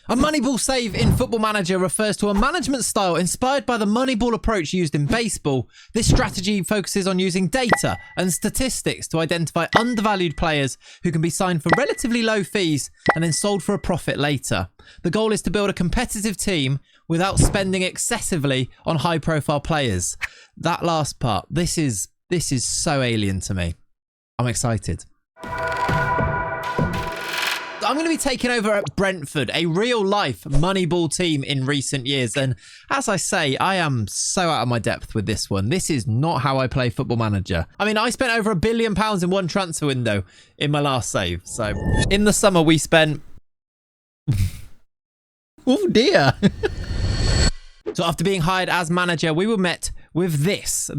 A Moneyball save in Football Manager refers to a management style inspired by the Moneyball approach used in baseball. This strategy focuses on using data and statistics to identify undervalued players who can be signed for relatively low fees and then sold for a profit later. The goal is to build a competitive team without spending excessively on high-profile players. That last part, this is so alien to me. I'm excited. I'm going to be taking over at Brentford, a real-life Moneyball team in recent years. And as I say, I am so out of my depth with this one. This is not how I play Football Manager. I mean, I spent over £1 billion in one transfer window in my last save. So in the summer, we spent... oh, dear. So after being hired as manager, we were met with these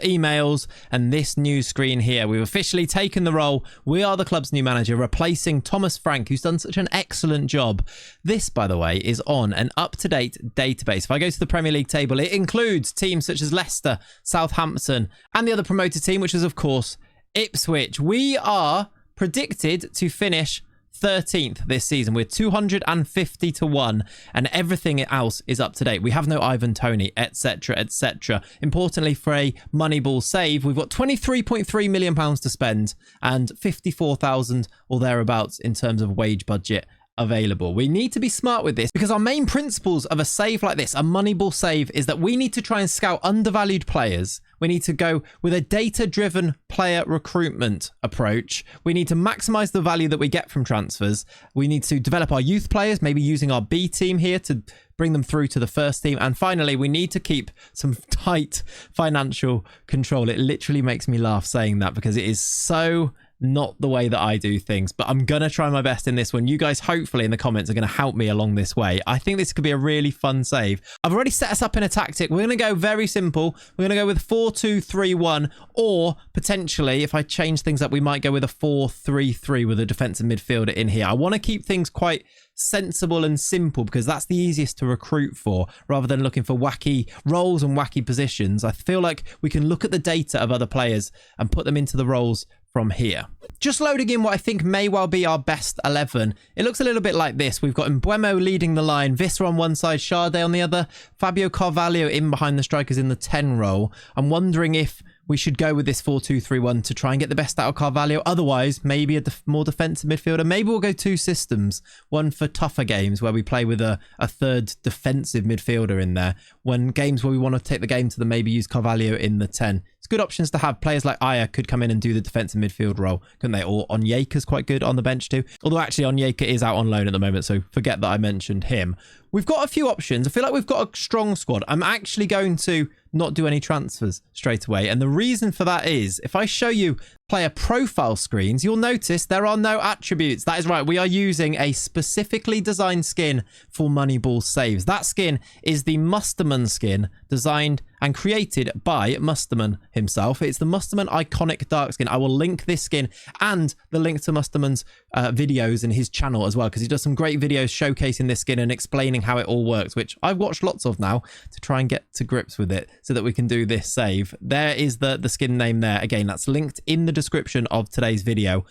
emails and this news screen here. We've officially taken the role. We are the club's new manager, replacing Thomas Frank, who's done such an excellent job. This, by the way, is on an up-to-date database. If I go to the Premier League table, it includes teams such as Leicester, Southampton, and the other promoted team, which is, of course, Ipswich. We are predicted to finish 13th this season. We're 250 to 1 and everything else is up to date. We have no Ivan Toney, etc, etc. Importantly, for a Moneyball save, we've got £23.3 million to spend and 54,000 or thereabouts in terms of wage budget available. We need to be smart with this because our main principles of a save like this, a Moneyball save, is that we need to try and scout undervalued players. We need to go with a data-driven player recruitment approach. We need to maximize the value that we get from transfers. We need to develop our youth players, maybe using our B team here to bring them through to the first team. And finally, we need to keep some tight financial control. It literally makes me laugh saying that because it is so not the way that I do things, but I'm gonna try my best in this one. You guys hopefully in the comments are gonna help me along this way. I think this could be a really fun save. I've already set us up in a tactic. We're gonna go very simple. We're gonna go with 4-2-3-1, or potentially if I change things up, we might go with a 4-3-3 with a defensive midfielder in here. I want to keep things quite sensible and simple because that's the easiest to recruit for, rather than looking for wacky roles and wacky positions. I feel like we can look at the data of other players and put them into the roles from here. Just loading in what I think may well be our best 11. It looks a little bit like this. We've got Mbuemo leading the line, Visser on one side, Sade on the other, Fabio Carvalho in behind the strikers in the 10 role. I'm wondering if we should go with this 4-2-3-1 to try and get the best out of Carvalho. Otherwise, maybe a more defensive midfielder. Maybe we'll go two systems. One for tougher games where we play with a third defensive midfielder in there. When games where we want to take the game to them, maybe use Carvalho in the 10. It's good options to have. Players like Aya could come in and do the defensive midfield role, couldn't they? Or Onyeka's quite good on the bench too. Although actually Onyeka is out on loan at the moment, so forget that I mentioned him. We've got a few options. I feel like we've got a strong squad. I'm actually going to not do any transfers straight away. And the reason for that is, if I show you player profile screens, you'll notice there are no attributes. That is right. We are using a specifically designed skin for Moneyball saves. That skin is the Musterman skin, designed and created by Musterman himself. It's the Musterman iconic dark skin. I will link this skin and the link to Musterman's videos in his channel as well, because he does some great videos showcasing this skin and explaining how it all works, which I've watched lots of now to try and get to grips with it so that we can do this save. There is the skin name there. Again, that's linked in the description of today's video.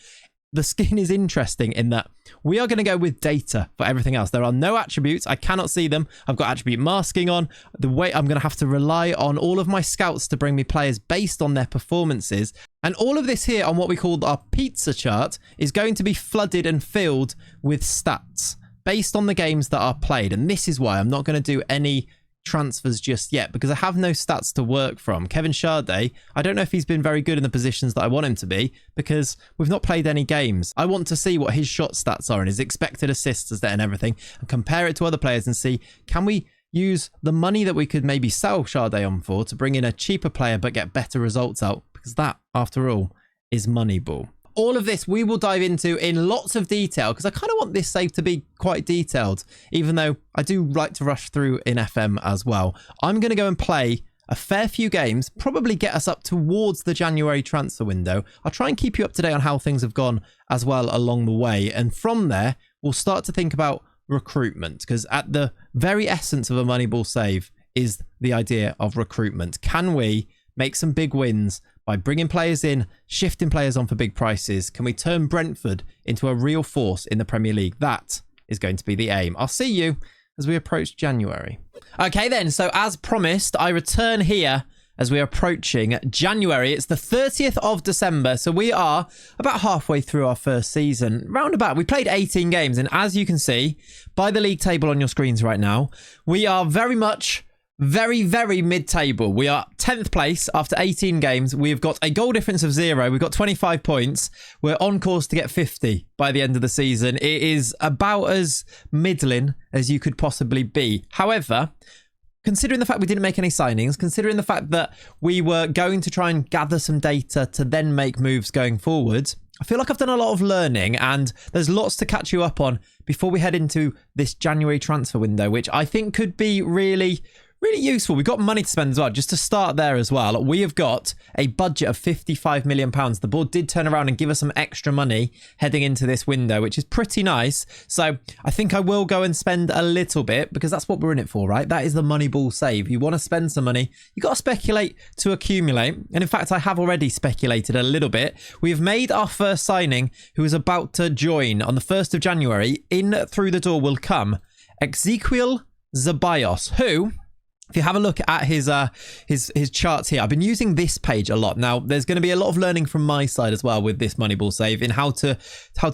The skin is interesting in that we are going to go with data for everything else. There are no attributes. I cannot see them. I've got attribute masking on. The way I'm going to have to rely on all of my scouts to bring me players based on their performances. And all of this here on what we call our pizza chart is going to be flooded and filled with stats based on the games that are played. And this is why I'm not going to do any transfers just yet, because I have no stats to work from. Kevin Sade, I don't know if he's been very good in the positions that I want him to be because we've not played any games. I want to see what his shot stats are and his expected assists and everything, and compare it to other players and see, can we use the money that we could maybe sell Sade on for to bring in a cheaper player but get better results out, because that, after all, is Moneyball. All of this we will dive into in lots of detail because I kind of want this save to be quite detailed, even though I do like to rush through in FM as well. I'm going to go and play a fair few games, probably get us up towards the January transfer window. I'll try and keep you up to date on how things have gone as well along the way. And from there, we'll start to think about recruitment, because at the very essence of a Moneyball save is the idea of recruitment. Can we make some big wins by bringing players in, shifting players on for big prices? Can we turn Brentford into a real force in the Premier League? That is going to be the aim. I'll see you as we approach January. Okay then, so as promised, I return here as we're approaching January. It's the 30th of December, so we are about halfway through our first season. Roundabout, we played 18 games, and as you can see by the league table on your screens right now, we are very much very mid-table. We are 10th place after 18 games. We've got a goal difference of 0. We've got 25 points. We're on course to get 50 by the end of the season. It is about as middling as you could possibly be. However, considering the fact we didn't make any signings, considering the fact that we were going to try and gather some data to then make moves going forward, I feel like I've done a lot of learning, and there's lots to catch you up on before we head into this January transfer window, which I think could be really useful. We've got money to spend as well. Just to start there as well, we have got a budget of £55 million. The board did turn around and give us some extra money heading into this window, which is pretty nice. So I think I will go and spend a little bit, because that's what we're in it for, right? That is the Moneyball save. You want to spend some money, you got to speculate to accumulate. And in fact, I have already speculated a little bit. We've made our first signing, who is about to join on the 1st of January. In through the door will come Ezequiel Zeballos, who, if you have a look at his charts here, I've been using this page a lot. Now, there's going to be a lot of learning from my side as well with this Moneyball save in how to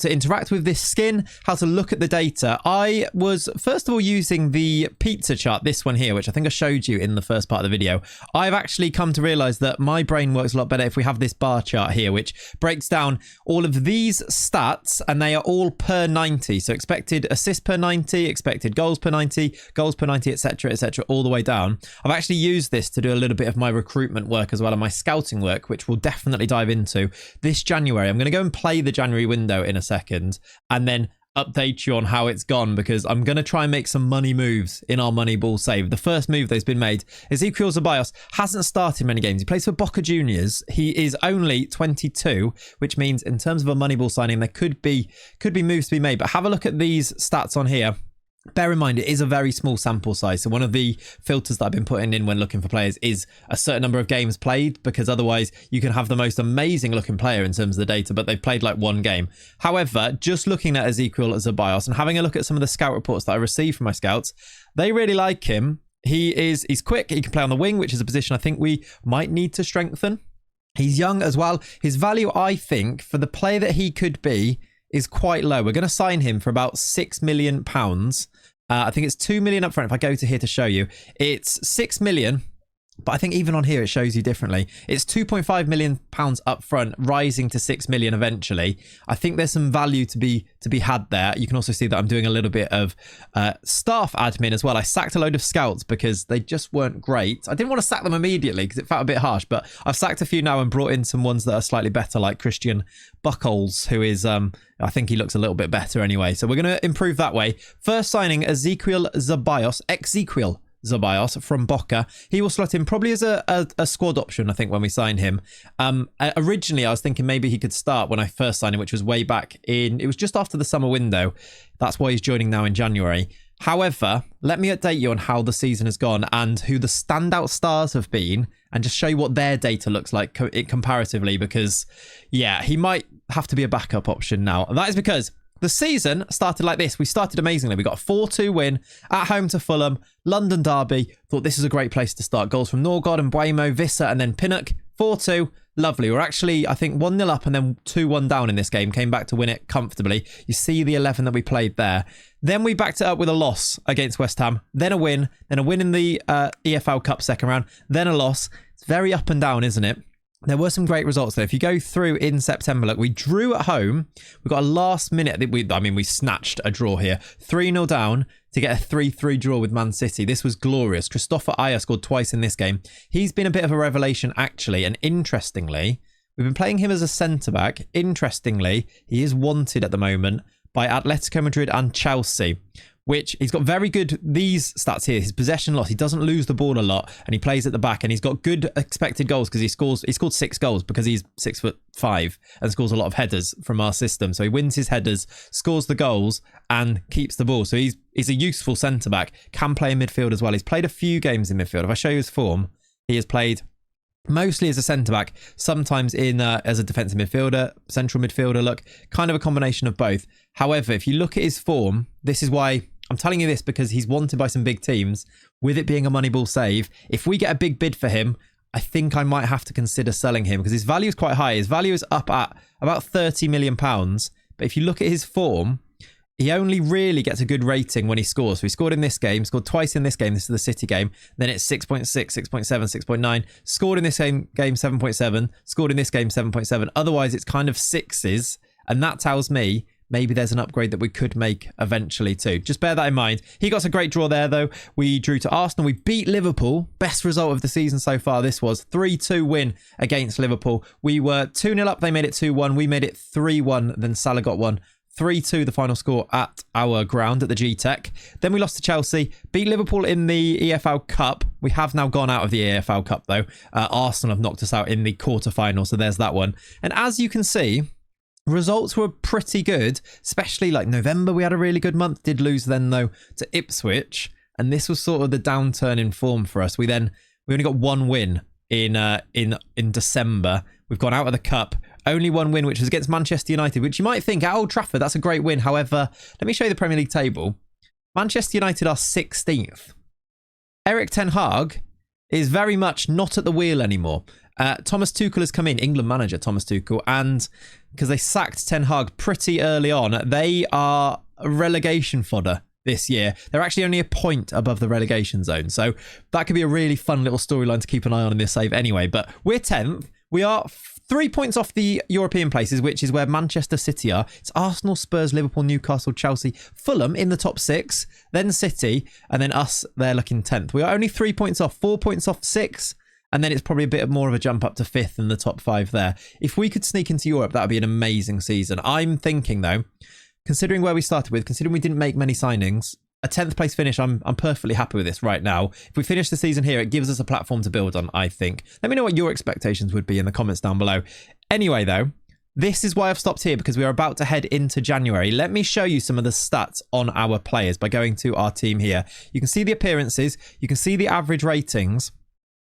interact with this skin, how to look at the data. I was first of all using the pizza chart, this one here, which I think I showed you in the first part of the video. I've actually come to realize that my brain works a lot better if we have this bar chart here, which breaks down all of these stats, and they are all per 90. So expected assists per 90, expected goals per 90, etc., all the way down. I've actually used this to do a little bit of my recruitment work as well, and my scouting work, which we'll definitely dive into this January. I'm going to go and play the January window in a second, and then update you on how it's gone, because I'm going to try and make some money moves in our Moneyball save. The first move that's been made, Ezequiel Zeballos hasn't started many games. He plays for Boca Juniors. He is only 22, which means in terms of a Moneyball signing, there could be moves to be made. But have a look at these stats on here. Bear in mind, it is a very small sample size. So one of the filters that I've been putting in when looking for players is a certain number of games played, because otherwise you can have the most amazing looking player in terms of the data, but they've played like one game. However, just looking at Ezequiel Zeballos and having a look at some of the scout reports that I received from my scouts, they really like him. He's quick. He can play on the wing, which is a position I think we might need to strengthen. He's young as well. His value, I think, for the player that he could be, is quite low. We're going to sign him for about £6 million. I think it's 2 million up front. If I go to here to show you, it's 6 million. But I think even on here, it shows you differently. It's £2.5 million up front, rising to 6 million eventually. I think there's some value to be had there. You can also see that I'm doing a little bit of staff admin as well. I sacked a load of scouts because they just weren't great. I didn't want to sack them immediately because it felt a bit harsh, but I've sacked a few now and brought in some ones that are slightly better, like Christian Buchholz, who is, I think he looks a little bit better anyway. So we're going to improve that way. First signing, Ezequiel Zeballos, Ezequiel Zeballos from Boca. He will slot in probably as a squad option, I think, when we sign him. Originally, I was thinking maybe he could start when I first signed him, which was way back in, it was just after the summer window. That's why he's joining now in January. However, let me update you on how the season has gone and who the standout stars have been, and just show you what their data looks like comparatively, because, yeah, he might have to be a backup option now. And that is because the season started like this. We started amazingly. We got a 4-2 win at home to Fulham, London derby. Thought this is a great place to start. Goals from Norgard and Buemo, Visser, and then Pinnock. 4-2. Lovely. We're actually, I think, 1-0 up and then 2-1 down in this game. Came back to win it comfortably. You see the 11 that we played there. Then we backed it up with a loss against West Ham. Then a win in the EFL Cup second round. Then a loss. It's very up and down, isn't it? There were some great results there. If you go through in September, look, we drew at home. We got a last minute. We snatched a draw here. 3-0 down to get a 3-3 draw with Man City. This was glorious. Christopher Ayer scored twice in this game. He's been a bit of a revelation, actually. And interestingly, we've been playing him as a centre-back. Interestingly, he is wanted at the moment by Atletico Madrid and Chelsea, which he's got very good, these stats here, his possession loss. He doesn't lose the ball a lot and he plays at the back, and he's got good expected goals because he scored 6 goals because he's 6'5" and scores a lot of headers from our system. So he wins his headers, scores the goals and keeps the ball. So he's a useful centre-back, can play in midfield as well. He's played a few games in midfield. If I show you his form, he has played Mostly as a centre-back, sometimes in as a defensive midfielder, central midfielder, look, kind of a combination of both. However, if you look at his form, this is why I'm telling you this, because he's wanted by some big teams, with it being a Moneyball save. If we get a big bid for him, I think I might have to consider selling him because his value is quite high. His value is up at about £30 million. But if you look at his form, he only really gets a good rating when he scores. So he scored in this game, scored twice in this game. This is the City game. Then it's 6.6, 6.7, 6.9. Scored in this game 7.7. Scored in this game 7.7. Otherwise, it's kind of sixes. And that tells me maybe there's an upgrade that we could make eventually too. Just bear that in mind. He got a great draw there though. We drew to Arsenal. We beat Liverpool. Best result of the season so far. This was 3-2 win against Liverpool. We were 2-0 up. They made it 2-1. We made it 3-1. Then Salah got one. 3-2 the final score at our ground at the G-Tech. Then we lost to Chelsea, beat Liverpool in the EFL Cup. We have now gone out of the EFL Cup though. Arsenal have knocked us out in the quarterfinal, so there's that one. And as you can see, results were pretty good, especially like November. We had a really good month. Did lose then though to Ipswich, and this was sort of the downturn in form for us. We only got one win in December. We've gone out of the cup. Only one win, which was against Manchester United, which you might think at Old Trafford, that's a great win. However, let me show you the Premier League table. Manchester United are 16th. Erik ten Hag is very much not at the wheel anymore. Thomas Tuchel has come in, England manager Thomas Tuchel, and because they sacked Ten Hag pretty early on, they are relegation fodder this year. They're actually only a point above the relegation zone. So that could be a really fun little storyline to keep an eye on in this save anyway. But we're 10th. We are 3 points off the European places, which is where Manchester City are. It's Arsenal, Spurs, Liverpool, Newcastle, Chelsea, Fulham in the top 6, then City, and then us, they're looking 10th. We are only 3 points off, 4 points off 6, and then it's probably a bit more of a jump up to 5th in the top 5 there. If we could sneak into Europe, that would be an amazing season. I'm thinking, though, considering where we started with, considering we didn't make many signings, a 10th place finish, I'm perfectly happy with this right now. If we finish the season here, it gives us a platform to build on, I think. Let me know what your expectations would be in the comments down below. Anyway, though, this is why I've stopped here, because we are about to head into January. Let me show you some of the stats on our players by going to our team here. You can see the appearances. You can see the average ratings.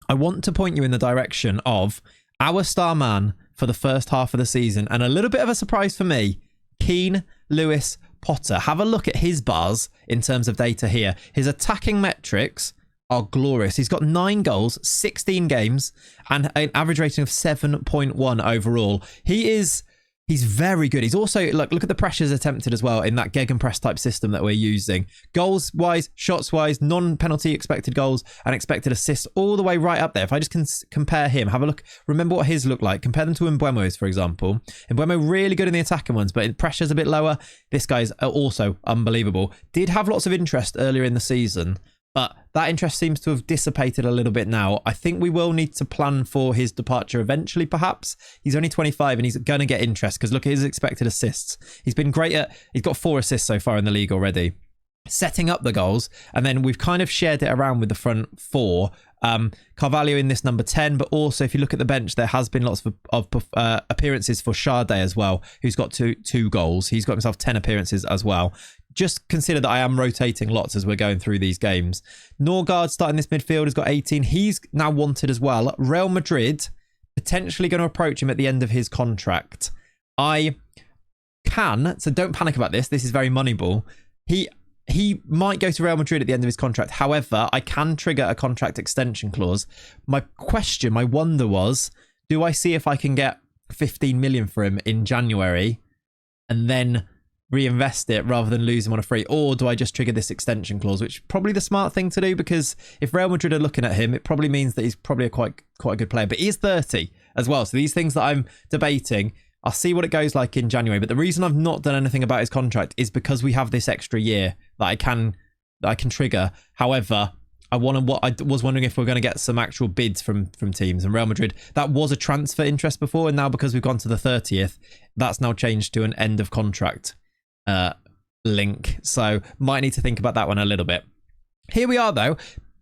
I want to point you in the direction of our star man for the first half of the season. And a little bit of a surprise for me, Keane Lewis Potter. Have a look at his bars in terms of data here. His attacking metrics are glorious. He's got 9 goals, 16 games, and an average rating of 7.1 overall. He's very good. He's also, look at the pressures attempted as well in that gegenpress type system that we're using. Goals wise, shots wise, non-penalty expected goals and expected assists all the way right up there. If I just can compare him, have a look, remember what his look like. Compare them to Mbeumo's, for example. Mbeumo really good in the attacking ones, but pressure's a bit lower. This guy's also unbelievable. Did have lots of interest earlier in the season, but that interest seems to have dissipated a little bit now. I think we will need to plan for his departure eventually, perhaps. He's only 25 and he's going to get interest because look at his expected assists. He's been great he's got 4 assists so far in the league already. Setting up the goals, and then we've kind of shared it around with the front 4. Carvalho in this number 10, but also if you look at the bench, there has been lots of appearances for Sade as well, who's got two goals. He's got himself 10 appearances as well. Just consider that I am rotating lots as we're going through these games. Norgard starting this midfield has got 18. He's now wanted as well. Real Madrid potentially going to approach him at the end of his contract. So don't panic about this. This is very Moneyball. He might go to Real Madrid at the end of his contract. However, I can trigger a contract extension clause. My wonder was, do I see if I can get 15 million for him in January and then reinvest it rather than lose him on a free? Or do I just trigger this extension clause, which is probably the smart thing to do, because if Real Madrid are looking at him, it probably means that he's probably a quite a good player. But he is 30 as well. So these things that I'm debating, I'll see what it goes like in January. But the reason I've not done anything about his contract is because we have this extra year that I can trigger. However, I was wondering if we're going to get some actual bids from teams. And Real Madrid, that was a transfer interest before, and now because we've gone to the 30th, that's now changed to an end of contract link. So might need to think about that one a little bit. Here we are though.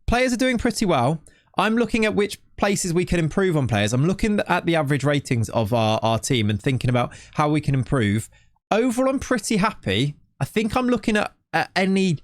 Players are doing pretty well. I'm looking at which places we can improve on players. I'm looking at the average ratings of our team and thinking about how we can improve. Overall, I'm pretty happy. I think I'm looking at any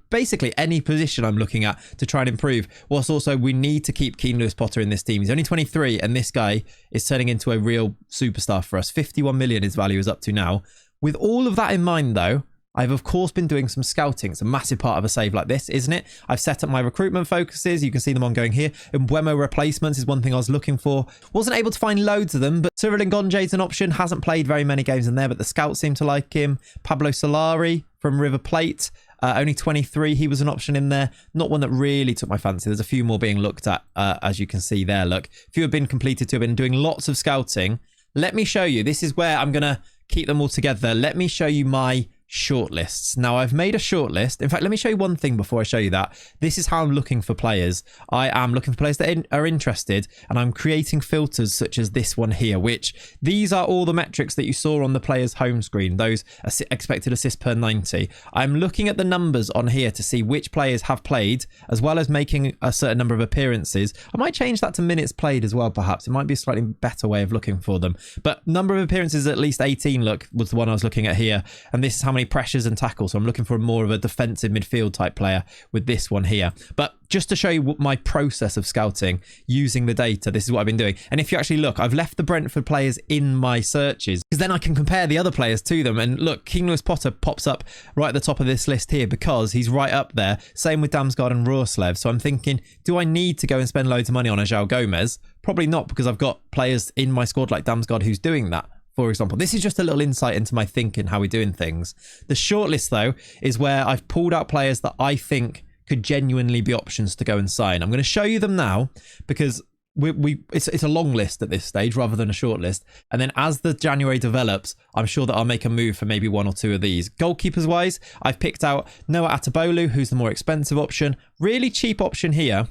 basically any position I'm looking at to try and improve. Whilst also we need to keep Keane Lewis Potter in this team. He's only 23 and this guy is turning into a real superstar for us. 51 million his value is up to now. With all of that in mind though, I've of course been doing some scouting. It's a massive part of a save like this, isn't it? I've set up my recruitment focuses. You can see them ongoing here. Mbeumo replacements is one thing I was looking for. Wasn't able to find loads of them, but Cyril Ngonje is an option. Hasn't played very many games in there, but the scouts seem to like him. Pablo Solari from River Plate. Only 23. He was an option in there. Not one that really took my fancy. There's a few more being looked at, as you can see there. Look, a few have been completed too. I've been doing lots of scouting. Let me show you. This is where I'm going to keep them all together. Let me show you my shortlists. Now I've made a shortlist. In fact, let me show you one thing before I show you that. This is how I'm looking for players. I am looking for players that are interested, and I'm creating filters such as this one here, which these are all the metrics that you saw on the player's home screen, those expected assists per 90. I'm looking at the numbers on here to see which players have played, as well as making a certain number of appearances. I might change that to minutes played as well, perhaps. It might be a slightly better way of looking for them. But number of appearances, at least 18, look, was the one I was looking at here. And this is how many pressures and tackles. So I'm looking for more of a defensive midfield type player with this one here. But just to show you what my process of scouting using the data, this is what I've been doing. And if you actually look, I've left the Brentford players in my searches because then I can compare the other players to them. And look, Keane Lewis Potter pops up right at the top of this list here because he's right up there. Same with Damsgaard and Rorslev. So I'm thinking, do I need to go and spend loads of money on a João Gomez? Probably not, because I've got players in my squad like Damsgaard who's doing that. For example, this is just a little insight into my thinking, how we're doing things. The shortlist, though, is where I've pulled out players that I think could genuinely be options to go and sign. I'm going to show you them now because it's a long list at this stage rather than a short list. And then as the January develops, I'm sure that I'll make a move for maybe one or two of these. Goalkeepers wise, I've picked out Noah Atabolu, who's the more expensive option. Really cheap option here.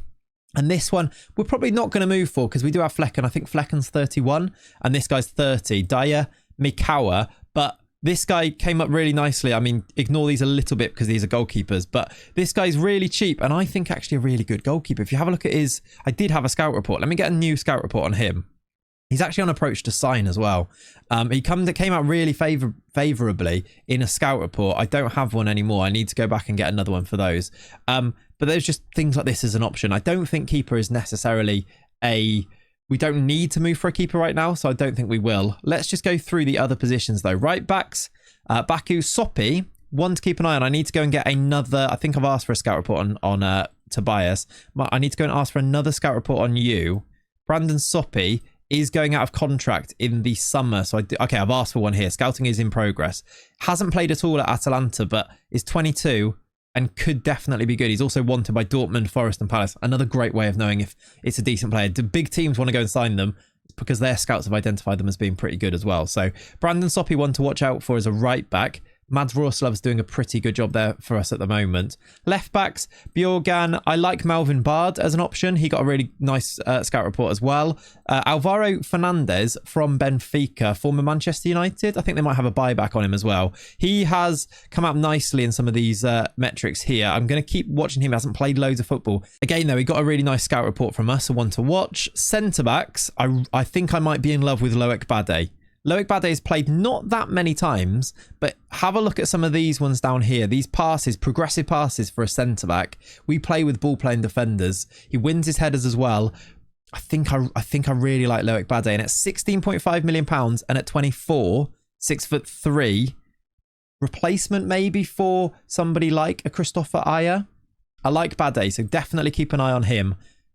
And this one, we're probably not going to move for because we do have Flecken. I think Flecken's 31 and this guy's 30. Dyer Mikawa. But this guy came up really nicely. I mean, ignore these a little bit because these are goalkeepers. But this guy's really cheap and I think actually a really good goalkeeper. If you have a look at his... I did have a scout report. Let me get a new scout report on him. He's actually on approach to sign as well. He came out really favourably in a scout report. I don't have one anymore. I need to go back and get another one for those. But there's just things like this as an option. I don't think keeper is necessarily a... We don't need to move for a keeper right now, so I don't think we will. Let's just go through the other positions though. Right backs, Baku Sopi, one to keep an eye on. I need to go and get another... I think I've asked for a scout report on Tobias. I need to go and ask for another scout report on you. Brandon Sopi is going out of contract in the summer. So, okay, I've asked for one here. Scouting is in progress. Hasn't played at all at Atalanta, but is 22 and could definitely be good. He's also wanted by Dortmund, Forest and Palace. Another great way of knowing if it's a decent player. Do big teams want to go and sign them? It's because their scouts have identified them as being pretty good as well. So Brandon Sopi, one to watch out for as a right back. Mads Roslev's doing a pretty good job there for us at the moment. Left backs, Bjorgan. I like Malvin Bard as an option. He got a really nice scout report as well. Alvaro Fernandez from Benfica, former Manchester United. I think they might have a buyback on him as well. He has come out nicely in some of these metrics here. I'm going to keep watching him. He hasn't played loads of football. Again, though, he got a really nice scout report from us, so one to watch. Centre backs, I think I might be in love with Loic Bade. Loic Bade has played not that many times, but have a look at some of these ones down here. These passes, progressive passes for a centre-back. We play with ball-playing defenders. He wins his headers as well. I think I really like Loic Bade. And at £16.5 million and at 24, 6'3", replacement maybe for somebody like a Christopher Ayer. I like Bade, so definitely keep an eye on him.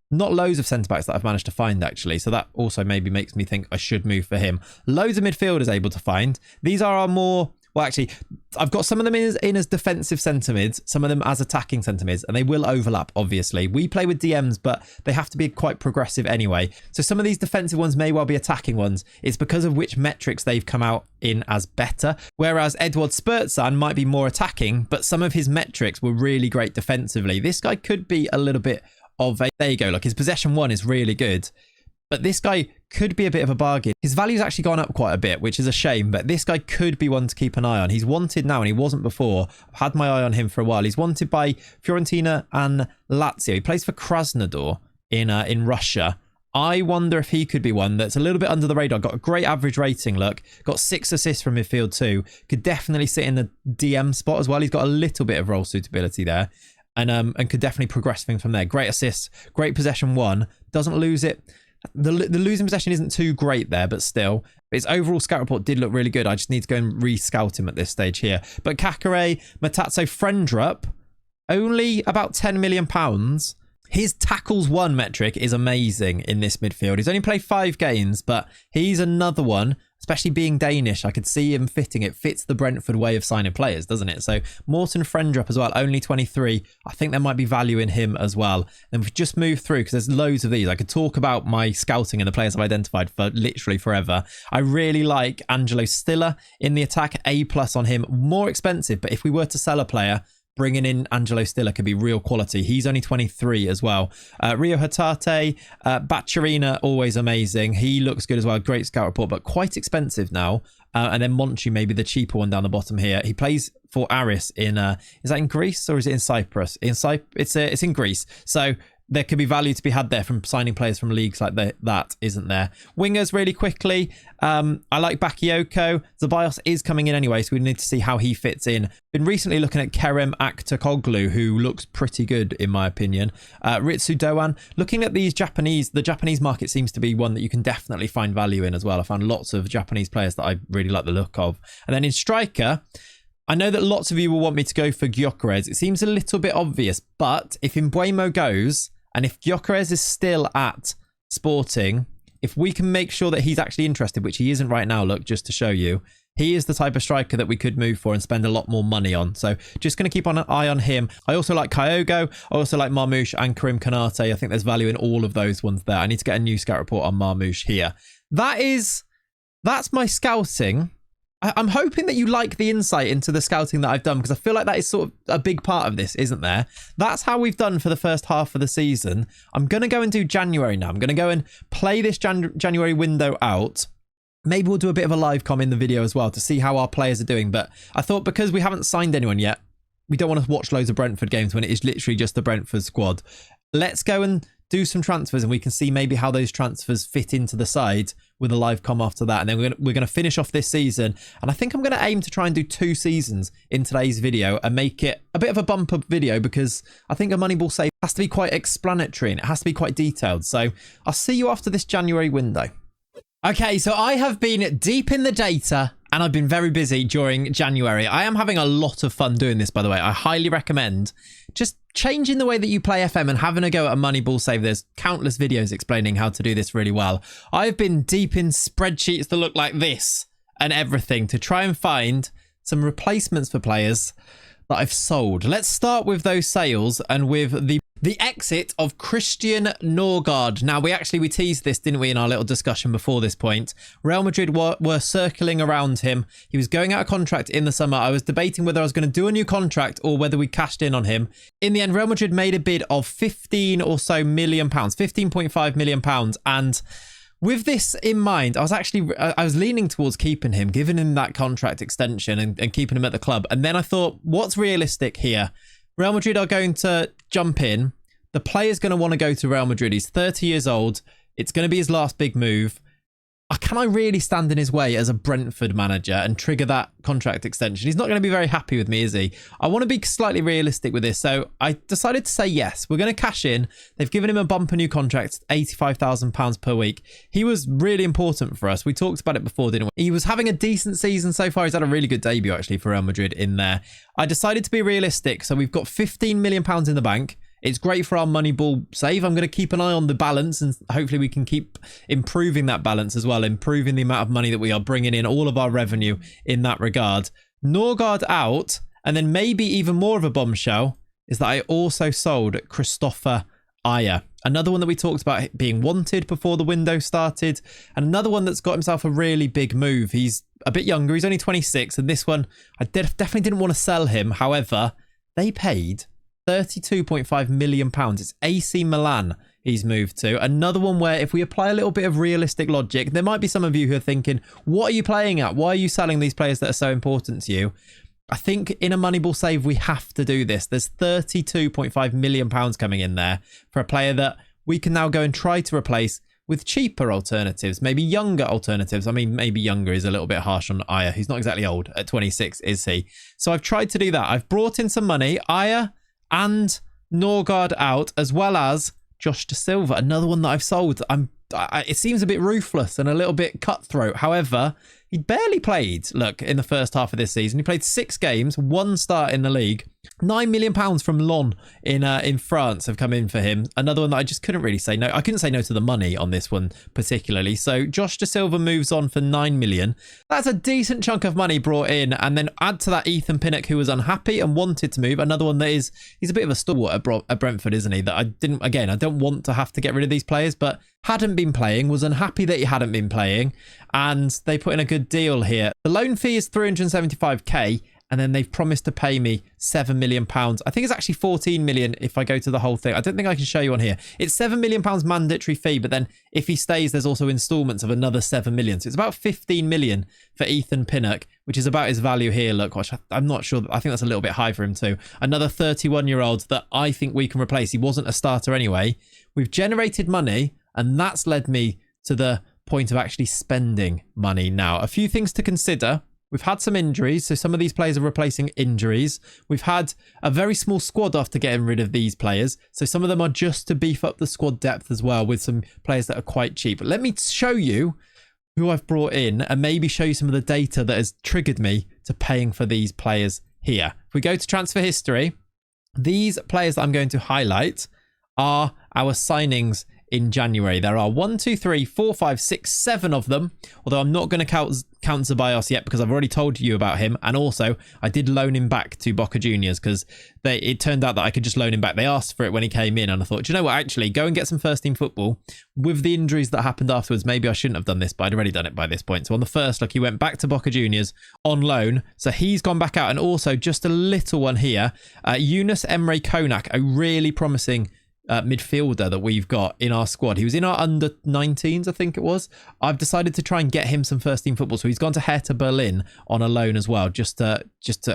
Not loads of centre-backs that I've managed to find, actually. So that also maybe makes me think I should move for him. Loads of midfielders able to find. These are our more... Well, actually, I've got some of them in as defensive centre-mids, some of them as attacking centre-mids, and they will overlap, obviously. We play with DMs, but they have to be quite progressive anyway. So some of these defensive ones may well be attacking ones. It's because of which metrics they've come out in as better. Whereas Edward Spurtsan might be more attacking, but some of his metrics were really great defensively. This guy could be a little bit... there you go. Look, his possession one is really good, but this guy could be a bit of a bargain. His value's actually gone up quite a bit, which is a shame, but this guy could be one to keep an eye on. He's wanted now and he wasn't before. I've had my eye on him for a while. He's wanted by Fiorentina and Lazio. He plays for Krasnodar in Russia. I wonder if he could be one that's a little bit under the radar. Got a great average rating, look. Got 6 assists from midfield too. Could definitely sit in the DM spot as well. He's got a little bit of role suitability there. And could definitely progress things from there. Great assists, great possession 1. Doesn't lose it. The losing possession isn't too great there, but still. His overall scout report did look really good. I just need to go and re-scout him at this stage here. But Kakare, Matatso, Frendrup, only about £10 million. His tackles 1 metric is amazing in this midfield. He's only played 5 games, but he's another one, especially being Danish. I could see him fitting. It fits the Brentford way of signing players, doesn't it? So Morten Frendrup as well, only 23. I think there might be value in him as well. And we've just moved through because there's loads of these. I could talk about my scouting and the players I've identified for literally forever. I really like Angelo Stiller in the attack. A+ on him. More expensive, but if we were to sell a player, bringing in Angelo Stiller could be real quality. He's only 23 as well. Rio Hatate, Bacharina, always amazing. He looks good as well. Great scout report, but quite expensive now. And then Monchi, maybe the cheaper one down the bottom here. He plays for Aris in, is that in Greece or is it in Cyprus? It's in Greece. So there could be value to be had there from signing players from leagues like that, isn't there? Wingers really quickly. I like Bakayoko. Zeballos is coming in anyway, so we need to see how he fits in. Been recently looking at Kerem Aktürkoğlu, who looks pretty good in my opinion. Ritsu Doan. Looking at these Japanese, the Japanese market seems to be one that you can definitely find value in as well. I found lots of Japanese players that I really like the look of. And then in striker, I know that lots of you will want me to go for Gyökeres. It seems a little bit obvious, but if Mbeumo goes, and if Gyökeres is still at Sporting, if we can make sure that he's actually interested, which he isn't right now, look, just to show you, he is the type of striker that we could move for and spend a lot more money on. So just going to keep an eye on him. I also like Kyogo. I also like Marmoush and Karim Konate. I think there's value in all of those ones there. I need to get a new scout report on Marmoush here. That's my scouting. I'm hoping that you like the insight into the scouting that I've done, because I feel like that is sort of a big part of this, isn't there? That's how we've done for the first half of the season. I'm going to go and do January now. I'm going to go and play this January window out. Maybe we'll do a bit of a live com in the video as well to see how our players are doing. But I thought because we haven't signed anyone yet, we don't want to watch loads of Brentford games when it is literally just the Brentford squad. Let's go and do some transfers and we can see maybe how those transfers fit into the side with a live com after that. And then we're going to finish off this season. And I think I'm going to aim to try and do 2 seasons in today's video and make it a bit of a bump up video, because I think a Moneyball save has to be quite explanatory and it has to be quite detailed. So I'll see you after this January window. Okay, so I have been deep in the data and I've been very busy during January. I am having a lot of fun doing this, by the way. I highly recommend just changing the way that you play FM and having a go at a Moneyball save. There's countless videos explaining how to do this really well. I've been deep in spreadsheets that look like this and everything to try and find some replacements for players that I've sold. Let's start with those sales and with the exit of Christian Norgard. Now, we teased this, didn't we, in our little discussion before this point. Real Madrid were circling around him. He was going out of contract in the summer. I was debating whether I was going to do a new contract or whether we cashed in on him. In the end, Real Madrid made a bid of 15 or so million pounds, £15.5 million. And with this in mind, I was leaning towards keeping him, giving him that contract extension and keeping him at the club. And then I thought, what's realistic here? Real Madrid are going to jump in. The player's going to want to go to Real Madrid. He's 30 years old. It's going to be his last big move. Can I really stand in his way as a Brentford manager and trigger that contract extension? He's not going to be very happy with me, is he? I want to be slightly realistic with this. So I decided to say yes. We're going to cash in. They've given him a bumper new contract, £85,000 per week. He was really important for us. We talked about it before, didn't we? He was having a decent season so far. He's had a really good debut, actually, for Real Madrid in there. I decided to be realistic. So we've got £15 million in the bank. It's great for our Moneyball save. I'm going to keep an eye on the balance and hopefully we can keep improving that balance as well, improving the amount of money that we are bringing in, all of our revenue in that regard. Norgard out, and then maybe even more of a bombshell is that I also sold Christopher Ayer. Another one that we talked about being wanted before the window started, and another one that's got himself a really big move. He's a bit younger. He's only 26, and this one, I definitely didn't want to sell him. However, they paid £32.5 million. It's AC Milan he's moved to. Another one where if we apply a little bit of realistic logic, there might be some of you who are thinking, what are you playing at? Why are you selling these players that are so important to you? I think in a Moneyball save, we have to do this. There's £32.5 million coming in there for a player that we can now go and try to replace with cheaper alternatives, maybe younger alternatives. I mean, maybe younger is a little bit harsh on Aya. He's not exactly old at 26, is he? So I've tried to do that. I've brought in some money, Aya and Norgard out, as well as Josh Da Silva, another one that I've sold. It seems a bit ruthless and a little bit cutthroat. However, he barely played, look, in the first half of this season. He played 6 games, 1 start in the league. £9 million from Lyon in France have come in for him. Another one that I just couldn't really say no. I couldn't say no to the money on this one particularly. So Josh Da Silva moves on for 9 million. That's a decent chunk of money brought in. And then add to that Ethan Pinnock, who was unhappy and wanted to move. Another one that he's a bit of a stalwart at Brentford, isn't he? That I don't want to have to get rid of these players, but hadn't been playing, was unhappy that he hadn't been playing. And they put in a good deal here. The loan fee is 375k. And then they've promised to pay me £7 million. I think it's actually 14 million if I go to the whole thing. I don't think I can show you on here. It's £7 million mandatory fee, but then if he stays, there's also installments of another 7 million. So it's about 15 million for Ethan Pinnock, which is about his value here. Look, which I'm not sure. I think that's a little bit high for him too. Another 31-year-old that I think we can replace. He wasn't a starter anyway. We've generated money, and that's led me to the point of actually spending money now. A few things to consider. We've had some injuries, so some of these players are replacing injuries. We've had a very small squad after getting rid of these players, so some of them are just to beef up the squad depth as well with some players that are quite cheap. But let me show you who I've brought in and maybe show you some of the data that has triggered me to paying for these players here. If we go to transfer history, these players that I'm going to highlight are our signings in January. There are 1, 2, 3, 4, 5, 6, 7 of them, although I'm not going to count Ceballos yet because I've already told you about him. And also I did loan him back to Boca Juniors because it turned out that I could just loan him back. They asked for it when he came in and I thought, do you know what, actually go and get some first team football. With the injuries that happened afterwards, maybe I shouldn't have done this, but I'd already done it by this point. So on the first look, he went back to Boca Juniors on loan, so he's gone back out. And also just a little one here, Yunus Emre Konak, a really promising midfielder that we've got in our squad. He was in our under 19s, I think it was. I've decided to try and get him some first team football, so he's gone to Hertha Berlin on a loan as well, just to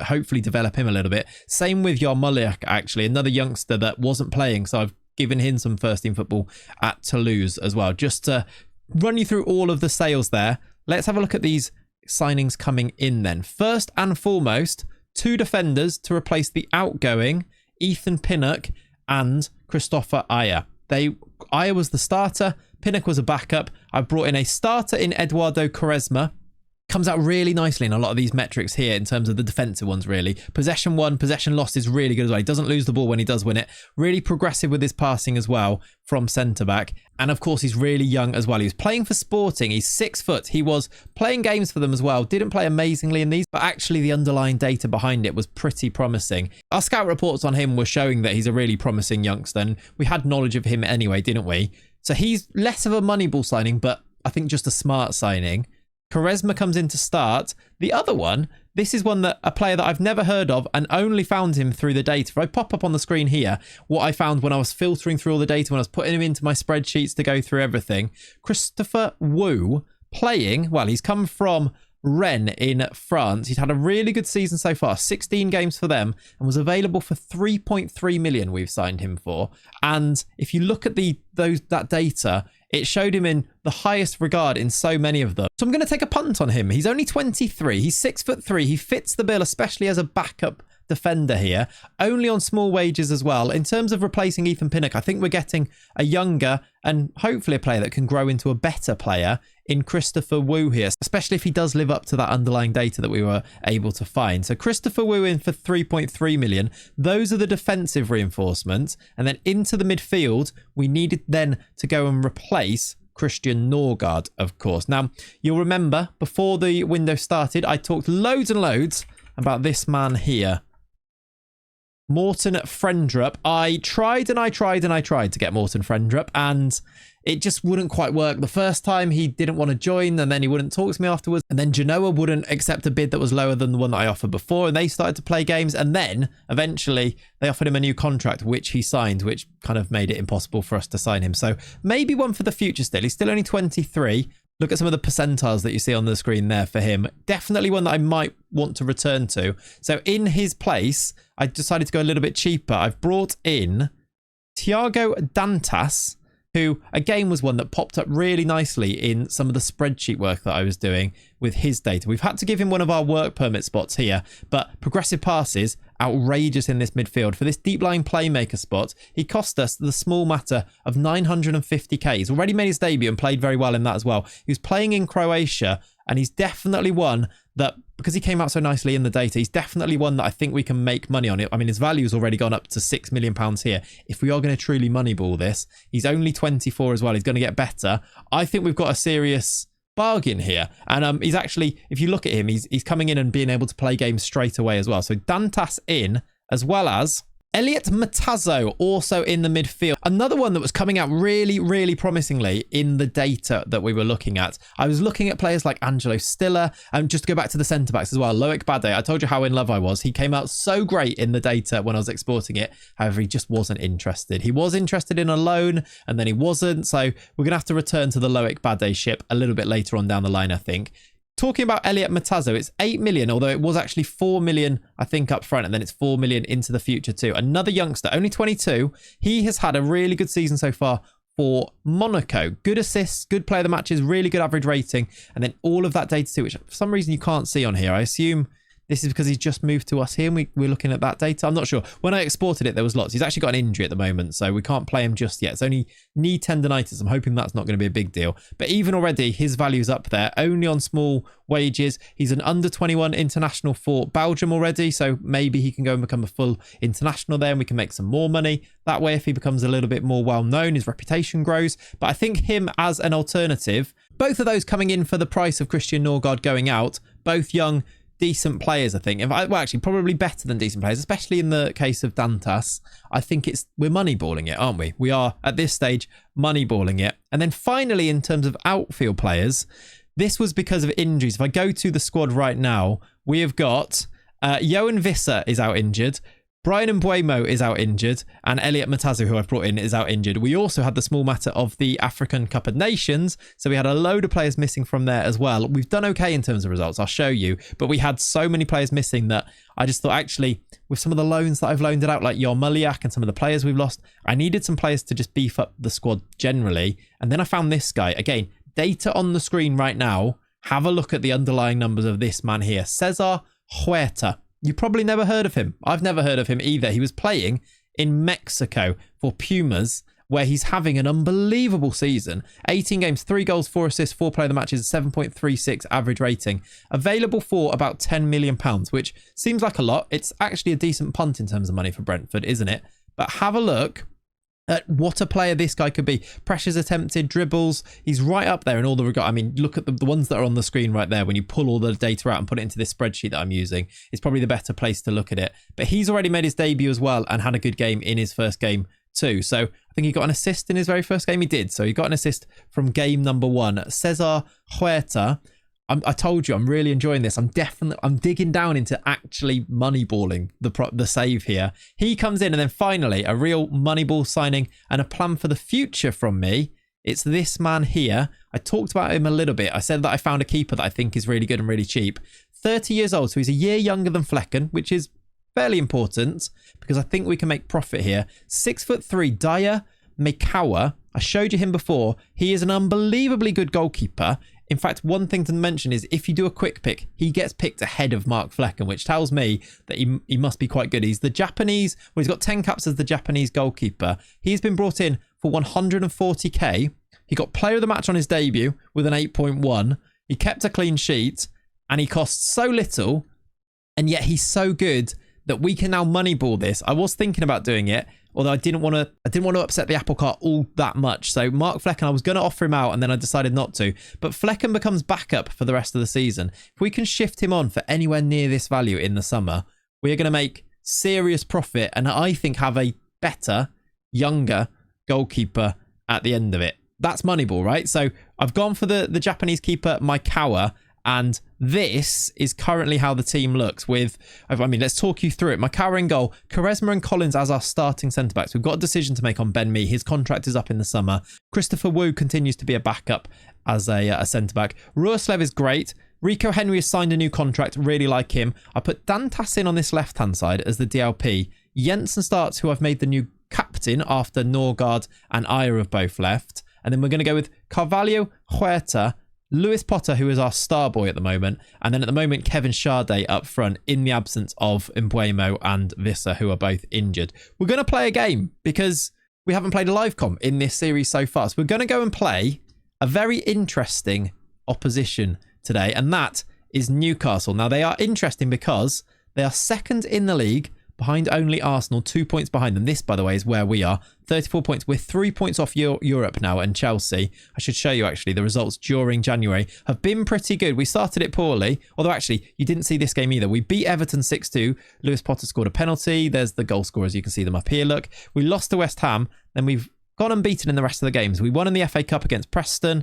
hopefully develop him a little bit. Same with Yarmolenko, actually, another youngster that wasn't playing, so I've given him some first team football at Toulouse as well. Just to run you through all of the sales there, let's have a look at these signings coming in then. First and foremost, 2 defenders to replace the outgoing Ethan Pinnock and Christopher Aya. Aya was the starter, Pinnock was a backup. I brought in a starter in Eduardo Quaresma. Comes out really nicely in a lot of these metrics here in terms of the defensive ones, really. Possession won, possession lost is really good as well. He doesn't lose the ball when he does win it. Really progressive with his passing as well from centre-back. And of course, he's really young as well. He was playing for Sporting. He's 6 foot. He was playing games for them as well. Didn't play amazingly in these, but actually the underlying data behind it was pretty promising. Our scout reports on him were showing that he's a really promising youngster, and we had knowledge of him anyway, didn't we? So he's less of a Moneyball signing, but I think just a smart signing. Quaresma comes in to start. The other one, this is a player that I've never heard of and only found him through the data. If I pop up on the screen here, what I found when I was filtering through all the data, when I was putting him into my spreadsheets to go through everything, Christopher Wu playing, well, he's come from Rennes in France. He's had a really good season so far, 16 games for them, and was available for 3.3 million we've signed him for. And if you look at that data, it showed him in the highest regard in so many of them. So I'm going to take a punt on him. He's only 23. He's 6'3". He fits the bill, especially as a backup defender here. Only on small wages as well. In terms of replacing Ethan Pinnock, I think we're getting a younger and hopefully a player that can grow into a better player in Christopher Wu here, especially if he does live up to that underlying data that we were able to find. So Christopher Wu in for 3.3 million. Those are the defensive reinforcements. And then into the midfield, we needed then to go and replace Christian Norgard, of course. Now, you'll remember before the window started, I talked loads and loads about this man here, Morten Frendrup. I tried to get Morten Frendrup, and it just wouldn't quite work. The first time he didn't want to join, and then he wouldn't talk to me afterwards. And then Genoa wouldn't accept a bid that was lower than the one that I offered before, and they started to play games. And then eventually they offered him a new contract, which he signed, which kind of made it impossible for us to sign him. So maybe one for the future still. He's still only 23. Look at some of the percentiles that you see on the screen there for him. Definitely one that I might want to return to. So in his place, I decided to go a little bit cheaper. I've brought in Thiago Dantas who again was one that popped up really nicely in some of the spreadsheet work that I was doing with his data. We've had to give him one of our work permit spots here, but progressive passes, outrageous in this midfield. For this deep lying playmaker spot, he cost us the small matter of 950k. He's already made his debut and played very well in that as well. He was playing in Croatia, and he's definitely one that, because he came out so nicely in the data, he's definitely one that I think we can make money on it. I mean, his value's already gone up to £6 million here. If we are going to truly moneyball this, he's only 24 as well. He's going to get better. I think we've got a serious bargain here. And he's actually, if you look at him, he's coming in and being able to play games straight away as well. So Dantas in, as well as Elliot Matazzo also in the midfield. Another one that was coming out really, really promisingly in the data that we were looking at. I was looking at players like Angelo Stiller, and just to go back to the centre-backs as well, Loic Bade. I told you how in love I was. He came out so great in the data when I was exporting it. However, he just wasn't interested. He was interested in a loan, and then he wasn't. So we're going to have to return to the Loic Bade ship a little bit later on down the line, I think. Talking about Elliot Matazzo, it's 8 million, although it was actually 4 million, I think, up front, and then it's 4 million into the future too. Another youngster, only 22. He has had a really good season so far for Monaco. Good assists, good player of the matches, really good average rating, and then all of that data too, which for some reason you can't see on here. I assume this is because he's just moved to us here and we're looking at that data. I'm not sure. When I exported it, there was lots. He's actually got an injury at the moment, so we can't play him just yet. It's only knee tendonitis. I'm hoping that's not going to be a big deal. But even already, his value's up there, only on small wages. He's an under-21 international for Belgium already, so maybe he can go and become a full international there, and we can make some more money. That way, if he becomes a little bit more well-known, his reputation grows. But I think him as an alternative, both of those coming in for the price of Christian Norgard going out, both young, decent players, I think. Well, actually, probably better than decent players, especially in the case of Dantas. I think we're moneyballing it, aren't we? We are, at this stage, moneyballing it. And then finally, in terms of outfield players, this was because of injuries. If I go to the squad right now, we have got Johan Visser is out injured. Brian Mbuemo is out injured, and Elliot Matazzo, who I've brought in, is out injured. We also had the small matter of the African Cup of Nations, so we had a load of players missing from there as well. We've done okay in terms of results, I'll show you, but we had so many players missing that I just thought, actually, with some of the loans that I've loaned it out, like Yarmoliak and some of the players we've lost, I needed some players to just beef up the squad generally. And then I found this guy. Again, data on the screen right now. Have a look at the underlying numbers of this man here, Cesar Huerta. You probably never heard of him. I've never heard of him either. He was playing in Mexico for Pumas, where he's having an unbelievable season. 18 games, 3 goals, 4 assists, 4 player of the matches, 7.36 average rating. Available for about £10 million, which seems like a lot. It's actually a decent punt in terms of money for Brentford, isn't it? But have a look at what a player this guy could be. Pressures attempted, dribbles. He's right up there in all the regard. I mean, look at the ones that are on the screen right there. When you pull all the data out and put it into this spreadsheet that I'm using, it's probably the better place to look at it. But he's already made his debut as well and had a good game in his first game too. So I think he got an assist in his very first game. He did. So he got an assist from game number 1. Cesar Huerta. I told you, I'm really enjoying this. I'm digging down into actually moneyballing the save here. He comes in, and then finally a real moneyball signing and a plan for the future from me. It's this man here. I talked about him a little bit. I said that I found a keeper that I think is really good and really cheap. 30 years old, so he's a year younger than Flecken, which is fairly important because I think we can make profit here. 6'3", Dyer Mekawa. I showed you him before. He is an unbelievably good goalkeeper. In fact, one thing to mention is if you do a quick pick, he gets picked ahead of Mark Flecken, which tells me that he must be quite good. He's the Japanese, well, he's got 10 caps as the Japanese goalkeeper. He's been brought in for 140k. He got player of the match on his debut with an 8.1. He kept a clean sheet, and he costs so little, and yet he's so good that we can now moneyball this. I was thinking about doing it, although I didn't want to upset the apple cart all that much. So Mark Flecken, I was going to offer him out, and then I decided not to. But Flecken becomes backup for the rest of the season. If we can shift him on for anywhere near this value in the summer, we are going to make serious profit, and I think have a better, younger goalkeeper at the end of it. That's Moneyball, right? So I've gone for the Japanese keeper, Maikawa, and this is currently how the team looks with, I mean, let's talk you through it. Maikawa in goal, Quaresma and Collins as our starting centre-backs. We've got a decision to make on Ben Mee. His contract is up in the summer. Christopher Wu continues to be a backup as a centre-back. Ruoslev is great. Rico Henry has signed a new contract. Really like him. I put Dantas in on this left-hand side as the DLP. Jensen starts, who I've made the new captain captain after Norgard and Ayer have both left. And then we're going to go with Carvalho, Huerta, Lewis Potter, who is our star boy at the moment. And then at the moment, Kevin Sade up front in the absence of Mbuemo and Visser, who are both injured. We're going to play a game because we haven't played a live comp in this series so far. So we're going to go and play a very interesting opposition today. And that is Newcastle. Now, they are interesting because they are second in the league, behind only Arsenal, 2 points behind them. This, by the way, is where we are. 34 points. We're 3 points off Europe now, and Chelsea. I should show you, actually, the results during January have been pretty good. We started it poorly, although, actually, you didn't see this game either. We beat Everton 6-2. Lewis Potter scored a penalty. There's the goal scorers. You can see them up here, look. We lost to West Ham. Then we've gone unbeaten in the rest of the games. We won in the FA Cup against Preston.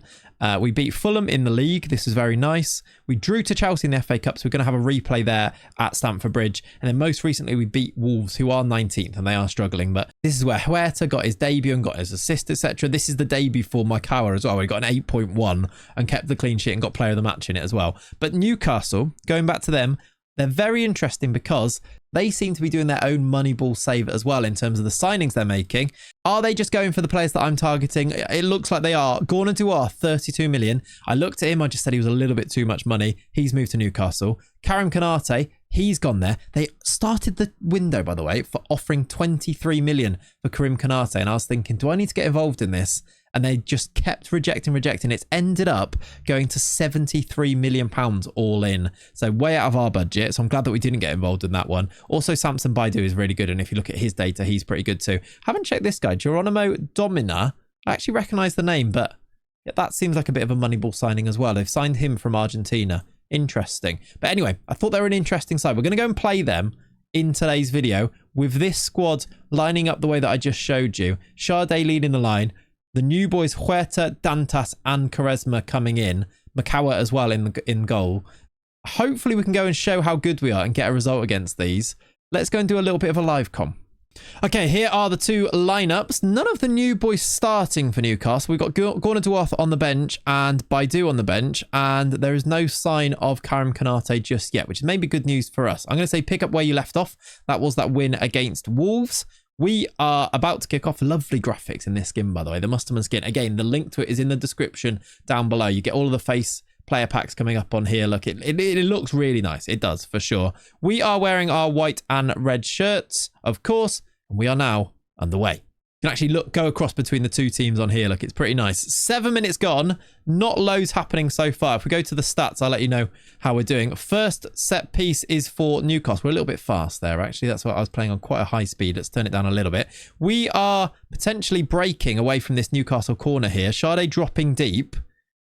We beat Fulham in the league. This was very nice. We drew to Chelsea in the FA Cup, so we're going to have a replay there at Stamford Bridge. And then most recently, we beat Wolves, who are 19th, and they are struggling. But this is where Huerta got his debut and got his assist, etc. This is the debut for Maikawa as well. He got an 8.1 and kept the clean sheet and got player of the match in it as well. But Newcastle, going back to them, they're very interesting because they seem to be doing their own Moneyball save as well in terms of the signings they're making. Are they just going for the players that I'm targeting? It looks like they are. Gordon Duarte, 32 million. I looked at him. I just said he was a little bit too much money. He's moved to Newcastle. Karim Konate, he's gone there. They started the window, by the way, for offering 23 million for Karim Konate. And I was thinking, do I need to get involved in this? And they just kept rejecting. It's ended up going to £73 million all in. So way out of our budget. So I'm glad that we didn't get involved in that one. Also, Samson Baidu is really good. And if you look at his data, he's pretty good too. Haven't checked this guy, Geronimo Domina. I actually recognise the name, but yeah, that seems like a bit of a Moneyball signing as well. They've signed him from Argentina. Interesting. But anyway, I thought they were an interesting side. We're going to go and play them in today's video with this squad lining up the way that I just showed you. Sade leading the line. The new boys, Huerta, Dantas and Quaresma coming in. Maikawa as well in goal. Hopefully we can go and show how good we are and get a result against these. Let's go and do a little bit of a live com. Okay, here are the two lineups. None of the new boys starting for Newcastle. We've got Gordon Duarte on the bench and Baidu on the bench. And there is no sign of Karim Konate just yet, which is maybe good news for us. I'm going to say pick up where you left off. That was that win against Wolves. We are about to kick off. Lovely graphics in this skin, by the way. The Musterman skin. Again, the link to it is in the description down below. You get all of the face player packs coming up on here. Look, it looks really nice. It does, for sure. We are wearing our white and red shirts, of course. And we are now underway. You can actually go across between the two teams on here. Look, it's pretty nice. 7 minutes gone. Not loads happening so far. If we go to the stats, I'll let you know how we're doing. First set piece is for Newcastle. We're a little bit fast there, actually. That's what I was playing on quite a high speed. Let's turn it down a little bit. We are potentially breaking away from this Newcastle corner here. Sade dropping deep.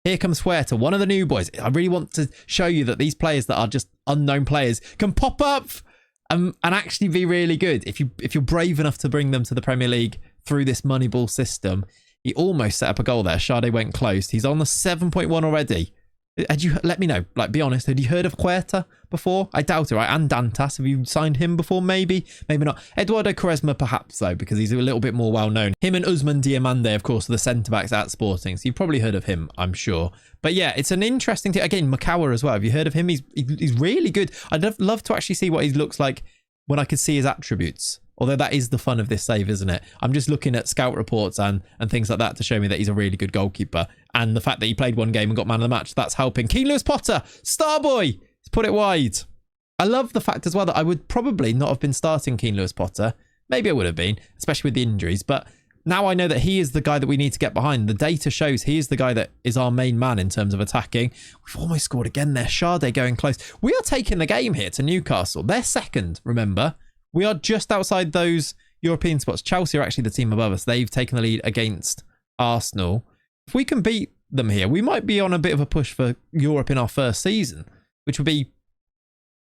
Here comes Huerta, one of the new boys. I really want to show you that these players that are just unknown players can pop up and actually be really good. If you're brave enough to bring them to the Premier League through this Moneyball system. He almost set up a goal there. Sade went close. He's on the 7.1 already. Had you, let me know, like, be honest, had you heard of Huerta before? I doubt it, right? And Dantas, have you signed him before? Maybe not. Eduardo Quaresma perhaps, though, because he's a little bit more well known. Him and Usman Diamande, of course, are the centre backs at Sporting, so you've probably heard of him, I'm sure. But yeah, it's an interesting thing. Again, Maikawa as well. Have you heard of him? He's really good. I'd love to actually see what he looks like when I could see his attributes. Although that is the fun of this save, isn't it? I'm just looking at scout reports and things like that to show me that he's a really good goalkeeper. And the fact that he played one game and got man of the match, that's helping. Keane Lewis Potter, star boy, he's put it wide. I love the fact as well that I would probably not have been starting Keane Lewis Potter. Maybe I would have been, especially with the injuries. But now I know that he is the guy that we need to get behind. The data shows he is the guy that is our main man in terms of attacking. We've almost scored again there. Sade going close. We are taking the game here to Newcastle. They're second, remember. We are just outside those European spots. Chelsea are actually the team above us. They've taken the lead against Arsenal. If we can beat them here, we might be on a bit of a push for Europe in our first season, which would be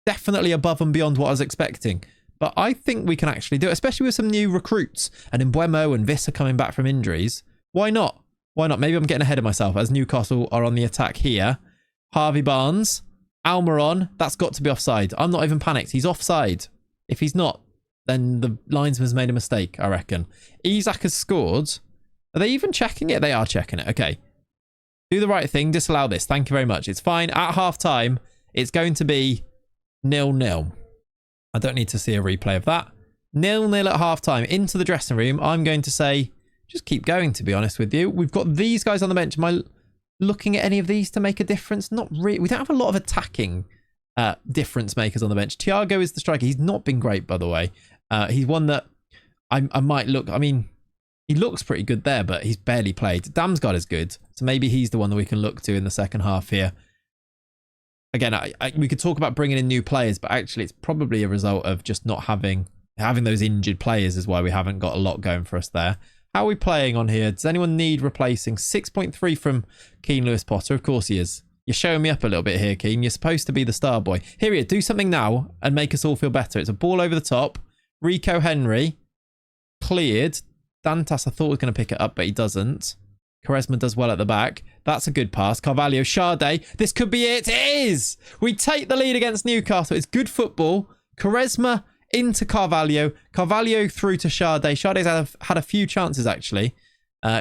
definitely above and beyond what I was expecting. But I think we can actually do it, especially with some new recruits and Mbuemo and Visser coming back from injuries. Why not? Why not? Maybe I'm getting ahead of myself as Newcastle are on the attack here. Harvey Barnes, Almiron, that's got to be offside. I'm not even panicked. He's offside. If he's not, then the linesman's made a mistake, I reckon. Isak has scored. Are they even checking it? They are checking it. Okay. Do the right thing. Disallow this. Thank you very much. It's fine. At half time, it's going to be 0-0. I don't need to see a replay of that. 0-0 at half-time. Into the dressing room. I'm going to say, just keep going, to be honest with you. We've got these guys on the bench. Am I looking at any of these to make a difference? Not really. We don't have a lot of attacking difference makers on the bench. Thiago is the striker. He's not been great, by the way. He's one that I might look... I mean, he looks pretty good there, but he's barely played. Damsgaard is good, so maybe he's the one that we can look to in the second half here. Again, we could talk about bringing in new players, but actually it's probably a result of just not having those injured players is why we haven't got a lot going for us there. How are we playing on here? Does anyone need replacing? 6.3 from Keane Lewis Potter. Of course he is. You're showing me up a little bit here, Keane. You're supposed to be the star boy. Here, do something now and make us all feel better. It's a ball over the top. Rico Henry cleared. Dantas, I thought was going to pick it up, but he doesn't. Quaresma does well at the back. That's a good pass. Carvalho, Sade. This could be it. It is. We take the lead against Newcastle. It's good football. Quaresma into Carvalho. Carvalho through to Sade. Sade's had a few chances, actually.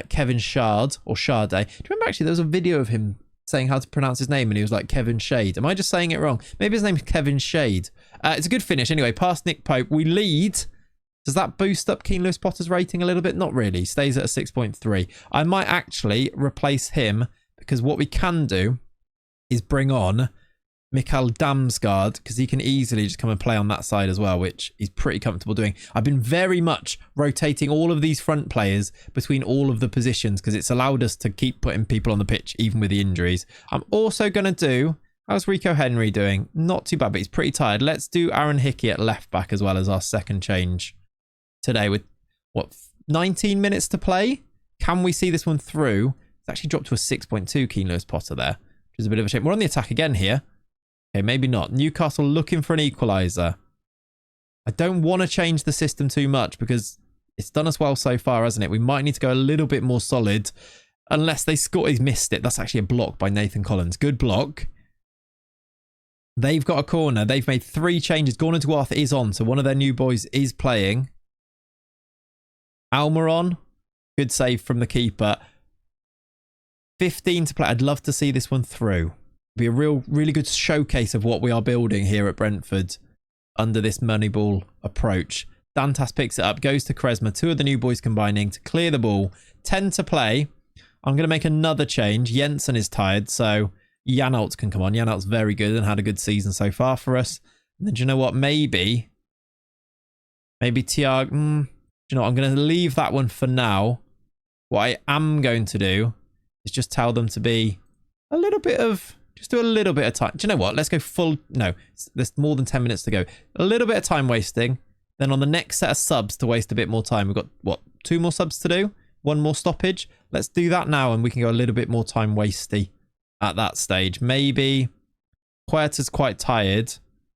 Kevin Shard or Sade. Do you remember, actually, there was a video of him saying how to pronounce his name and he was like Kevin Shade. Am I just saying it wrong? Maybe his name's Kevin Shade. It's a good finish. Anyway, past Nick Pope. We lead. Does that boost up Keane Lewis Potter's rating a little bit? Not really. He stays at a 6.3. I might actually replace him because what we can do is bring on Mikael Damsgaard because he can easily just come and play on that side as well, which he's pretty comfortable doing. I've been very much rotating all of these front players between all of the positions because it's allowed us to keep putting people on the pitch even with the injuries. I'm also going to do... How's Rico Henry doing? Not too bad, but he's pretty tired. Let's do Aaron Hickey at left back as well as our second change today with, 19 minutes to play? Can we see this one through? It's actually dropped to a 6.2 Keane Lewis Potter there, which is a bit of a shame. We're on the attack again here. Okay, maybe not. Newcastle looking for an equaliser. I don't want to change the system too much because it's done us well so far, hasn't it? We might need to go a little bit more solid unless they score. He's missed it. That's actually a block by Nathan Collins. Good block. They've got a corner. They've made 3 changes. Gordon Duarte is on, so one of their new boys is playing. Almiron, good save from the keeper. 15 to play. I'd love to see this one through. Be a really good showcase of what we are building here at Brentford under this Moneyball approach. Dantas picks it up, goes to Quaresma. 2 of the new boys combining to clear the ball. 10 to play. I'm going to make another change. Jensen is tired, so Janelt can come on. Janelt's very good and had a good season so far for us. And then do you know what? Maybe Thiago... You know, I'm going to leave that one for now. What I am going to do is just tell them to be a little bit of, just do a little bit of time. Do you know what? Let's go full, no, there's more than 10 minutes to go. A little bit of time wasting. Then on the next set of subs to waste a bit more time. We've got, what, 2 more subs to do? 1 more stoppage? Let's do that now and we can go a little bit more time wasty at that stage. Maybe Huerta's quite tired.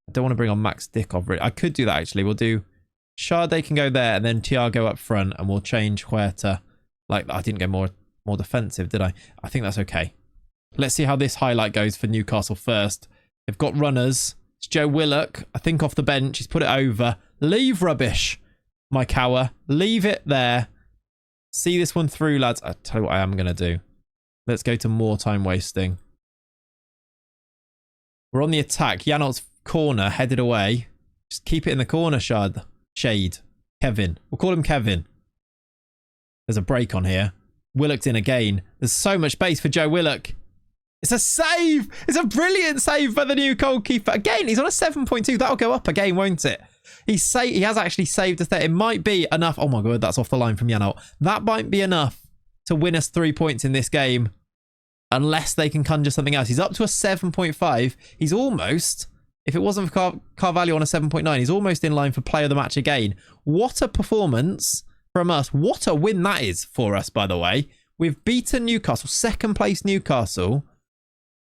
I don't want to bring on Max Dickov. I could do that actually. We'll do... Sade can go there and then Thiago up front and we'll change Huerta. Like, I didn't go more defensive, did I? I think that's okay. Let's see how this highlight goes for Newcastle first. They've got runners. It's Joe Willock, I think off the bench. He's put it over. Leave rubbish, Mike Hauer. Leave it there. See this one through, lads. I'll tell you what I am going to do. Let's go to more time wasting. We're on the attack. Janelt's corner headed away. Just keep it in the corner, Shade. Kevin. We'll call him Kevin. There's a break on here. Willock's in again. There's so much space for Joe Willock. It's a save. It's a brilliant save by the new goalkeeper. Again, he's on a 7.2. That'll go up again, won't it? He has actually saved us there. It might be enough. Oh my God, that's off the line from Janelt. That might be enough to win us 3 points in this game. Unless they can conjure something else. He's up to a 7.5. He's almost... If it wasn't for Carvalho on a 7.9, he's almost in line for player of the match again. What a performance from us. What a win that is for us, by the way. We've beaten Newcastle, 2nd place Newcastle.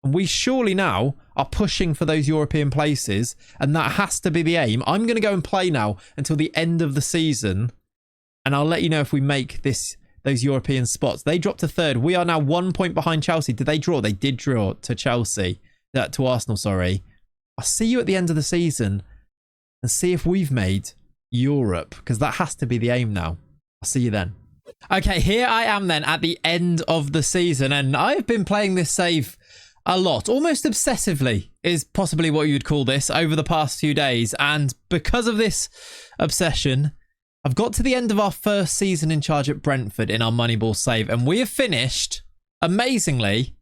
And we surely now are pushing for those European places. And that has to be the aim. I'm going to go and play now until the end of the season. And I'll let you know if we make those European spots. They dropped to 3rd. We are now 1 point behind Chelsea. Did they draw? They did draw to Chelsea. To Arsenal, sorry. I'll see you at the end of the season and see if we've made Europe, because that has to be the aim now. I'll see you then. Okay, here I am then at the end of the season, and I've been playing this save a lot, almost obsessively is possibly what you'd call this over the past few days. And because of this obsession, I've got to the end of our first season in charge at Brentford in our Moneyball save, and we have finished, amazingly,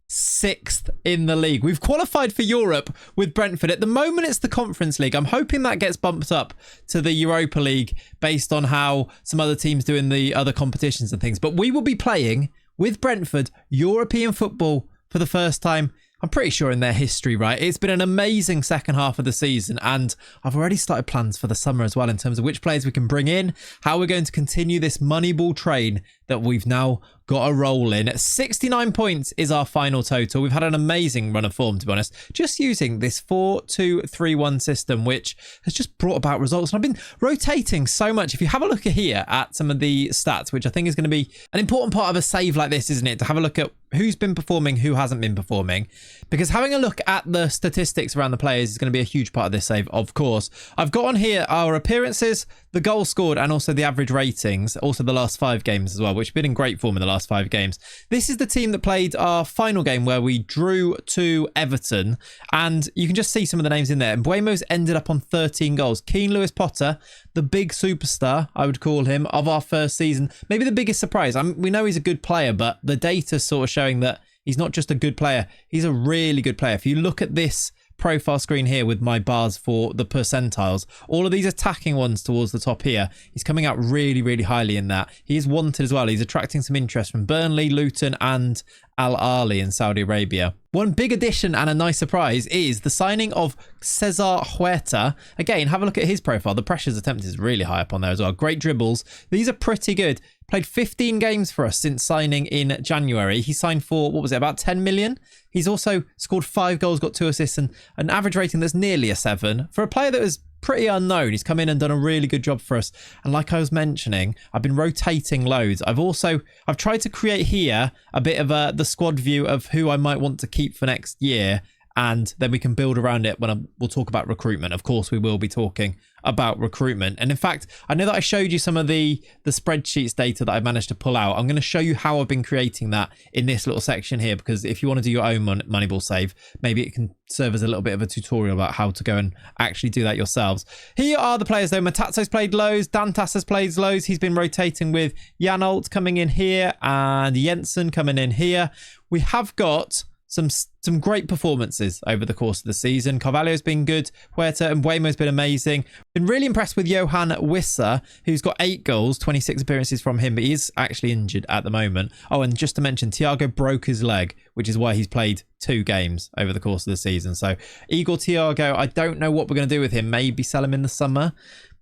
6th in the league. We've qualified for Europe with Brentford. At the moment, it's the Conference League. I'm hoping that gets bumped up to the Europa League based on how some other teams do in the other competitions and things. But we will be playing with Brentford European football for the first time, I'm pretty sure, in their history, right? It's been an amazing second half of the season, and I've already started plans for the summer as well in terms of which players we can bring in, how we're going to continue this Moneyball train that we've now got a roll in. 69 points is our final total. We've had an amazing run of form, to be honest, just using this 4-2-3-1 system, which has just brought about results. And I've been rotating so much. If you have a look here at some of the stats, which I think is going to be an important part of a save like this, isn't it? To have a look at who's been performing, who hasn't been performing, because having a look at the statistics around the players is going to be a huge part of this save, of course. I've got on here our appearances, the goals scored, and also the average ratings, also the last 5 games as well, which have been in great form in the last 5 games. This is the team that played our final game where we drew to Everton, and you can just see some of the names in there. And Buemo's ended up on 13 goals. Keane Lewis Potter, the big superstar, I would call him, of our first season. Maybe the biggest surprise. We know he's a good player, but the data's sort of showing that he's not just a good player, he's a really good player. If you look at this profile screen here with my bars for the percentiles, all of these attacking ones towards the top here, he's coming out really, really highly in that. He is wanted as well. He's attracting some interest from Burnley, Luton and Al Ahly in Saudi Arabia. One big addition and a nice surprise is the signing of Cesar Huerta. Again, have a look at his profile. The pressures attempted is really high up on there as well. Great dribbles. These are pretty good. Played 15 games for us since signing in January. He signed for, what was it, about 10 million? He's also scored 5 goals, got 2 assists, and an average rating that's nearly a 7. For a player that was pretty unknown, he's come in and done a really good job for us. And like I was mentioning, I've been rotating loads. I've tried to create here a bit of the squad view of who I might want to keep for next year, and then we can build around it when we'll talk about recruitment. Of course, we will be talking about recruitment. And in fact, I know that I showed you some of the spreadsheets data that I managed to pull out. I'm going to show you how I've been creating that in this little section here, because if you want to do your own Moneyball save, maybe it can serve as a little bit of a tutorial about how to go and actually do that yourselves. Here are the players though. Matazzo's played loads. Dantas has played loads. He's been rotating with Janolt coming in here and Jensen coming in here. We have got some great performances over the course of the season. Carvalho's been good. Huerta and Buemo's been amazing. Been really impressed with Johan Wissa, who's got 8 goals, 26 appearances from him, but he is actually injured at the moment. Oh, and just to mention, Thiago broke his leg, which is why he's played 2 games over the course of the season. So Igor Thiago, I don't know what we're going to do with him. Maybe sell him in the summer.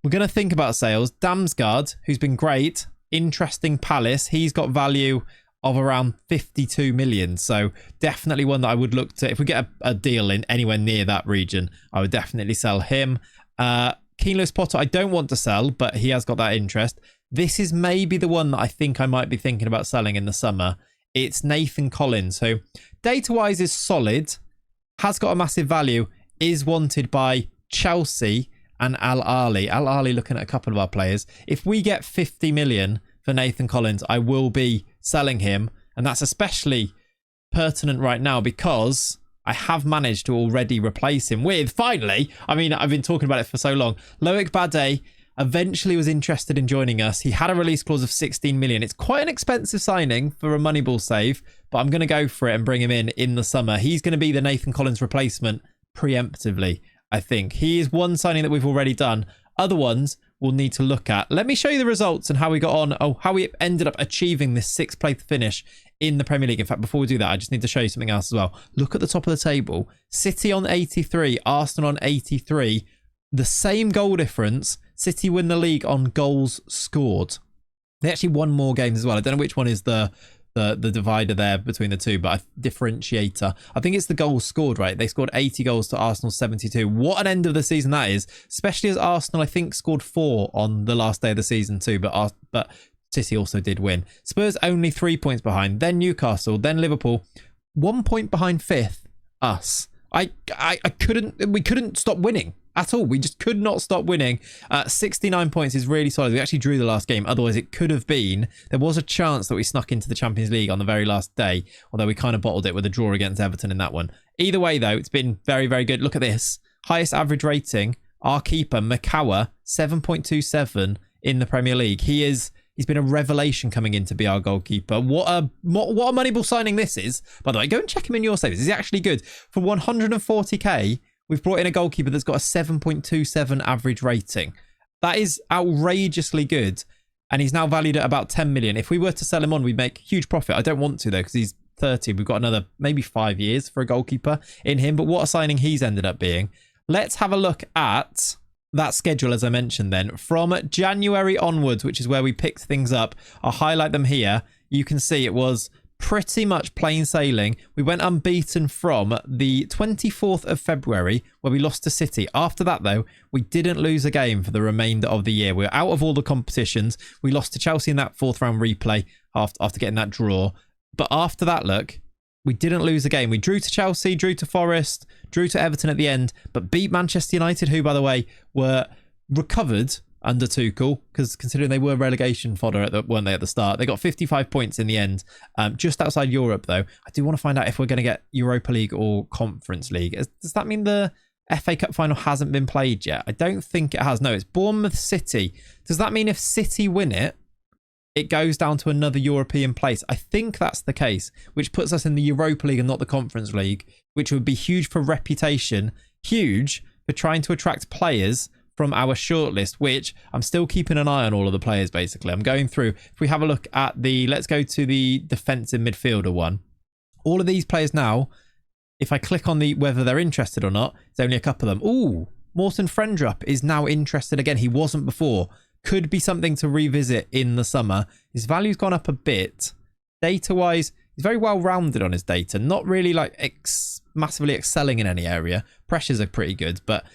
We're going to think about sales. Damsgaard, who's been great. Interesting Palace. He's got value of around 52 million. So definitely one that I would look to. If we get a deal in anywhere near that region, I would definitely sell him. Keane Lewis Potter, I don't want to sell, but he has got that interest. This is maybe the one that I think I might be thinking about selling in the summer. It's Nathan Collins, who data-wise is solid, has got a massive value, is wanted by Chelsea and Al Ahly. Al Ahly looking at a couple of our players. If we get 50 million for Nathan Collins, I will be selling him, and that's especially pertinent right now because I have managed to already replace him with, finally, I mean, I've been talking about it for so long, Loic Bade eventually was interested in joining us. He had a release clause of 16 million. It's quite an expensive signing for a Moneyball save, but I'm going to go for it and bring him in the summer. He's going to be the Nathan Collins replacement preemptively, I think. He is one signing that we've already done. Other ones we'll need to look at. Let me show you the results and how we got on, how we ended up achieving this 6th place finish in the Premier League. In fact, before we do that, I just need to show you something else as well. Look at the top of the table. City on 83, Arsenal on 83. The same goal difference. City win the league on goals scored. They actually won more games as well. I don't know which one is the divider there between the two, but a differentiator. I think it's the goals scored, right? They scored 80 goals to Arsenal 72. What an end of the season that is, especially as Arsenal, I think, scored 4 on the last day of the season too, but City also did win. Spurs only 3 points behind, then Newcastle, then Liverpool, 1 point behind 5th, us. we couldn't stop winning at all. We just could not stop winning. 69 points is really solid. We actually drew the last game. Otherwise, it could have been. There was a chance that we snuck into the Champions League on the very last day, although we kind of bottled it with a draw against Everton in that one. Either way, though, it's been very, very good. Look at this. Highest average rating. Our keeper, Makawa, 7.27 in the Premier League. He's been a revelation coming in to be our goalkeeper. What a Moneyball signing this is. By the way, go and check him in your saves. Is he actually good? For 140k, we've brought in a goalkeeper that's got a 7.27 average rating. That is outrageously good. And he's now valued at about 10 million. If we were to sell him on, we'd make huge profit. I don't want to, though, because he's 30. We've got another maybe 5 years for a goalkeeper in him. But what a signing he's ended up being. Let's have a look at that schedule, as I mentioned then. From January onwards, which is where we picked things up, I'll highlight them here. You can see it was pretty much plain sailing. We went unbeaten from the 24th of February, where we lost to City. After that, though, we didn't lose a game for the remainder of the year. We were out of all the competitions. We lost to Chelsea in that 4th round replay after getting that draw. But after that, look, we didn't lose a game. We drew to Chelsea, drew to Forest, drew to Everton at the end, but beat Manchester United, who, by the way, were recovered under Tuchel, because considering they were relegation fodder, weren't they, at the start? They got 55 points in the end, just outside Europe, though. I do want to find out if we're going to get Europa League or Conference League. Does that mean the FA Cup final hasn't been played yet? I don't think it has. No, it's Bournemouth City. Does that mean if City win it, it goes down to another European place? I think that's the case, which puts us in the Europa League and not the Conference League, which would be huge for reputation, huge for trying to attract players from our shortlist, which I'm still keeping an eye on all of the players, basically. I'm going through. If we have a look at let's go to the defensive midfielder one. All of these players now, if I click on whether they're interested or not, there's only a couple of them. Ooh, Morten Frendrup is now interested again. He wasn't before. Could be something to revisit in the summer. His value's gone up a bit. Data-wise, he's very well-rounded on his data. Not really like massively excelling in any area. Pressures are pretty good, but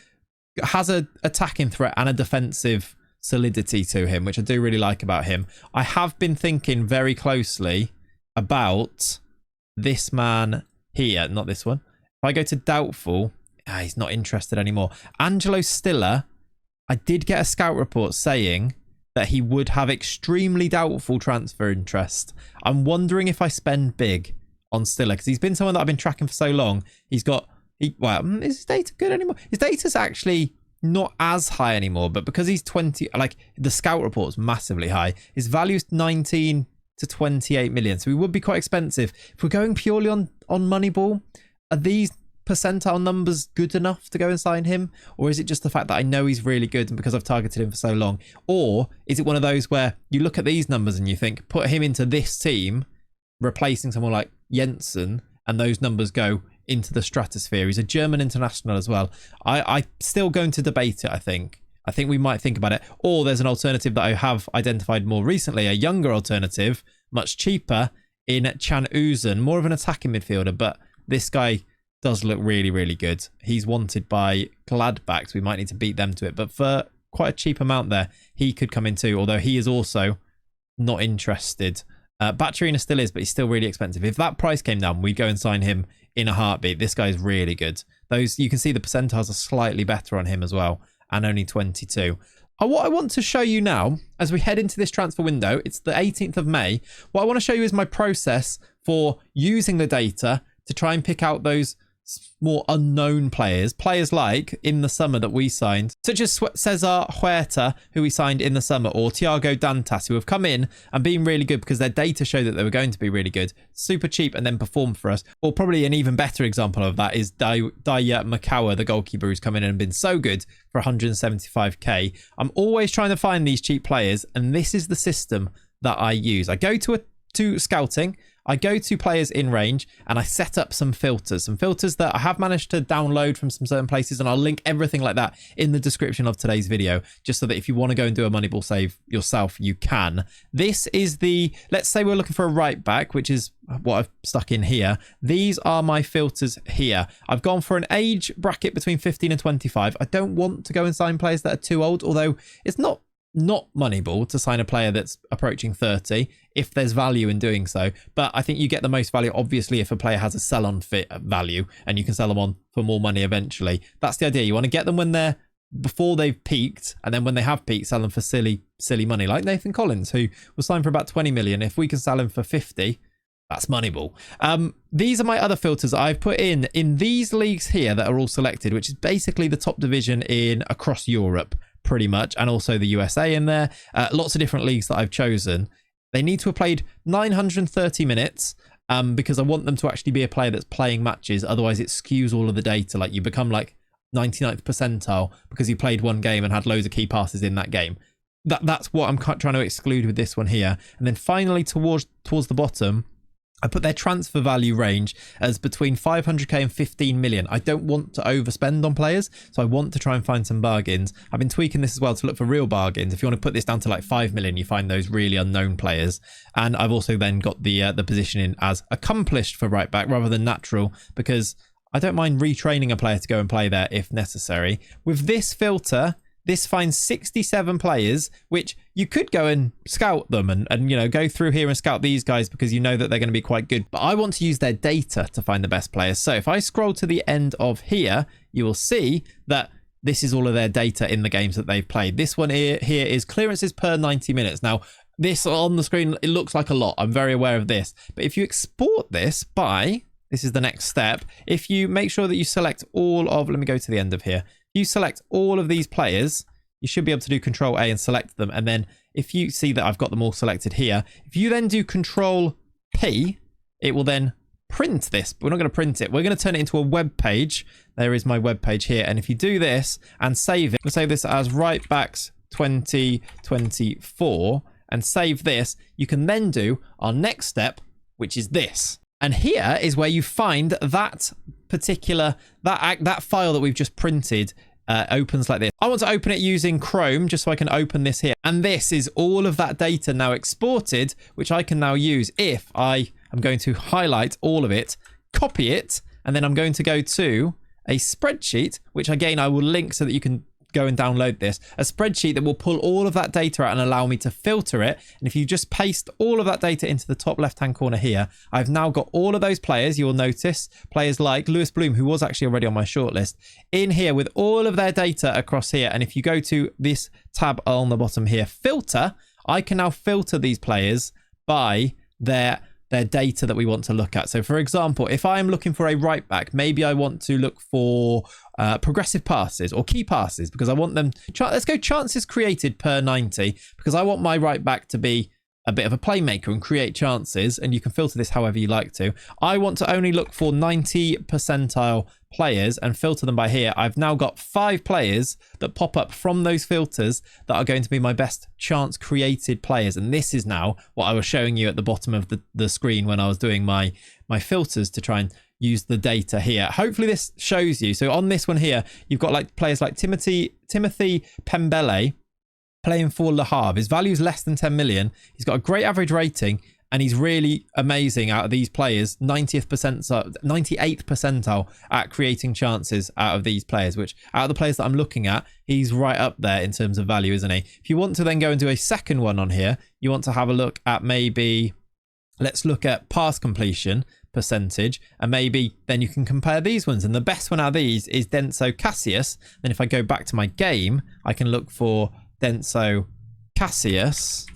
has a attacking threat and a defensive solidity to him, which I do really like about him. I have been thinking very closely about this man here, not this one. If I go to doubtful, he's not interested anymore. Angelo Stiller, I did get a scout report saying that he would have extremely doubtful transfer interest. I'm wondering if I spend big on Stiller, because he's been someone that I've been tracking for so long. Is his data good anymore? His data's actually not as high anymore, but because he's 20, like the scout report's massively high. His value's 19 to 28 million, so he would be quite expensive. If we're going purely on Moneyball, are these percentile numbers good enough to go and sign him, or is it just the fact that I know he's really good and because I've targeted him for so long? Or is it one of those where you look at these numbers and you think, put him into this team replacing someone like Jensen, and those numbers go into the stratosphere? He's a German international as well. I'm still going to debate it. I think we might think about it. Or there's an alternative that I have identified more recently, a younger alternative, much cheaper, in Chan Uzun, more of an attacking midfielder, but this guy does look really, really good. He's wanted by Gladbach, so we might need to beat them to it. But for quite a cheap amount there, he could come in too, although he is also not interested. Baturina still is, but he's still really expensive. If that price came down, we'd go and sign him in a heartbeat. This guy's really good. You can see the percentiles are slightly better on him as well, and only 22. What I want to show you now, as we head into this transfer window, it's the 18th of May. What I want to show you is my process for using the data to try and pick out those more unknown players like in the summer that we signed, such as Cesar Huerta, who we signed in the summer, or Thiago Dantas, who have come in and been really good because their data showed that they were going to be really good, super cheap, and then performed for us. Or probably an even better example of that is Daya Makawa, the goalkeeper, who's come in and been so good for 175k. I'm always trying to find these cheap players, and this is the system that I use. I go to scouting, I go to players in range, and I set up some filters that I have managed to download from some certain places, and I'll link everything like that in the description of today's video, just so that if you want to go and do a Moneyball save yourself, you can. This is let's say we're looking for a right back, which is what I've stuck in here. These are my filters here. I've gone for an age bracket between 15 and 25. I don't want to go and sign players that are too old, although it's not not Moneyball to sign a player that's approaching 30 if there's value in doing so. But I think you get the most value, obviously, if a player has a sell-on fit value and you can sell them on for more money eventually. That's the idea. You want to get them when they're before they've peaked, and then when they have peaked, sell them for silly money, like Nathan Collins, who was signed for about 20 million. If we can sell him for 50, that's Moneyball. These are my other filters I've put in these leagues here that are all selected, which is basically the top division in across Europe, pretty much, and also the USA in there. Lots of different leagues that I've chosen. They need to have played 930 minutes because I want them to actually be a player that's playing matches. Otherwise, it skews all of the data. Like, you become like 99th percentile because you played one game and had loads of key passes in that game. That's what I'm trying to exclude with this one here. And then finally, towards the bottom, I put their transfer value range as between 500k and 15 million. I don't want to overspend on players, so I want to try and find some bargains. I've been tweaking this as well to look for real bargains. If you want to put this down to like 5 million, you find those really unknown players. And I've also then got the positioning as accomplished for right back rather than natural, because I don't mind retraining a player to go and play there if necessary. With this filter, this finds 67 players, which you could go and scout them and you know, go through here and scout these guys because you know that they're going to be quite good. But I want to use their data to find the best players. So if I scroll to the end of here, you will see that this is all of their data in the games that they've played. This one here is clearances per 90 minutes. Now, this on the screen, it looks like a lot. I'm very aware of this. But if you export this by... This is the next step. If you make sure that you select all of, let me go to the end of here. You select all of these players, you should be able to do Control A and select them. And then if you see that I've got them all selected here, if you then do Control P, it will then print this. But we're not going to print it. We're going to turn it into a web page. There is my web page here. And if you do this and save it, we'll save this as Right Backs 2024 and save this, you can then do our next step, which is this. And here is where you find that particular, that file that we've just printed opens like this. I want to open it using Chrome just so I can open this here. And this is all of that data now exported, which I can now use if I am going to highlight all of it, copy it, and then I'm going to go to a spreadsheet, which again, I will link so that you can go and download this, a spreadsheet that will pull all of that data out and allow me to filter it. And if you just paste all of that data into the top left hand corner here, I've now got all of those players. You'll notice players like Lewis Bloom, who was actually already on my shortlist, in here with all of their data across here. And if you go to this tab on the bottom here, filter, I can now filter these players by their data that we want to look at. So for example, if I'm looking for a right back, maybe I want to look for progressive passes or key passes because I want them, let's go chances created per 90, because I want my right back to be a bit of a playmaker and create chances, and you can filter this however you like to. I want to only look for 90 percentile players and filter them by here. I've now got 5 players that pop up from those filters that are going to be my best chance created players. And this is now what I was showing you at the bottom of the screen when I was doing my filters to try and use the data here. Hopefully this shows you. So on this one here, you've got like players like Timothy Pembele playing for Le Havre. His value is less than 10 million. He's got a great average rating, and he's really amazing out of these players. 98th percentile at creating chances out of these players, which out of the players that I'm looking at, he's right up there in terms of value, isn't he? If you want to then go and do a second one on here, you want to have a look at maybe, let's look at pass completion percentage, and maybe then you can compare these ones. And the best one out of these is Denso Cassius. Then if I go back to my game, I can look for Denso Cassius,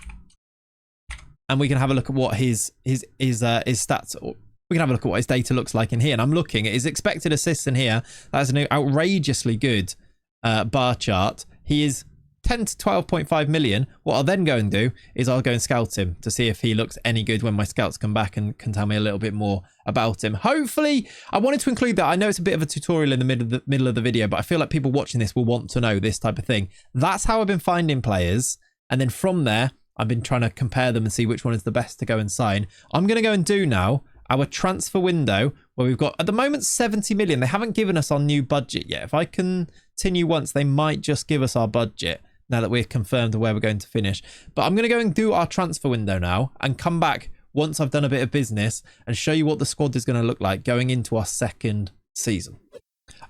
and we can have a look at what his stats, or we can have a look at what his data looks like in here. And I'm looking at his expected assists in here. That's an outrageously good bar chart. He is 10 to 12.5 million. What I'll then go and do is I'll go and scout him to see if he looks any good when my scouts come back and can tell me a little bit more about him. Hopefully, I wanted to include that. I know it's a bit of a tutorial in the middle of the video, but I feel like people watching this will want to know this type of thing. That's how I've been finding players. And then from there, I've been trying to compare them and see which one is the best to go and sign. I'm going to go and do now our transfer window, where we've got at the moment 70 million. They haven't given us our new budget yet. If I continue once, they might just give us our budget now that we're confirmed where we're going to finish. But I'm going to go and do our transfer window now and come back once I've done a bit of business and show you what the squad is going to look like going into our second season.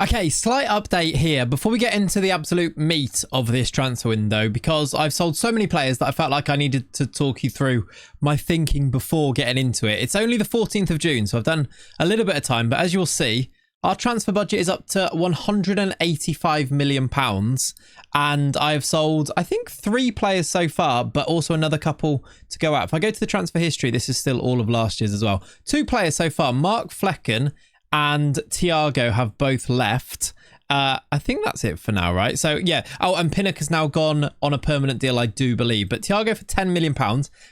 Okay, slight update here before we get into the absolute meat of this transfer window, because I've sold so many players that I felt like I needed to talk you through my thinking before getting into it. It's only the 14th of June, so I've done a little bit of time, but as you'll see, our transfer budget is up to £185 million, and I have sold, I think, 3 players so far, but also another couple to go out. If I go to the transfer history, this is still all of last year's as well. 2 players so far, Mark Flecken and Thiago, have both left. I think that's it for now, right? So yeah. Oh, and Pinnock has now gone on a permanent deal, I do believe. But Thiago for £10 million,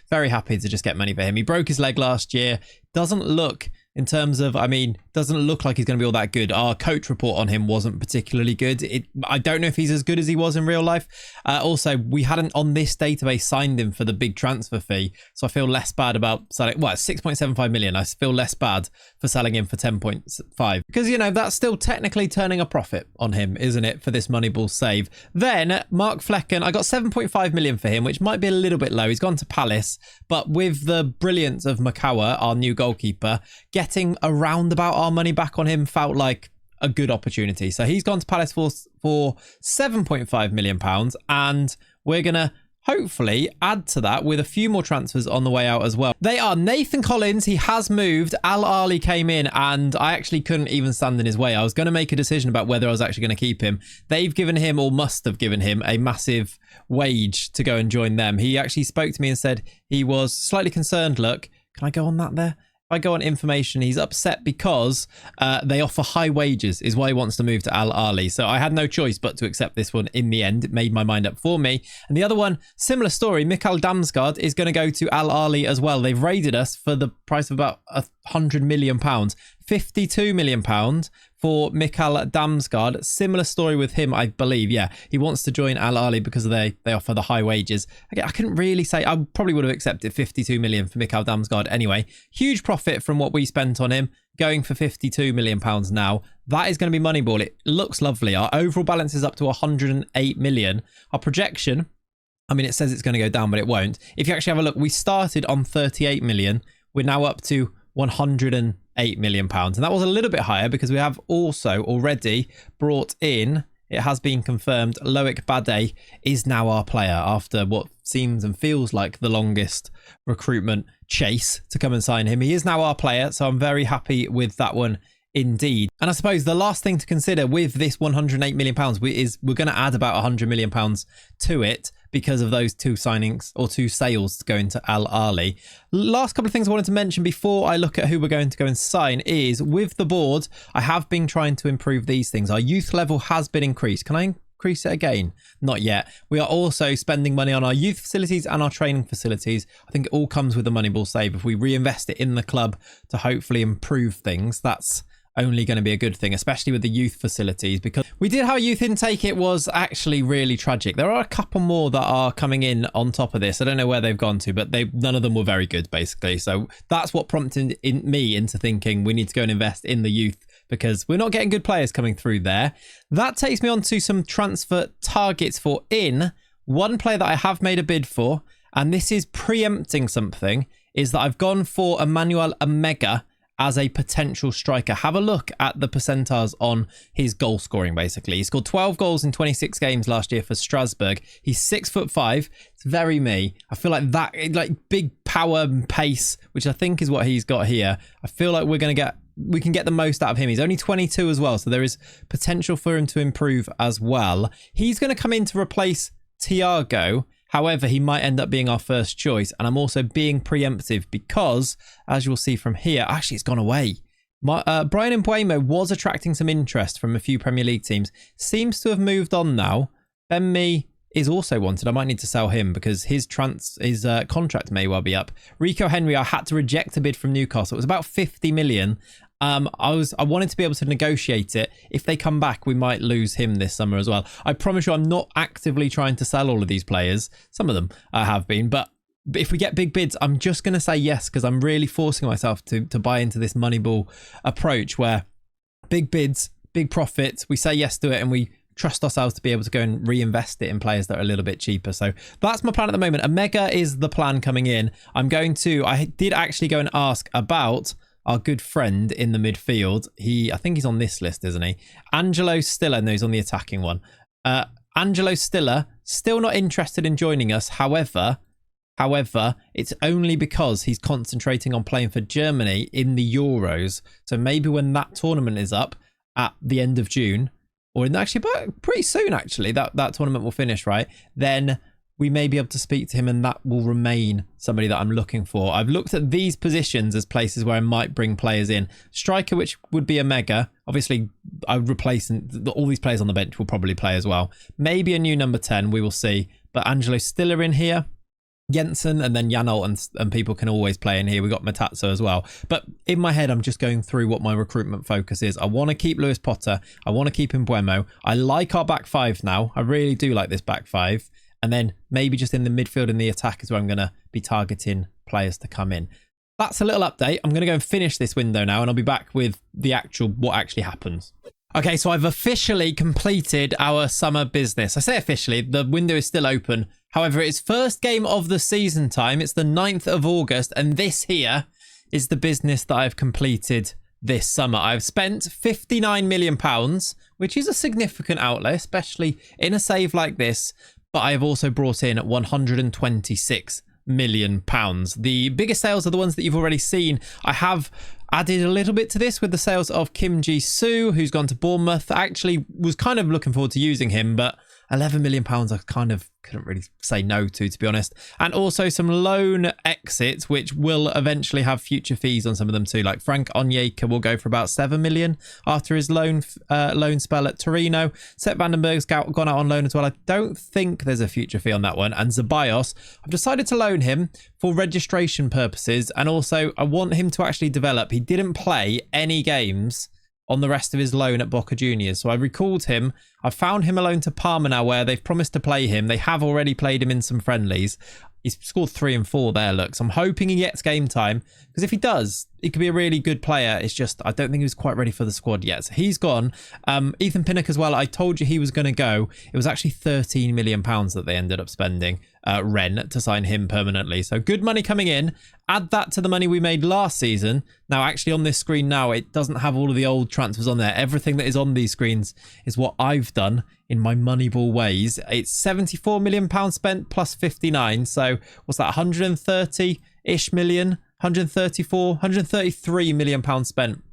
very happy to just get money for him. He broke his leg last year. Doesn't look, in terms of, I mean, doesn't look like he's going to be all that good. Our coach report on him wasn't particularly good. I don't know if he's as good as he was in real life. Also, we hadn't on this database signed him for the big transfer fee, so I feel less bad about selling. Well, it's 6.75 million. I feel less bad for selling him for 10.5 because, you know, that's still technically turning a profit on him, isn't it, for this Moneyball save. Then Mark Flecken, I got 7.5 million for him, which might be a little bit low. He's gone to Palace, but with the brilliance of Makawa, our new goalkeeper, getting around about our money back on him felt like a good opportunity. So he's gone to Palace for £7.5 million, and we're going to hopefully add to that with a few more transfers on the way out as well. They are Nathan Collins. He has moved. Al Ali came in, and I actually couldn't even stand in his way. I was going to make a decision about whether I was actually going to keep him. They've given him, or must have given him, a massive wage to go and join them. He actually spoke to me and said he was slightly concerned. Look, can I go on that there? I go on information, he's upset because they offer high wages is why he wants to move to Al Ali. So I had no choice but to accept this one in the end. It made my mind up for me. And the other one, similar story, Mikael Damsgaard is going to go to Al Ali as well. They've raided us for the price of about £100 million. £52 million for Mikael Damsgaard. Similar story with him, I believe. Yeah, he wants to join Al Ali because they offer the high wages. Again, I couldn't really say. I probably would have accepted 52 million for Mikael Damsgaard anyway. Huge profit from what we spent on him, going for 52 million pounds now. That is going to be Moneyball. It looks lovely. Our overall balance is up to 108 million. Our projection, I mean, it says it's going to go down, but it won't. If you actually have a look, we started on 38 million. We're now up to 108 million pounds, and that was a little bit higher because we have also already brought in, it has been confirmed, Loic Bade is now our player after what seems and feels like the longest recruitment chase to come and sign him. He is now our player, so I'm very happy with that one indeed. And I suppose the last thing to consider with this 108 million pounds is we're going to add about 100 million pounds to it because of those 2 signings or 2 sales to go into Al Ali. Last couple of things I wanted to mention before I look at who we're going to go and sign is with the board, I have been trying to improve these things. Our youth level has been increased. Can I increase it again? Not yet. We are also spending money on our youth facilities and our training facilities. I think it all comes with the Moneyball save. If we reinvest it in the club to hopefully improve things, that's only going to be a good thing, especially with the youth facilities, because we did have a youth intake. It was actually really tragic. There are a couple more that are coming in on top of this. I don't know where they've gone to, but none of them were very good, basically. So that's what prompted me into thinking we need to go and invest in the youth because we're not getting good players coming through there. That takes me on to some transfer targets for one player that I have made a bid for, and this is preempting something, is that I've gone for Emmanuel Omega as a potential striker. Have a look at the percentiles on his goal scoring, basically. He scored 12 goals in 26 games last year for Strasbourg. He's 6'5". It's very me. I feel like that, like big power and pace, which I think is what he's got here. I feel like we can get the most out of him. He's only 22 as well, so there is potential for him to improve as well. He's going to come in to replace Thiago. However, he might end up being our first choice. And I'm also being preemptive because, as you'll see from here, actually it's gone away. Brian Mbuemo was attracting some interest from a few Premier League teams. Seems to have moved on now. Ben Mee is also wanted. I might need to sell him because his contract may well be up. Rico Henry, I had to reject a bid from Newcastle. It was about 50 million. I wanted to be able to negotiate it. If they come back, we might lose him this summer as well. I promise you I'm not actively trying to sell all of these players. Some of them I have been, but if we get big bids, I'm just going to say yes because I'm really forcing myself to buy into this Moneyball approach where big bids, big profits, we say yes to it and we trust ourselves to be able to go and reinvest it in players that are a little bit cheaper. So that's my plan at the moment. Omega is the plan coming in. I did actually go and ask about our good friend in the midfield. I think he's on this list, isn't he? Angelo Stiller. No, he's on the attacking one. Angelo Stiller, still not interested in joining us. However, it's only because he's concentrating on playing for Germany in the Euros. So maybe when that tournament is up at the end of June, or pretty soon, actually, that tournament will finish, right? Then we may be able to speak to him, and that will remain somebody that I'm looking for. I've looked at these positions as places where I might bring players in. Striker, which would be a mega. Obviously, I would replace all these players on the bench will probably play as well. Maybe a new number 10, we will see. But Angelo Stiller in here. Jensen, and then Janol and people can always play in here. We got Matazzo as well. But in my head, I'm just going through what my recruitment focus is. I want to keep Lewis Potter. I want to keep Mbeumo. I like our back five now. I really do like this back five. And then maybe just in the midfield and the attack is where I'm going to be targeting players to come in. That's a little update. I'm going to go and finish this window now, and I'll be back with what actually happens. Okay, so I've officially completed our summer business. I say officially, the window is still open. However, it's first game of the season time. It's the 9th of August, and this here is the business that I've completed this summer. I've spent £59 million, which is a significant outlay, especially in a save like this. But I have also brought in £126 million. The biggest sales are the ones that you've already seen. I have added a little bit to this with the sales of Kim Ji-soo, who's gone to Bournemouth. I actually was kind of looking forward to using him, but £11 million I kind of couldn't really say no to be honest. And also some loan exits, which will eventually have future fees on some of them too. Like Frank Onyeka will go for about 7 million after his loan spell at Torino. Seth Vandenberg's gone out on loan as well. I don't think there's a future fee on that one. And Zeballos, I've decided to loan him for registration purposes, and also I want him to actually develop. He didn't play any games on the rest of his loan at Boca Juniors, so I recalled him. I found him a loan to Parma now, where they've promised to play him. They have already played him in some friendlies. He's scored 3 and 4 there, look. So I'm hoping he gets game time, because if he does, he could be a really good player. It's just I don't think he was quite ready for the squad yet. So he's gone. Ethan Pinnock as well. I told you he was going to go. It was actually £13 million that they ended up spending, Ren, to sign him permanently. So good money coming in. Add that to the money we made last season. Now, actually on this screen now, it doesn't have all of the old transfers on there. Everything that is on these screens is what I've done in my Moneyball ways. It's £74 million spent plus 59. So what's that? 130-ish million, 133 million pounds spent.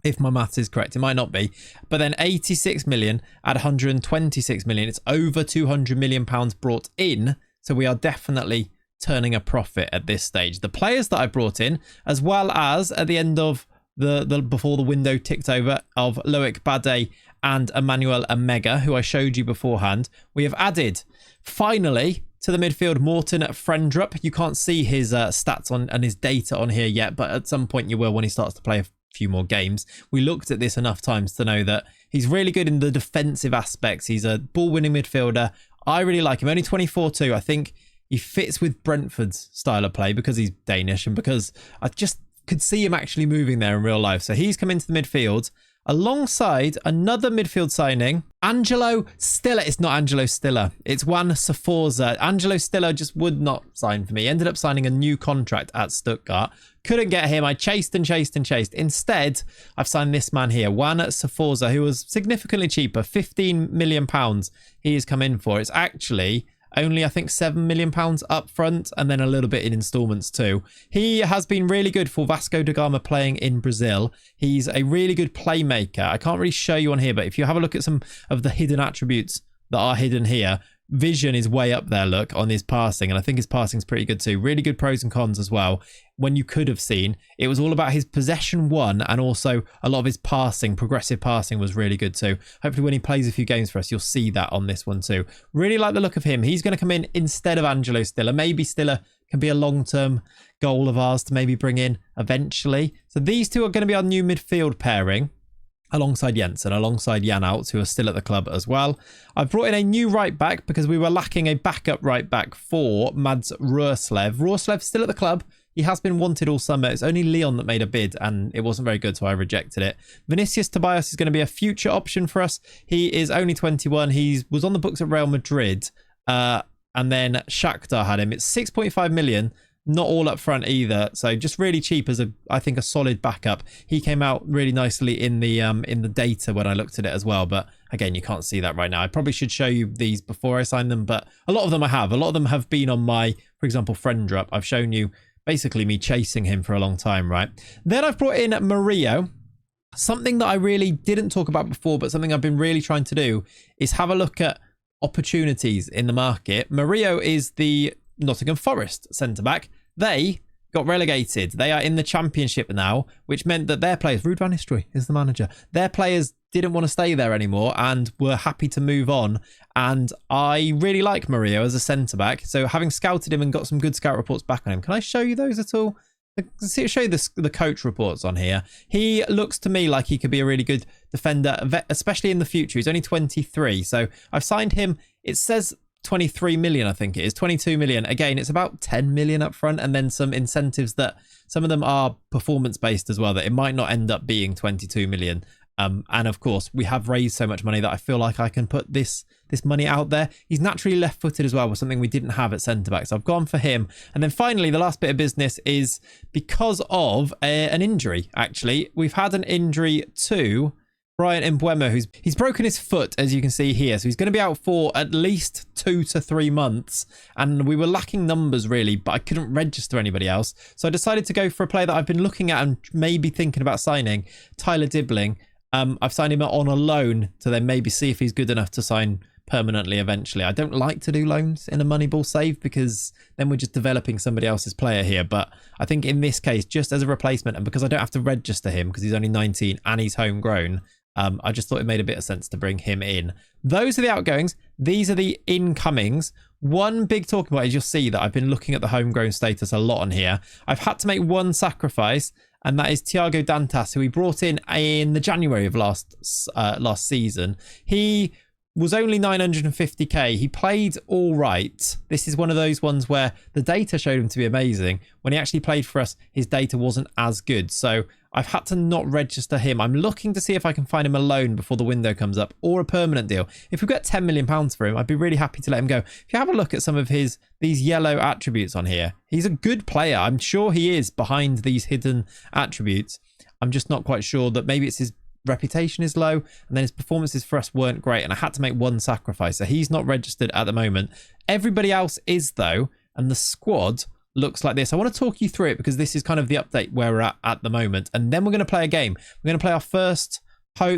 If my maths is correct, it might not be. But then 86 million at 126 million. It's over 200 million pounds brought in. So we are definitely turning a profit at this stage. The players that I brought in, as well as at the end of before the window ticked over, of Loic Bade and Emmanuel Omega, who I showed you beforehand, we have added finally to the midfield Morten Frendrup. You can't see his stats and his data on here yet, but at some point you will when he starts to play a few more games. We looked at this enough times to know that he's really good in the defensive aspects. He's a ball-winning midfielder. I really like him. Only 24 too. I think he fits with Brentford's style of play because he's Danish and because I just could see him actually moving there in real life. So he's come into the midfield alongside another midfield signing, Angelo Stiller. It's not Angelo Stiller. It's Juan Sforza. Angelo Stiller just would not sign for me. Ended up signing a new contract at Stuttgart. Couldn't get him. I chased and chased and chased. Instead, I've signed this man here, Juan Sforza, who was significantly cheaper. £15 million he has come in for. It's actually only, I think, £7 million up front and then a little bit in installments too. He has been really good for Vasco da Gama playing in Brazil. He's a really good playmaker. I can't really show you on here, but if you have a look at some of the hidden attributes that are hidden here, vision is way up there, look, on his passing. And I think his passing is pretty good too. Really good pros and cons as well. When you could have seen, it was all about his possession one, and also a lot of his passing, progressive passing was really good too. Hopefully when he plays a few games for us, you'll see that on this one too. Really like the look of him. He's going to come in instead of Angelo Stiller. Maybe Stiller can be a long-term goal of ours to maybe bring in eventually. So these two are going to be our new midfield pairing, alongside Jensen, alongside Jan Out, who are still at the club as well. I've brought in a new right back because we were lacking a backup right back for Mads Roerslev. Roerslev's still at the club. He has been wanted all summer. It's only Leon that made a bid and it wasn't very good, so I rejected it. Vinicius Tobias is going to be a future option for us. He is only 21. He was on the books at Real Madrid and then Shakhtar had him. It's 6.5 million. not all up front either. So just really cheap as I think a solid backup. He came out really nicely in the data when I looked at it as well. But again, you can't see that right now. I probably should show you these before I sign them, but a lot of them I have. A lot of them have been on my, for example, friend drop. I've shown you basically me chasing him for a long time, right? Then I've brought in Murillo. Something that I really didn't talk about before, but something I've been really trying to do is have a look at opportunities in the market. Murillo is the Nottingham Forest centre-back. They got relegated. They are in the Championship now, which meant that their players, Ruud van Nistelrooy is the manager, their players didn't want to stay there anymore and were happy to move on. And I really like Murillo as a centre-back. So having scouted him and got some good scout reports back on him, can I show you those at all? Show you the coach reports on here. He looks to me like he could be a really good defender, especially in the future. He's only 23. So I've signed him. It says 23 million, I think it is 22 million. Again, it's about 10 million up front and then some incentives that some of them are performance based as well, that it might not end up being 22 million. And of course, we have raised so much money that I feel like I can put this money out there. He's naturally left-footed as well, was something we didn't have at centre-back. So I've gone for him. And then finally, the last bit of business is because of an injury, actually. We've had an injury to Bryan Mbeumo, he's broken his foot, as you can see here. So he's going to be out for at least 2 to 3 months. And we were lacking numbers, really, but I couldn't register anybody else. So I decided to go for a player that I've been looking at and maybe thinking about signing, Tyler Dibbling. I've signed him on a loan to then maybe see if he's good enough to sign permanently eventually. I don't like to do loans in a Moneyball save because then we're just developing somebody else's player here. But I think in this case, just as a replacement and because I don't have to register him because he's only 19 and he's homegrown, I just thought it made a bit of sense to bring him in. Those are the outgoings. These are the incomings. One big talking point is you'll see that I've been looking at the homegrown status a lot on here. I've had to make one sacrifice, and that is Thiago Dantas, who we brought in the January of last season. He was only 950k. He played all right. This is one of those ones where the data showed him to be amazing. When he actually played for us, his data wasn't as good. So I've had to not register him. I'm looking to see if I can find him a loan before the window comes up or a permanent deal. If we get £10 million for him, I'd be really happy to let him go. If you have a look at some of these yellow attributes on here, he's a good player. I'm sure he is behind these hidden attributes. I'm just not quite sure that maybe it's his reputation is low and then his performances for us weren't great, and I had to make one sacrifice, so he's not registered at the moment. Everybody else is though, and the squad looks like this. I want to talk you through it because this is kind of the update where we're at the moment, and then we're going to play a game. We're going to play our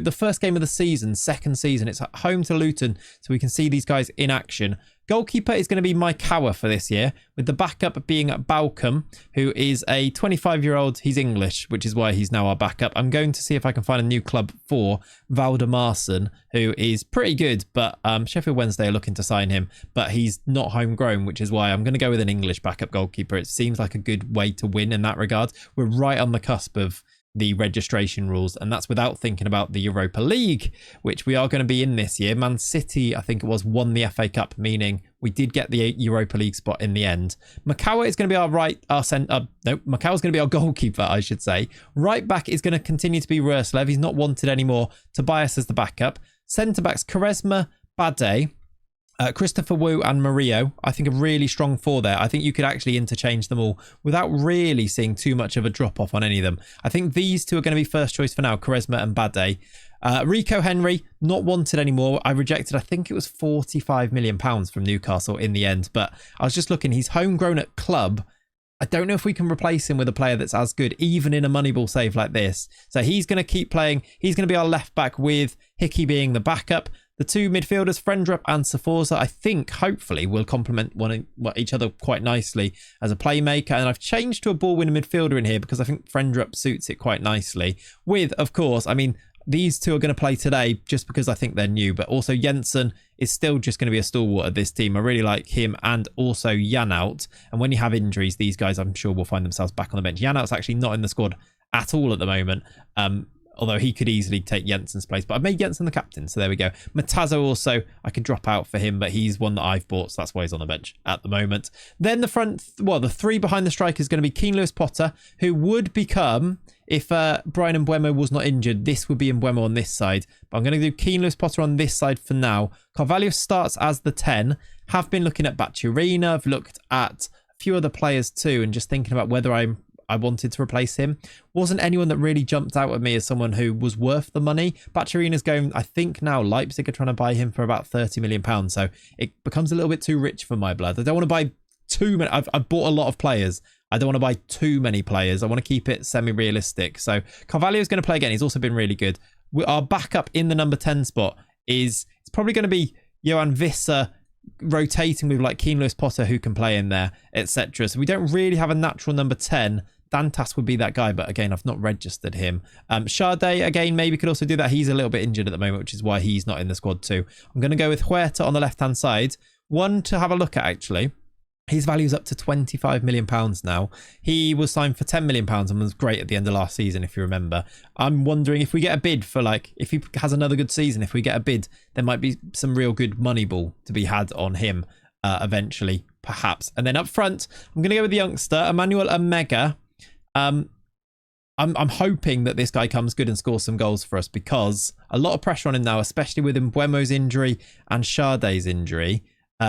the first game of the season, second season. It's at home to Luton, so we can see these guys in action. Goalkeeper is going to be Maikawa for this year, with the backup being Balcom, who is a 25-year-old. He's English, which is why he's now our backup. I'm going to see if I can find a new club for Valdemarson, who is pretty good, but Sheffield Wednesday are looking to sign him, but he's not homegrown, which is why I'm going to go with an English backup goalkeeper. It seems like a good way to win in that regard. We're right on the cusp of the registration rules, and that's without thinking about the Europa League, which we are going to be in this year. Man City, I think it was, won the FA Cup, meaning we did get the Europa League spot in the end. Maikawa is going to be Maikawa's going to be our goalkeeper, I should say. Right back is going to continue to be Ruslev. He's not wanted anymore. Tobias as the backup. Centre backs Quaresma, Bade, Christopher Wu and Murillo. I think a really strong four there. I think you could actually interchange them all without really seeing too much of a drop off on any of them. I think these two are going to be first choice for now, Quaresma and Bade. Rico Henry, not wanted anymore. I rejected, I think it was £45 million from Newcastle in the end, but I was just looking, he's homegrown at club. I don't know if we can replace him with a player that's as good, even in a Moneyball save like this. So he's going to keep playing. He's going to be our left back with Hickey being the backup. The two midfielders, Frendrup and Saforza, I think, hopefully, will complement each other quite nicely as a playmaker. And I've changed to a ball-winning midfielder in here because I think Frendrup suits it quite nicely. With, of course, I mean, these two are going to play today just because I think they're new. But also Jensen is still just going to be a stalwart of this team. I really like him, and also Janout. And when you have injuries, these guys, I'm sure, will find themselves back on the bench. Janout's actually not in the squad at all at the moment. Although he could easily take Jensen's place. But I've made Jensen the captain, so there we go. Matazo also, I could drop out for him, but he's one that I've bought, so that's why he's on the bench at the moment. Then the the three behind the striker is going to be Keane Lewis Potter, who would become, if Bryan Mbeumo was not injured, this would be Mbeumo on this side. But I'm going to do Keane Lewis Potter on this side for now. Carvalho starts as the 10. Have been looking at Baturina. I've looked at few other players too, and just thinking about whether I wanted to replace him. Wasn't anyone that really jumped out at me as someone who was worth the money. Bacciarina's going, I think now Leipzig are trying to buy him for about £30 million. So it becomes a little bit too rich for my blood. I don't want to buy too many. I've bought a lot of players. I don't want to buy too many players. I want to keep it semi-realistic. So Carvalho's going to play again. He's also been really good. Our backup in the number 10 spot it's probably going to be Johan Visser, rotating with like Keane Lewis Potter, who can play in there, etc. So we don't really have a natural number 10. Dantas would be that guy, but again, I've not registered him. Sade, again, maybe could also do that. He's a little bit injured at the moment, which is why he's not in the squad too. I'm going to go with Huerta on the left-hand side. One to have a look at, actually. His value is up to £25 million now. He was signed for £10 million and was great at the end of last season, if you remember. I'm wondering if we get a bid for, like, if he has another good season, if we get a bid, there might be some real good Moneyball to be had on him eventually, perhaps. And then up front, I'm going to go with the youngster, Emmanuel Omega. I'm hoping that this guy comes good and scores some goals for us, because a lot of pressure on him now, especially with Mbuemo's injury and Sade's injury.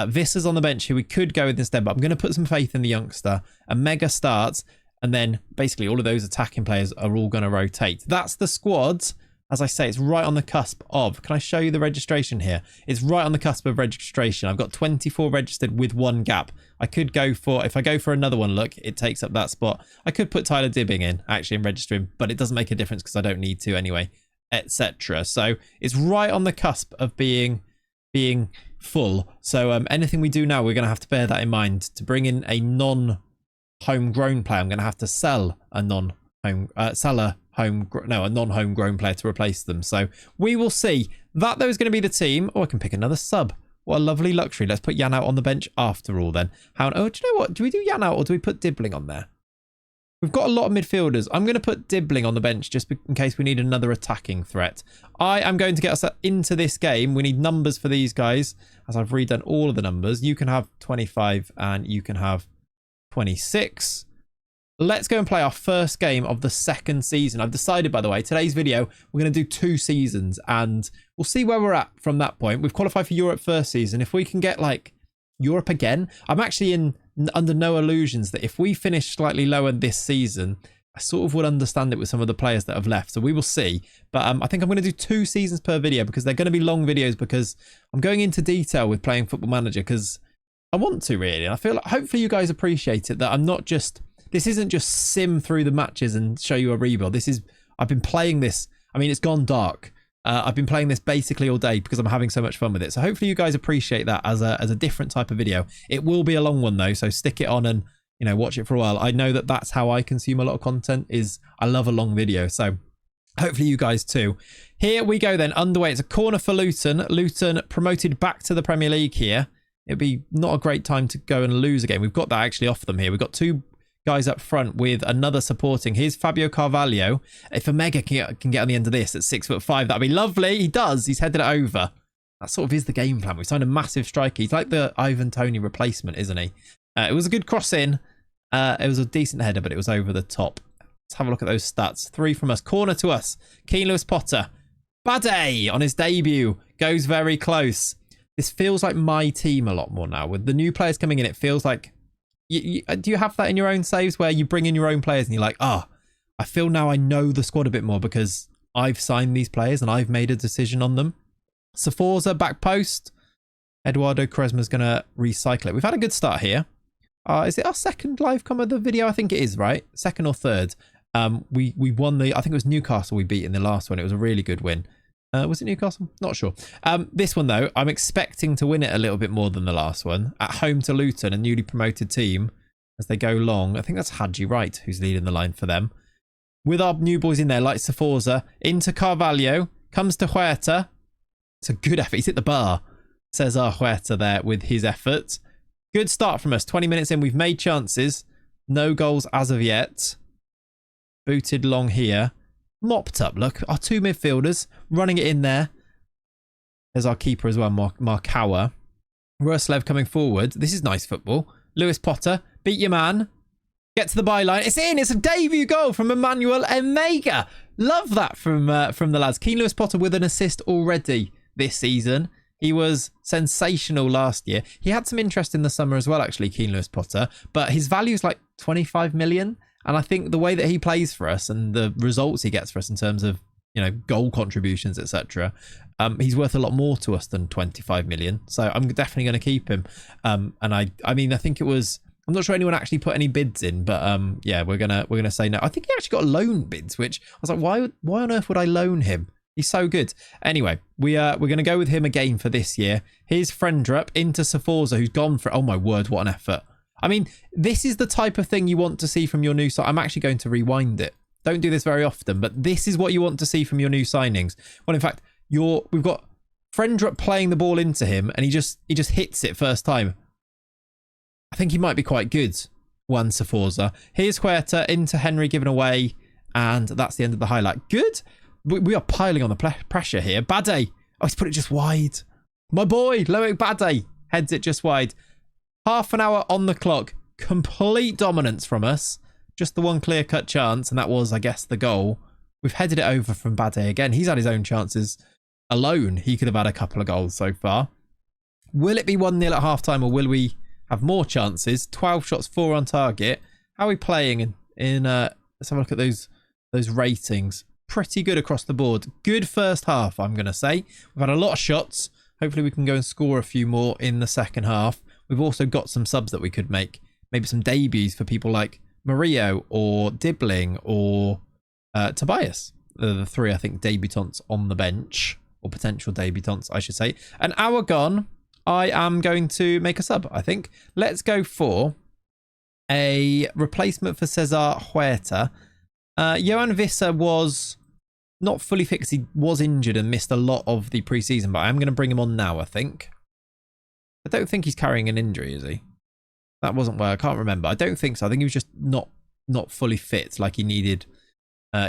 Visser's on the bench, who we could go with instead, but I'm going to put some faith in the youngster. Omega starts, and then basically all of those attacking players are all going to rotate. That's the squad. As I say, it's right on the cusp of... Can I show you the registration here? It's right on the cusp of registration. I've got 24 registered with one gap. I could go for... If I go for another one, look, it takes up that spot. I could put Tyler Dibbing in, actually, and register him, but it doesn't make a difference because I don't need to anyway, etc. So it's right on the cusp of being full. So anything we do now, we're going to have to bear that in mind. To bring in a non-homegrown player, I'm going to have to sell a non-homegrown player to replace them. So we will see. That though is going to be the team. Oh, I can pick another sub. What a lovely luxury. Let's put Jan out on the bench after all then. Oh, do you know what? Do we do Jan out or do we put Dibbling on there? We've got a lot of midfielders. I'm going to put Dibbling on the bench just in case we need another attacking threat. I am going to get us into this game. We need numbers for these guys, as I've redone all of the numbers. You can have 25 and you can have 26. Let's go and play our first game of the second season. I've decided, by the way, today's video, we're going to do 2 seasons and we'll see where we're at from that point. We've qualified for Europe first season. If we can get like Europe again, I'm actually under no illusions that if we finish slightly lower this season, I sort of would understand it with some of the players that have left. So we will see. But I think I'm going to do 2 seasons per video because they're going to be long videos, because I'm going into detail with playing Football Manager because I want to, really. And I feel like hopefully you guys appreciate it, that I'm not just... This isn't just sim through the matches and show you a rebuild. I've been playing this. I mean, it's gone dark. I've been playing this basically all day because I'm having so much fun with it. So hopefully you guys appreciate that as a different type of video. It will be a long one though, so stick it on and, you know, watch it for a while. I know that that's how I consume a lot of content, is I love a long video. So hopefully you guys too. Here we go then, underway. It's a corner for Luton. Luton promoted back to the Premier League here. It'd be not a great time to go and lose again. We've got that actually off them here. We've got 2 guys up front with another supporting. Here's Fabio Carvalho. If Omega can get on the end of this at 6'5", that'd be lovely. He does. He's headed it over. That sort of is the game plan. We've signed a massive striker. He's like the Ivan Toney replacement, isn't he? It was a good cross in. It was a decent header, but it was over the top. Let's have a look at those stats. 3 from us. Corner to us. Keane Lewis Potter. Bade on his debut. Goes very close. This feels like my team a lot more now. With the new players coming in, it feels like... do you have that in your own saves where you bring in your own players and you're like, I feel now I know the squad a bit more because I've signed these players and I've made a decision on them. Sforza back post. Eduardo Quaresma's going to recycle it. We've had a good start here. Is it our second live com of the video? I think it is, right? Second or third. We won I think it was Newcastle we beat in the last one. It was a really good win. Was it Newcastle? Not sure. This one, though, I'm expecting to win it a little bit more than the last one. At home to Luton, a newly promoted team, as they go long. I think that's Hadji Wright who's leading the line for them. With our new boys in there, like Sforza, into Carvalho, comes to Huerta. It's a good effort. He's hit the bar, says our Huerta there with his effort. Good start from us. 20 minutes in, we've made chances. No goals as of yet. Booted long here. Mopped up, look. Our 2 midfielders running it in there. There's our keeper as well, Markawa. Ruslev coming forward. This is nice football. Lewis Potter, beat your man. Get to the byline. It's in. It's a debut goal from Emmanuel Omega. Love that from the lads. Keane Lewis Potter with an assist already this season. He was sensational last year. He had some interest in the summer as well, actually, Keane Lewis Potter, but his value is like 25 million. And I think the way that he plays for us and the results he gets for us in terms of, you know, goal contributions, etc., he's worth a lot more to us than 25 million. So I'm definitely going to keep him. And I mean, I think it was, I'm not sure anyone actually put any bids in, but yeah, we're gonna say no. I think he actually got loan bids, which I was like, why on earth would I loan him? He's so good. Anyway, we're going to go with him again for this year. Here's Frendrup into Sforza, who's gone for, oh my word, what an effort. I mean, this is the type of thing you want to see from your new side. I'm actually going to rewind it. Don't do this very often, but this is what you want to see from your new signings. Well, in fact, we've got Frendrup playing the ball into him, and he just hits it first time. I think he might be quite good. One Sforza. Here's Huerta into Henry given away, and that's the end of the highlight. Good. We are piling on the pressure here. Bade. Oh, he's put it just wide. My boy, Loic Bade, heads it just wide. Half an hour on the clock. Complete dominance from us. Just the one clear-cut chance, and that was, I guess, the goal. We've headed it over from Bade again. He's had his own chances alone. He could have had a couple of goals so far. Will it be 1-0 at half-time, or will we have more chances? 12 shots, 4 on target. How are we playing in let's have a look at those ratings. Pretty good across the board. Good first half, I'm going to say. We've had a lot of shots. Hopefully we can go and score a few more in the second half. We've also got some subs that we could make. Maybe some debuts for people like Murillo or Dibbling or Tobias. The three, I think, debutants on the bench. Or potential debutants, I should say. An hour gone. I am going to make a sub, I think. Let's go for a replacement for Cesar Huerta. Johan Visser was not fully fixed. He was injured and missed a lot of the pre-season, but I'm going to bring him on now, I think. I don't think he's carrying an injury, is he? That wasn't where, I can't remember. I don't think so. I think he was just not fully fit, like he needed.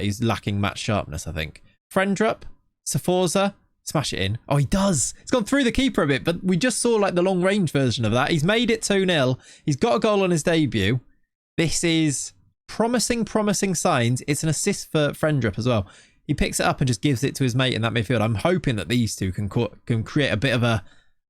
He's lacking match sharpness, I think. Frendrup, Sforza, smash it in. Oh, he does. It's gone through the keeper a bit, but we just saw like the long range version of that. He's made it 2-0. He's got a goal on his debut. This is promising signs. It's an assist for Frendrup as well. He picks it up and just gives it to his mate in that midfield. I'm hoping that these two can create a bit of a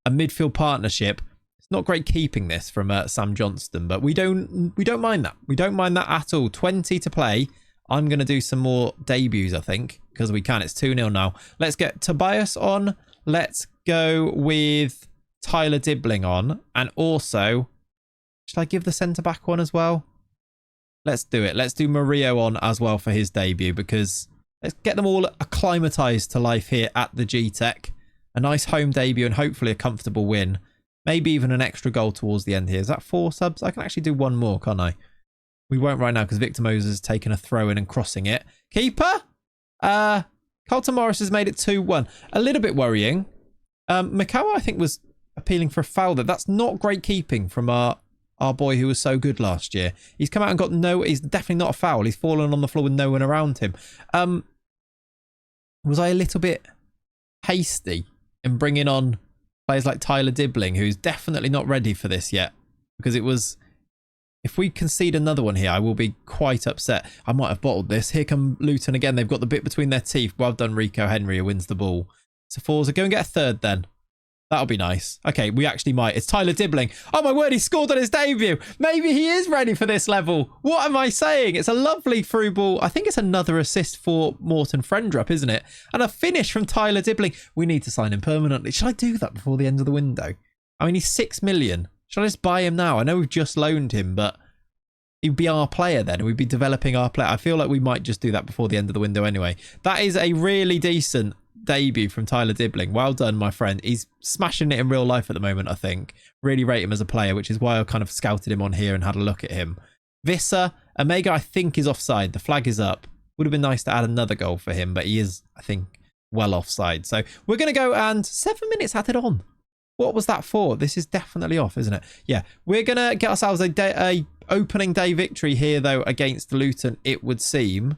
midfield partnership. It's not great keeping this from Sam Johnston, but we don't mind that. We don't mind that at all. 20 to play. I'm going to do some more debuts, I think, because we can. It's 2-0 now. Let's get Tobias on. Let's go with Tyler Dibbling on. And also, should I give the centre-back one as well? Let's do it. Let's do Murillo on as well for his debut, because let's get them all acclimatised to life here at the G-Tech. A nice home debut and hopefully a comfortable win. Maybe even an extra goal towards the end here. Is that 4 subs? I can actually do one more, can't I? We won't right now because Victor Moses has taken a throw in and crossing it. Keeper? Carlton Morris has made it 2-1. A little bit worrying. Makawa, I think, was appealing for a foul there. That's not great keeping from our boy who was so good last year. He's come out and got he's definitely not a foul. He's fallen on the floor with no one around him. Was I a little bit hasty in bringing on players like Tyler Dibbling, who's definitely not ready for this yet? Because it was... If we concede another one here, I will be quite upset. I might have bottled this. Here come Luton again. They've got the bit between their teeth. Well done, Rico Henry, who wins the ball. So Forza, go and get a third then. That'll be nice. Okay, we actually might. It's Tyler Dibbling. Oh my word, he scored on his debut. Maybe he is ready for this level. What am I saying? It's a lovely through ball. I think it's another assist for Morten Frendrup, isn't it? And a finish from Tyler Dibbling. We need to sign him permanently. Should I do that before the end of the window? I mean, he's 6 million. Should I just buy him now? I know we've just loaned him, but he'd be our player then. We'd be developing our player. I feel like we might just do that before the end of the window anyway. That is a really decent debut from Tyler Dibbling. Well done, my friend. He's smashing it in real life at the moment, I think. Really rate him as a player, which is why I kind of scouted him on here and had a look at him. Visser, Omega, I think, is offside. The flag is up. Would have been nice to add another goal for him, but he is, I think, well offside. So we're going to go and 7 minutes added on. What was that for? This is definitely off, isn't it? Yeah, we're going to get ourselves a opening day victory here, though, against Luton, it would seem.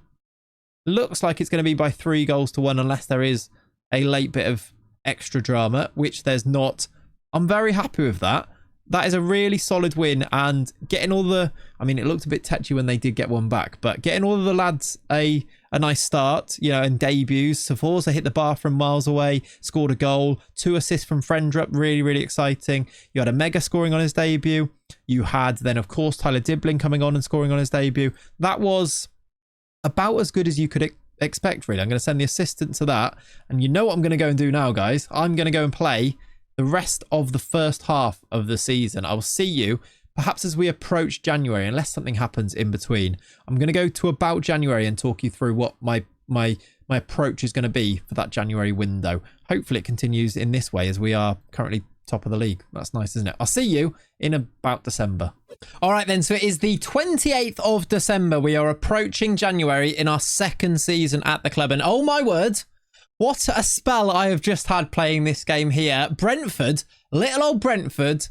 Looks like it's going to be by 3-1 unless there is a late bit of extra drama, which there's not. I'm very happy with that. that is a really solid win, and getting all the, I mean, it looked a bit tetchy when they did get one back, but getting all of the lads a nice start, you know, and debuts. Saforza hit the bar from miles away, scored a goal, 2 assists from Frendrup, really, really exciting. You had a mega scoring on his debut. You had then, of course, Tyler Dibling coming on and scoring on his debut. That was about as good as you could expect, really. I'm going to send the assistant to that, and you know what I'm going to go and do now, guys. I'm going to go and play the rest of the first half of the season. I will see you perhaps as we approach January, unless something happens in between. I'm going to go to about January and talk you through what my approach is going to be for that January window. Hopefully it continues in this way, as we are currently top of the league. That's nice, isn't it? I'll see you in about December. All right then, so it is the 28th of December. We are approaching January in our second season at the club, and oh my word, what a spell I have just had playing this game here. Brentford, little old Brentford,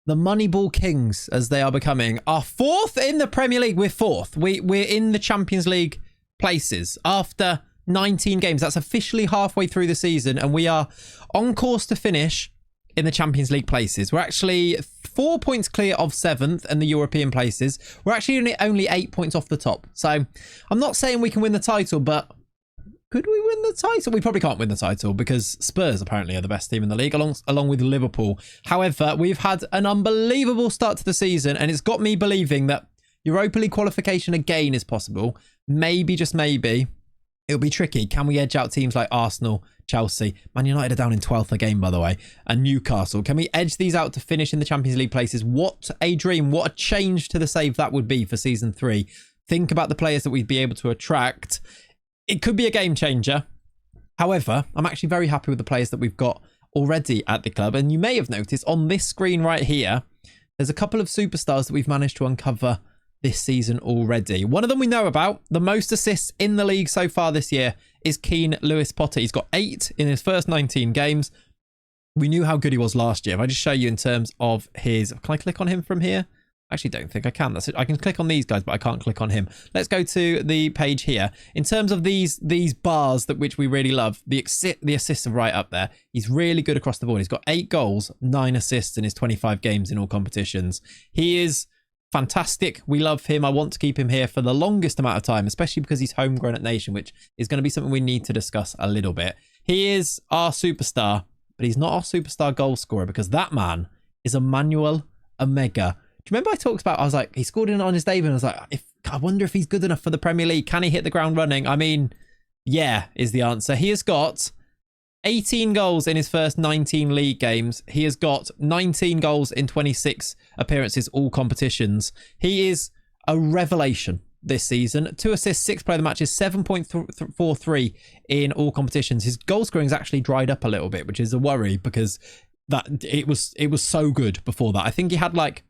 the Moneyball Kings, as they are becoming, are 4th in the Premier League. We're 4th. We're in the Champions League places after 19 games. That's officially halfway through the season, and we are on course to finish in the Champions League places. We're actually 4 points clear of 7th and the European places. We're actually only 8 points off the top. So I'm not saying we can win the title, but could we win the title? We probably can't win the title because Spurs apparently are the best team in the league, along with Liverpool. However, we've had an unbelievable start to the season, and it's got me believing that Europa League qualification again is possible. Maybe, just maybe, it'll be tricky. Can we edge out teams like Arsenal, Chelsea? Man United are down in 12th again, by the way, and Newcastle. Can we edge these out to finish in the Champions League places? What a dream. What a change to the save that would be for season 3. Think about the players that we'd be able to attract. It could be a game changer. However, I'm actually very happy with the players that we've got already at the club. And you may have noticed on this screen right here, there's a couple of superstars that we've managed to uncover this season already. One of them we know about. The most assists in the league so far this year is Keane Lewis Potter. He's got 8 in his first 19 games. We knew how good he was last year. If I just show you in terms of his... Can I click on him from here? Actually, don't think I can. That's it. I can click on these guys, but I can't click on him. Let's go to the page here. In terms of these bars that which we really love, the assists are right up there. He's really good across the board. He's got 8 goals, 9 assists in his 25 games in all competitions. He is fantastic. We love him. I want to keep him here for the longest amount of time, especially because he's homegrown at Nation, which is going to be something we need to discuss a little bit. He is our superstar, but he's not our superstar goal scorer, because that man is Emmanuel Omega. Do you remember I talked about, I was like, he scored in on his debut, and I was like, I wonder if he's good enough for the Premier League. Can he hit the ground running? I mean, yeah, is the answer. He has got 18 goals in his first 19 league games. He has got 19 goals in 26 appearances, all competitions. He is a revelation this season. 2 assists, 6 player of the matches, 7.43 in all competitions. His goal scoring has actually dried up a little bit, which is a worry, because that it was so good before that. I think he had like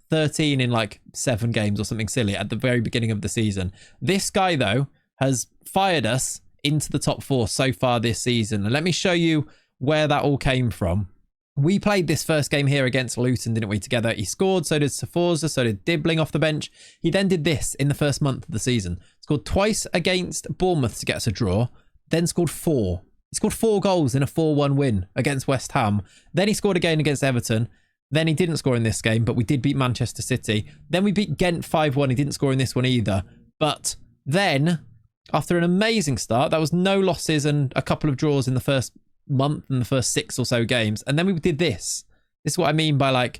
13 in like 7 games or something silly at the very beginning of the season. This guy, though, has fired us into the top 4 so far this season. And let me show you where that all came from. We played this first game here against Luton, didn't we, together? He scored, so did Saforza, so did Dibling off the bench. He then did this in the first month of the season. Scored twice against Bournemouth to get us a draw, then scored 4. He scored 4 goals in a 4-1 win against West Ham. Then he scored again against Everton. Then he didn't score in this game, but we did beat Manchester City. Then we beat Ghent 5-1. He didn't score in this one either. But then, after an amazing start, that was no losses and a couple of draws in the first month and the first 6 or so games. And then we did this. This is what I mean by like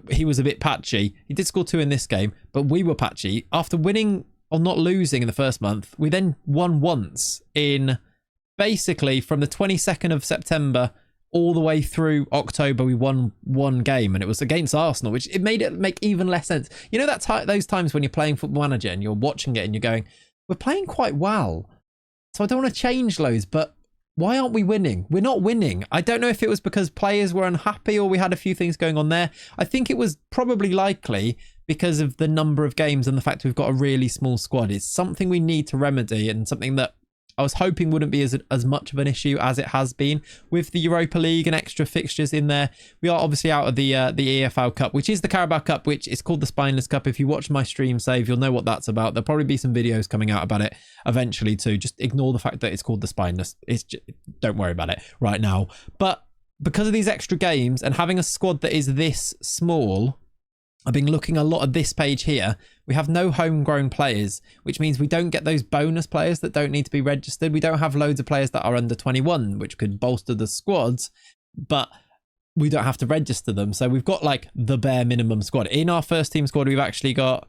he was a bit patchy. He did score 2 in this game, but we were patchy. After winning or not losing in the first month, we then won once in basically from the 22nd of September all the way through October. We won 1 game, and it was against Arsenal, which it made it make even less sense. You know, those times when you're playing Football Manager and you're watching it and you're going, we're playing quite well, so I don't want to change loads, but why aren't we winning? We're not winning. I don't know if it was because players were unhappy or we had a few things going on there. I think it was probably likely because of the number of games and the fact we've got a really small squad. It's something we need to remedy, and something that I was hoping wouldn't be as much of an issue as it has been with the Europa League and extra fixtures in there. We are obviously out of the EFL Cup, which is the Carabao Cup, which is called the Spineless Cup. If you watch my stream save, you'll know what that's about. There'll probably be some videos coming out about it eventually too. Just ignore the fact that it's called the Spineless. Don't worry about it right now. But because of these extra games and having a squad that is this small, I've been looking a lot at this page here. We have no homegrown players, which means we don't get those bonus players that don't need to be registered. We don't have loads of players that are under 21, which could bolster the squads, but we don't have to register them. So we've got like the bare minimum squad. In our first team squad, we've actually got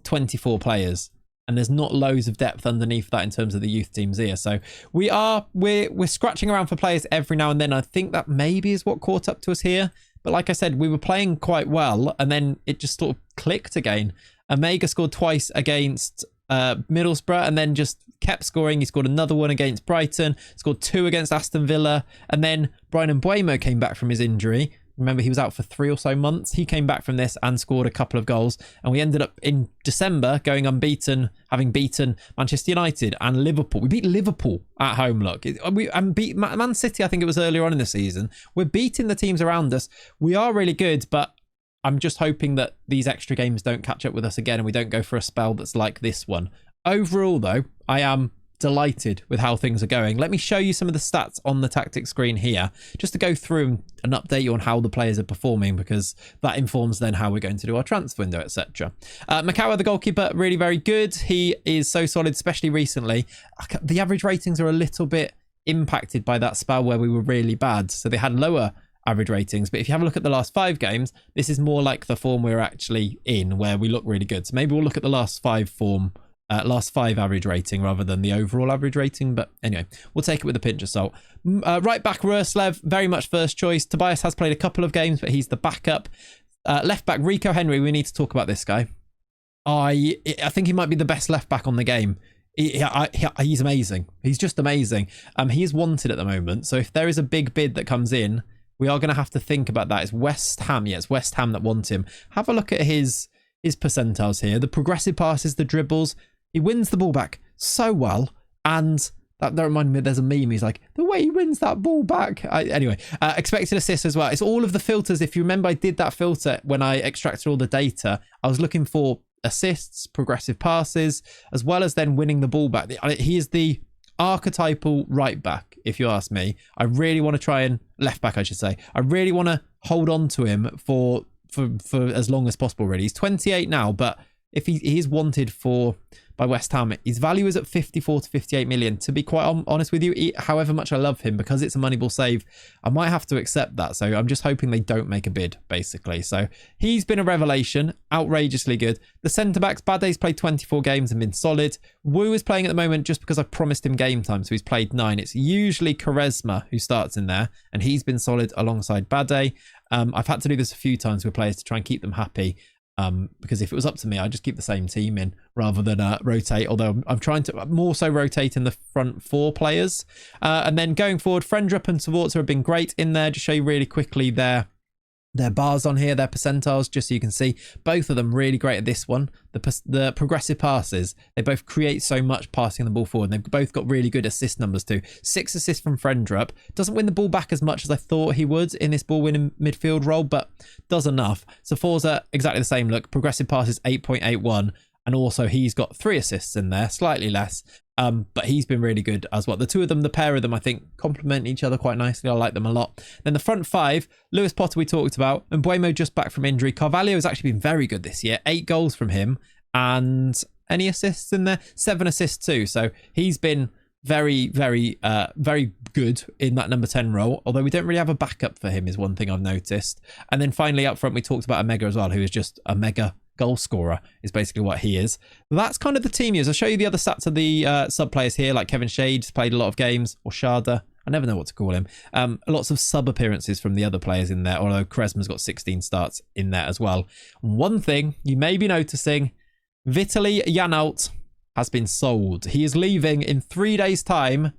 24 players. And there's not loads of depth underneath that in terms of the youth teams here. So we're scratching around for players every now and then. I think that maybe is what caught up to us here. But like I said, we were playing quite well, and then it just sort of clicked again. Omega scored twice against Middlesbrough, and then just kept scoring. He scored another one against Brighton, scored 2 against Aston Villa, and then Brian Mbeumo came back from his injury. Remember, he was out for 3 or so months. He came back from this and scored a couple of goals. And we ended up in December going unbeaten, having beaten Manchester United and Liverpool. We beat Liverpool at home, look. And beat Man City, I think it was earlier on in the season. We're beating the teams around us. We are really good, but I'm just hoping that these extra games don't catch up with us again and we don't go for a spell that's like this one. Overall, though, I am delighted with how things are going. Let me show you some of the stats on the tactics screen here, just to go through and update you on how the players are performing, because that informs then how we're going to do our transfer window, etc. Makawa, the goalkeeper, really very good. He is so solid, especially recently. The average ratings are a little bit impacted by that spell where we were really bad, so they had lower average ratings. But if you have a look at the last 5 games, this is more like the form we're actually in, where we look really good. So maybe we'll look at the last 5 average rating rather than the overall average rating. But anyway, we'll take it with a pinch of salt. Right back, Ruslev, very much first choice. Tobias has played a couple of games, but he's the backup. Left back, Rico Henry. We need to talk about this guy. I think he might be the best left back on the game. He's amazing. He's just amazing. He is wanted at the moment. So if there is a big bid that comes in, we are going to have to think about that. It's West Ham. Yeah, it's West Ham that want him. Have a look at his percentiles here. The progressive passes, the dribbles. He wins the ball back so well, and that reminded me, there's a meme, he's like, the way he wins that ball back. Anyway, expected assists as well. It's all of the filters. If you remember, I did that filter when I extracted all the data. I was looking for assists, progressive passes, as well as then winning the ball back. He is the archetypal right back, if you ask me. I really want to try and left back, I should say. I really want to hold on to him for as long as possible, really. He's 28 now, but if he is wanted by West Ham, his value is at 54 to 58 million. To be quite honest with you, however much I love him, because it's a Moneyball save, I might have to accept that. So I'm just hoping they don't make a bid, basically. So he's been a revelation, outrageously good. The centre-backs, Bade's played 24 games and been solid. Wu is playing at the moment just because I promised him game time, so he's played 9. It's usually Quaresma who starts in there, and he's been solid alongside Bade. I've had to do this a few times with players to try and keep them happy. Because if it was up to me, I'd just keep the same team in rather than rotate, although I'm trying to more so rotate in the front 4 players. And then going forward, Frendrup and Sforza have been great in there. Just show you really quickly their bars on here, their percentiles, just so you can see. Both of them really great at this one. The progressive passes, they both create so much passing the ball forward. And they've both got really good assist numbers too. 6 assists from Frendrup. Doesn't win the ball back as much as I thought he would in this ball-winning midfield role, but does enough. So Forza, exactly the same look. Progressive passes, 8.81. And also he's got 3 assists in there, slightly less. But he's been really good as well. The pair of them, I think, complement each other quite nicely. I like them a lot. Then the front 5, Lewis Potter we talked about, and Mbeumo just back from injury. Carvalho has actually been very good this year. 8 goals from him, and any assists in there? 7 assists too. So he's been very, very, very good in that number 10 role. Although we don't really have a backup for him is one thing I've noticed. And then finally up front, we talked about Omega as well, who is just a mega goal scorer is basically what he is. That's kind of the team use. I'll show you the other stats of the sub players here, like Kevin Shade's played a lot of games, or Shada, I never know what to call him. Lots of sub appearances from the other players in there, although Quaresma's got 16 starts in there as well. One thing you may be noticing, Vitaly Janelt has been sold. He is leaving in 3 days' time.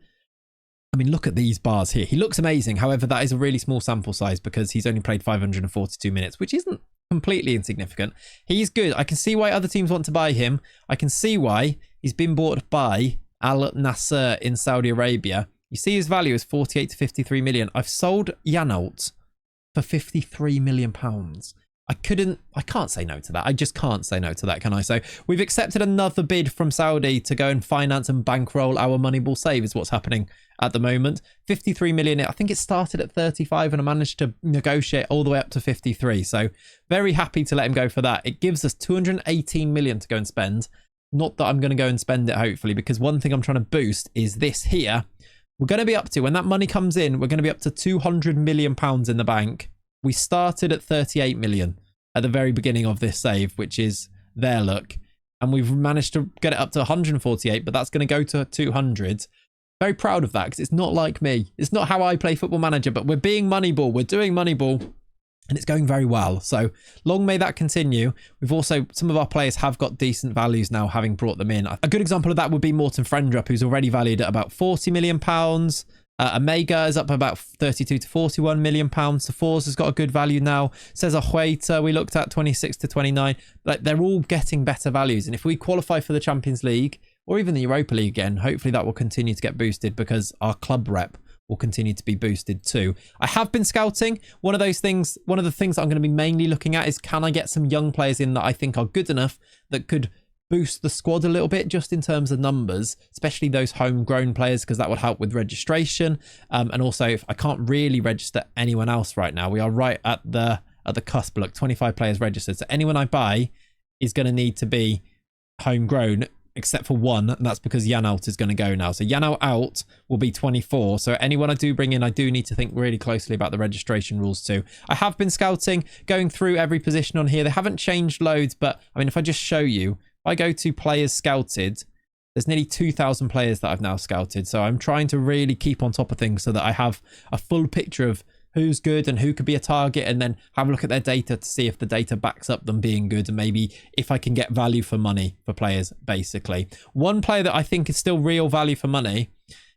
I mean, look at these bars here. He looks amazing. However, that is a really small sample size because he's only played 542 minutes, which isn't completely insignificant. He's good. I can see why other teams want to buy him. I can see why he's been bought by Al Nasser in Saudi Arabia. You see his value is 48 to 53 million. I've sold Janelt for 53 million pounds. I can't say no to that. I just can't say no to that, can I? So we've accepted another bid from Saudi to go and finance and bankroll our Moneyball save is what's happening at the moment. 53 million. I think it started at 35 and I managed to negotiate all the way up to 53. So very happy to let him go for that. It gives us 218 million to go and spend. Not that I'm going to go and spend it, hopefully, because one thing I'm trying to boost is this here. We're going to be up to, when that money comes in, we're going to be up to 200 million pounds in the bank. We started at 38 million at the very beginning of this save, which is there, look. And we've managed to get it up to 148, but that's going to go to 200. Very proud of that, because it's not like me. It's not how I play Football Manager, but we're being Moneyball. We're doing Moneyball. And it's going very well. So long may that continue. We've also, some of our players have got decent values now, having brought them in. A good example of that would be Morten Frendrup, who's already valued at about 40 million pounds. Omega is up about 32 to 41 million pounds. Force has got a good value now. Cesar Hueta, we looked at 26 to 29. Like, they're all getting better values. And if we qualify for the Champions League or even the Europa League again, hopefully that will continue to get boosted, because our club rep will continue to be boosted too. I have been scouting. One of the things that I'm going to be mainly looking at is, can I get some young players in that I think are good enough that could boost the squad a little bit, just in terms of numbers, especially those homegrown players, because that would help with registration. And also, if I can't really register anyone else right now, we are right at the cusp. Look, 25 players registered. So anyone I buy is going to need to be homegrown, except for one, and that's because Janelt is going to go now. So Janelt out will be 24. So anyone I do bring in, I do need to think really closely about the registration rules too. I have been scouting, going through every position on here. They haven't changed loads, but I mean, if I just show you, if I go to players scouted, there's nearly 2,000 players that I've now scouted. So I'm trying to really keep on top of things so that I have a full picture of who's good and who could be a target, and then have a look at their data to see if the data backs up them being good, and maybe if I can get value for money for players, basically. One player that I think is still real value for money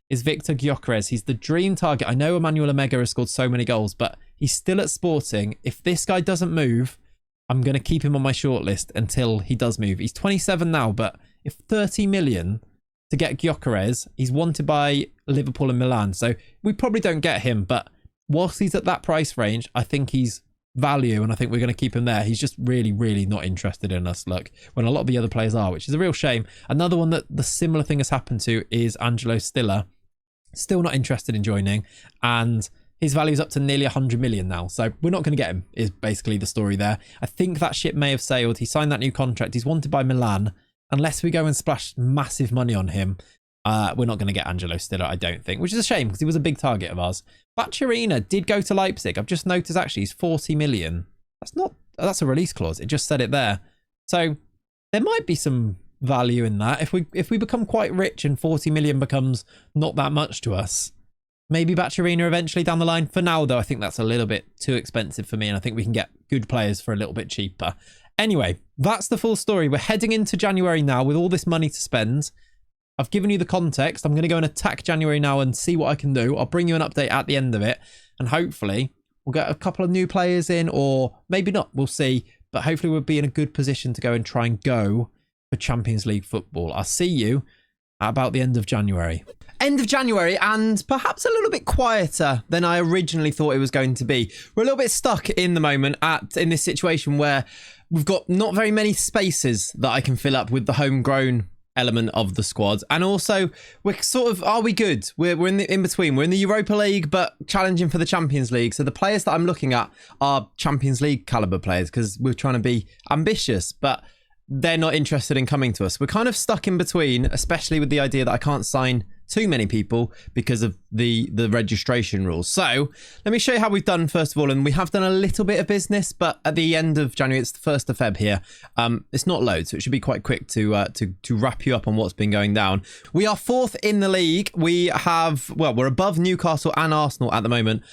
is Victor Gyökeres. He's the dream target. I know Emmanuel Omega has scored so many goals, but he's still at Sporting. If this guy doesn't move, I'm going to keep him on my shortlist until he does move. He's 27 now, but if 30 million to get Gyökeres, he's wanted by Liverpool and Milan. So we probably don't get him, but whilst he's at that price range, I think he's value, and I think we're going to keep him there. He's just really, really not interested in us, look, when a lot of the other players are, which is a real shame. Another one that the similar thing has happened to is Angelo Stiller. Still not interested in joining, and his value is up to nearly 100 million now. So we're not going to get him, is basically the story there. I think that ship may have sailed. He signed that new contract. He's wanted by Milan. Unless we go and splash massive money on him, we're not going to get Angelo Stiller, I don't think, which is a shame because he was a big target of ours. Bacciarina did go to Leipzig. I've just noticed actually he's 40 million. That's a release clause. It just said it there. So there might be some value in that. If we become quite rich and 40 million becomes not that much to us, maybe Bacciarina eventually down the line. For now, though, I think that's a little bit too expensive for me, and I think we can get good players for a little bit cheaper. Anyway, that's the full story. We're heading into January now with all this money to spend. I've given you the context. I'm going to go and attack January now and see what I can do. I'll bring you an update at the end of it, and hopefully we'll get a couple of new players in, or maybe not. We'll see. But hopefully we'll be in a good position to go and try and go for Champions League football. I'll see you at about the end of January. End of January, and perhaps a little bit quieter than I originally thought it was going to be. We're a little bit stuck in the moment in this situation where we've got not very many spaces that I can fill up with the homegrown element of the squad, and also we're sort of, are we good? We're in between. We're in the Europa League but challenging for the Champions League. So the players that I'm looking at are Champions League caliber players because we're trying to be ambitious, but they're not interested in coming to us. We're kind of stuck in between, especially with the idea that I can't sign too many people because of the registration rules. So let me show you how we've done first of all, and we have done a little bit of business, but at the end of January, it's the 1st of Feb here. It's not loads, so it should be quite quick to wrap you up on what's been going down. We are 4th in the league. We're above Newcastle and Arsenal at the moment.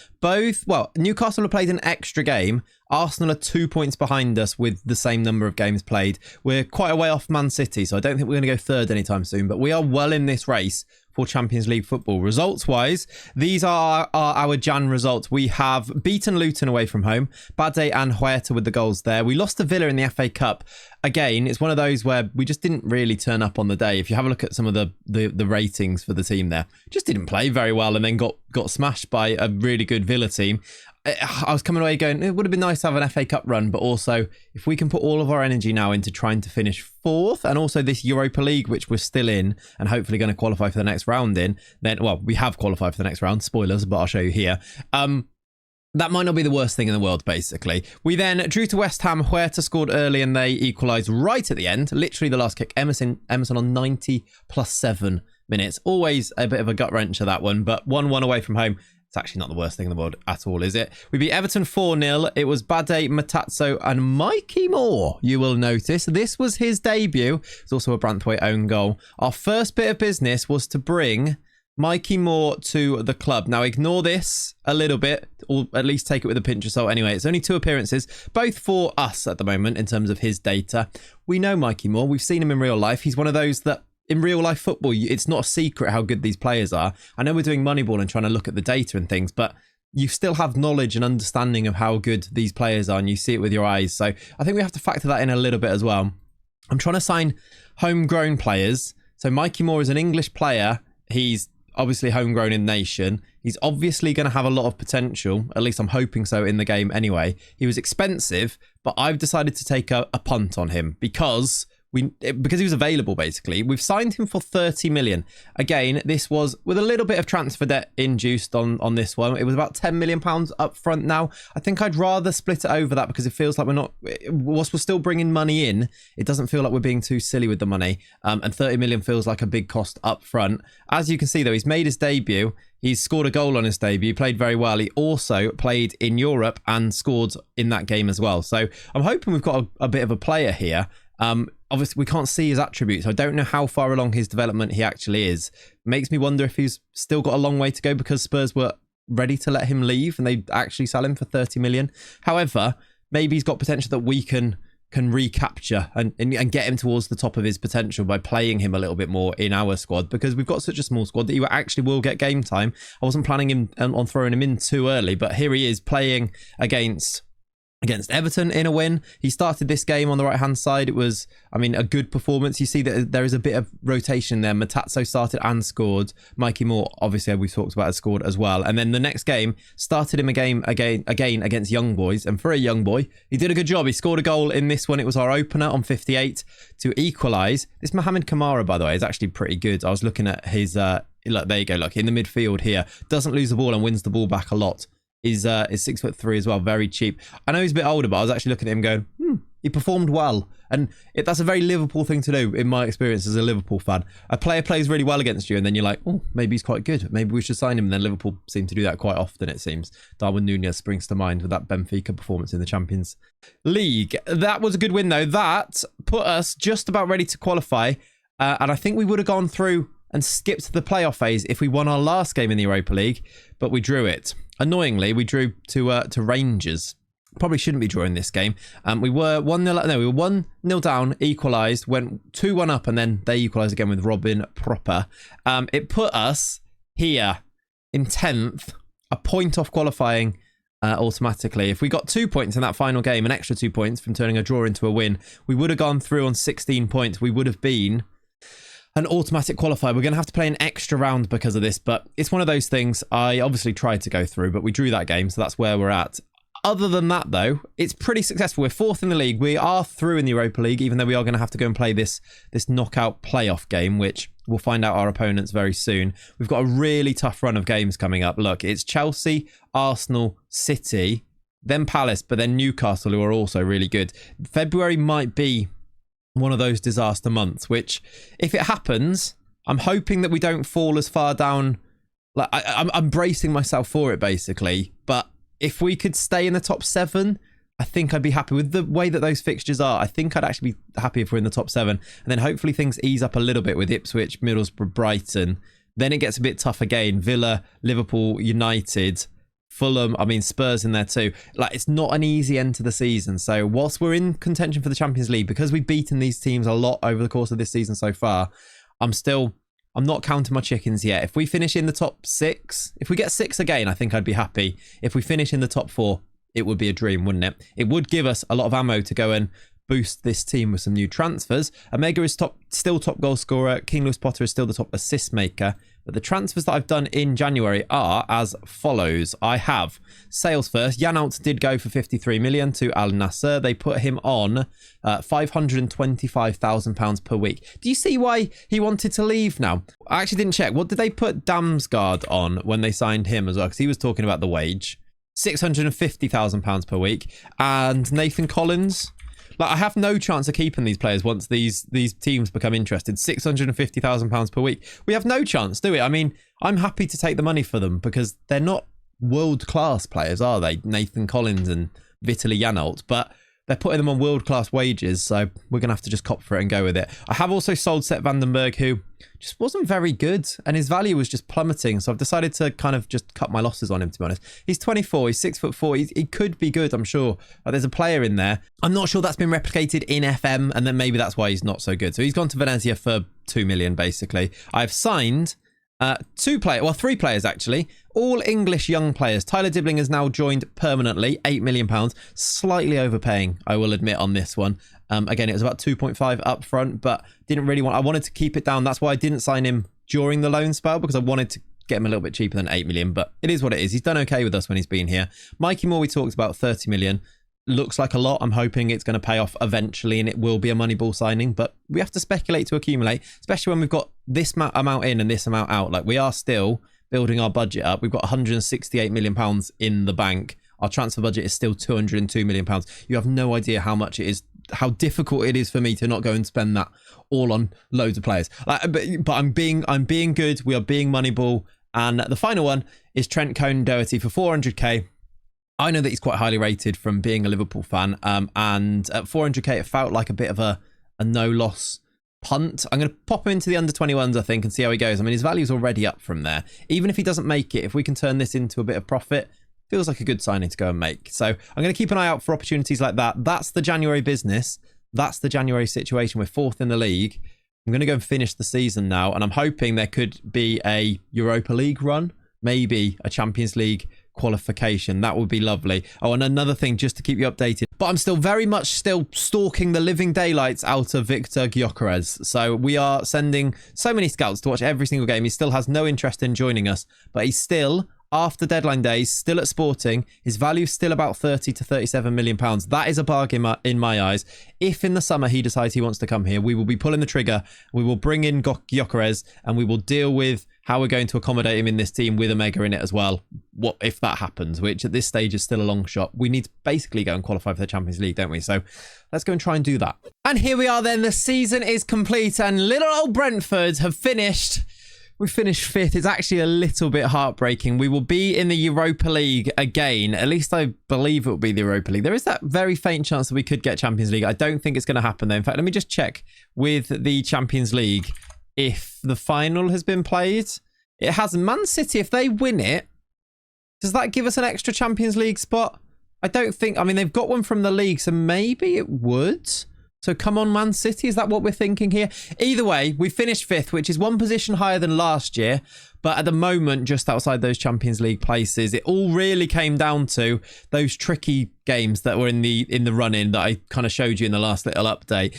Newcastle have played an extra game. Arsenal are 2 points behind us with the same number of games played. We're quite a way off Man City, so I don't think we're going to go third anytime soon, but we are well in this race for Champions League football. Results-wise, these are our Jan results. We have beaten Luton away from home. Bade and Huerta with the goals there. We lost to Villa in the FA Cup. Again, it's one of those where we just didn't really turn up on the day. If you have a look at some of the ratings for the team there, just didn't play very well and then got smashed by a really good Villa team. I was coming away going, it would have been nice to have an FA Cup run, but also if we can put all of our energy now into trying to finish 4th and also this Europa League, which we're still in and hopefully going to qualify for the next round in, then, well, we have qualified for the next round, spoilers, but I'll show you here. That might not be the worst thing in the world, basically. We then drew to West Ham. Huerta scored early and they equalised right at the end. Literally the last kick. Emerson on 90 plus 7 minutes. Always a bit of a gut wrencher, that one, but 1-1 away from home. It's actually not the worst thing in the world at all, is it? We beat Everton 4-0. It was Bade, Matazzo and Mikey Moore, you will notice. This was his debut. It's also a Brentford own goal. Our first bit of business was to bring Mikey Moore to the club. Now, ignore this a little bit, or at least take it with a pinch of salt anyway. It's only 2 appearances, both for us at the moment in terms of his data. We know Mikey Moore. We've seen him in real life. He's one of those that in real life football, it's not a secret how good these players are. I know we're doing Moneyball and trying to look at the data and things, but you still have knowledge and understanding of how good these players are and you see it with your eyes. So I think we have to factor that in a little bit as well. I'm trying to sign homegrown players. So Mikey Moore is an English player. He's obviously homegrown in nation. He's obviously going to have a lot of potential. At least I'm hoping so in the game anyway. He was expensive, but I've decided to take a punt on him because he was available, basically. We've signed him for 30 million. Again, this was with a little bit of transfer debt induced on this one. It was about 10 million pounds up front now. I think I'd rather split it over that because it feels like whilst we're still bringing money in, it doesn't feel like we're being too silly with the money. And 30 million feels like a big cost up front. As you can see, though, he's made his debut. He's scored a goal on his debut, played very well. He also played in Europe and scored in that game as well. So I'm hoping we've got a bit of a player here. Obviously, we can't see his attributes. I don't know how far along his development he actually is. Makes me wonder if he's still got a long way to go because Spurs were ready to let him leave and they actually sell him for 30 million. However, maybe he's got potential that we can recapture and get him towards the top of his potential by playing him a little bit more in our squad because we've got such a small squad that he actually will get game time. I wasn't planning him on throwing him in too early, but here he is playing against Everton in a win. He started this game on the right hand side. It was, a good performance. You see that there is a bit of rotation there. Matazzo started and scored. Mikey Moore, obviously we talked about, has scored as well. And then the next game started him again against young boys. And for a young boy, he did a good job. He scored a goal in this one. It was our opener on 58 to equalise. This Mohamed Kamara, by the way, is actually pretty good. I was looking at his look, there you go. Look, in the midfield here, doesn't lose the ball and wins the ball back a lot. Is 6'3" as well, very cheap. I know he's a bit older, but I was actually looking at him going, he performed well. And that's a very Liverpool thing to do, in my experience as a Liverpool fan. A player plays really well against you, and then you're like, oh, maybe he's quite good. Maybe we should sign him. And then Liverpool seem to do that quite often, it seems. Darwin Núñez springs to mind with that Benfica performance in the Champions League. That was a good win, though. That put us just about ready to qualify. And I think we would have gone through and skipped the playoff phase if we won our last game in the Europa League, but we drew it. Annoyingly, we drew to Rangers. Probably shouldn't be drawing this game. We were 1-0 down, equalised, went 2-1 up, and then they equalised again with Robin Proper. It put us here in 10th, a point off qualifying automatically. If we got 2 points in that final game, an extra 2 points from turning a draw into a win, we would have gone through on 16 points. We would have been an automatic qualifier. We're going to have to play an extra round because of this, but it's one of those things. I obviously tried to go through, but we drew that game, so that's where we're at. Other than that, though, it's pretty successful. We're 4th in the league. We are through in the Europa League, even though we are going to have to go and play this knockout playoff game, which we'll find out our opponents very soon. We've got a really tough run of games coming up. Look, it's Chelsea, Arsenal, City, then Palace, but then Newcastle, who are also really good. February might be one of those disaster months, which if it happens, I'm hoping that we don't fall as far down. Like I'm bracing myself for it, basically. But if we could stay in the top 7, I think I'd be happy with the way that those fixtures are. I think I'd actually be happy if we're in the top 7. And then hopefully things ease up a little bit with Ipswich, Middlesbrough, Brighton. Then it gets a bit tough again. Villa, Liverpool, United, Fulham, Spurs in there too. Like, it's not an easy end to the season. So whilst we're in contention for the Champions League, because we've beaten these teams a lot over the course of this season so far, I'm not counting my chickens yet. If we finish in the top 6, if we get 6 again, I think I'd be happy. If we finish in the top 4, it would be a dream, wouldn't it? It would give us a lot of ammo to go and boost this team with some new transfers. Omega is still top goal scorer. King Lewis Potter is still the top assist maker. But the transfers that I've done in January are as follows. I have sales first. Janelt did go for 53 million to Al Nassr. They put him on £525,000 per week. Do you see why he wanted to leave now? I actually didn't check. What did they put Damsgaard on when they signed him as well? Because he was talking about the wage. £650,000 per week. And Nathan Collins... Like, I have no chance of keeping these players once these teams become interested. £650,000 per week. We have no chance, do we? I mean, I'm happy to take the money for them because they're not world-class players, are they? Nathan Collins and Vitaly Janelt. But they're putting them on world-class wages, so we're going to have to just cop for it and go with it. I have also sold Seth Vandenberg, who just wasn't very good, and his value was just plummeting, so I've decided to kind of just cut my losses on him, to be honest. He's 24, he's 6'4", he could be good, I'm sure. There's a player in there. I'm not sure that's been replicated in FM, and then maybe that's why he's not so good. So he's gone to Venezia for 2 million, basically. I've signed... three players actually, all English young players. Tyler Dibbling has now joined permanently, £8 million, slightly overpaying, I will admit, on this one. Again, it was about 2.5 up front, but I wanted to keep it down. That's why I didn't sign him during the loan spell, because I wanted to get him a little bit cheaper than 8 million, but it is what it is. He's done okay with us when he's been here. Mikey Moore, we talked about 30 million. Looks like a lot. I'm hoping it's going to pay off eventually and it will be a Moneyball signing, but we have to speculate to accumulate, especially when we've got this amount in and this amount out. Like, we are still building our budget up. We've got £168 million in the bank. Our transfer budget is still £202 million. You have no idea how much it is, how difficult it is for me to not go and spend that all on loads of players. But I'm being good. We are being Moneyball. And the final one is Trent Cone-Doherty for 400k. I know that he's quite highly rated from being a Liverpool fan, and at 400k, it felt like a bit of a no-loss punt. I'm going to pop him into the under-21s, I think, and see how he goes. I mean, his value's already up from there. Even if he doesn't make it, if we can turn this into a bit of profit, feels like a good signing to go and make. So I'm going to keep an eye out for opportunities like that. That's the January business. That's the January situation. We're 4th in the league. I'm going to go and finish the season now, and I'm hoping there could be a Europa League run, maybe a Champions League qualification. That would be lovely. Oh, and another thing, just to keep you updated, but I'm still very much stalking the living daylights out of Victor Gyökeres. So we are sending so many scouts to watch every single game. He still has no interest in joining us, but he's still, after deadline days, still at Sporting. His value is still about 30 to 37 million pounds. That is a bargain in my eyes. If in the summer he decides he wants to come here, we will be pulling the trigger. We will bring in Gyökeres and we will deal with how we're going to accommodate him in this team with Omega in it as well. What if that happens, which at this stage is still a long shot. We need to basically go and qualify for the Champions League, don't we? So let's go and try and do that. And here we are then. The season is complete and little old Brentford have finished. We finished 5th. It's actually a little bit heartbreaking. We will be in the Europa League again. At least I believe it will be the Europa League. There is that very faint chance that we could get Champions League. I don't think it's going to happen though. In fact, let me just check with the Champions League if the final has been played. It has. Man City, if they win it, does that give us an extra Champions League spot? I don't think. I mean, they've got one from the league, so maybe it would. So come on, Man City. Is that what we're thinking here? Either way, we finished 5th, which is one position higher than last year. But at the moment, just outside those Champions League places, it all really came down to those tricky games that were in the run-in that I kind of showed you in the last little update.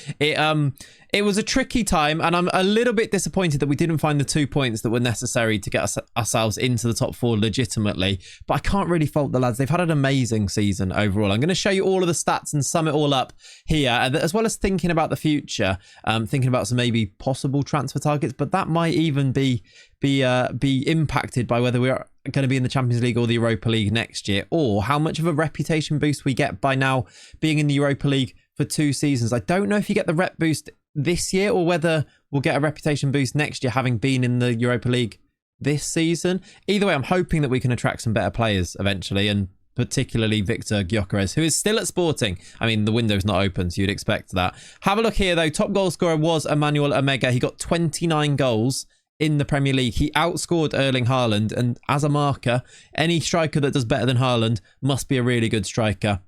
It was a tricky time, and I'm a little bit disappointed that we didn't find the 2 points that were necessary to get ourselves into the top 4 legitimately. But I can't really fault the lads. They've had an amazing season overall. I'm going to show you all of the stats and sum it all up here, as well as thinking about the future, thinking about some maybe possible transfer targets, but that might even be impacted by whether we're going to be in the Champions League or the Europa League next year, or how much of a reputation boost we get by now being in the Europa League for 2 seasons. I don't know if you get the rep boost this year or whether we'll get a reputation boost next year having been in the Europa League this season. Either way, I'm hoping that we can attract some better players eventually, and particularly Victor Gyökeres, who is still at Sporting. I mean, the window's not open, so you'd expect that. Have a look here, though. Top goal scorer was Emmanuel Omega. He got 29 goals in the Premier League. He outscored Erling Haaland, and as a marker, any striker that does better than Haaland must be a really good striker.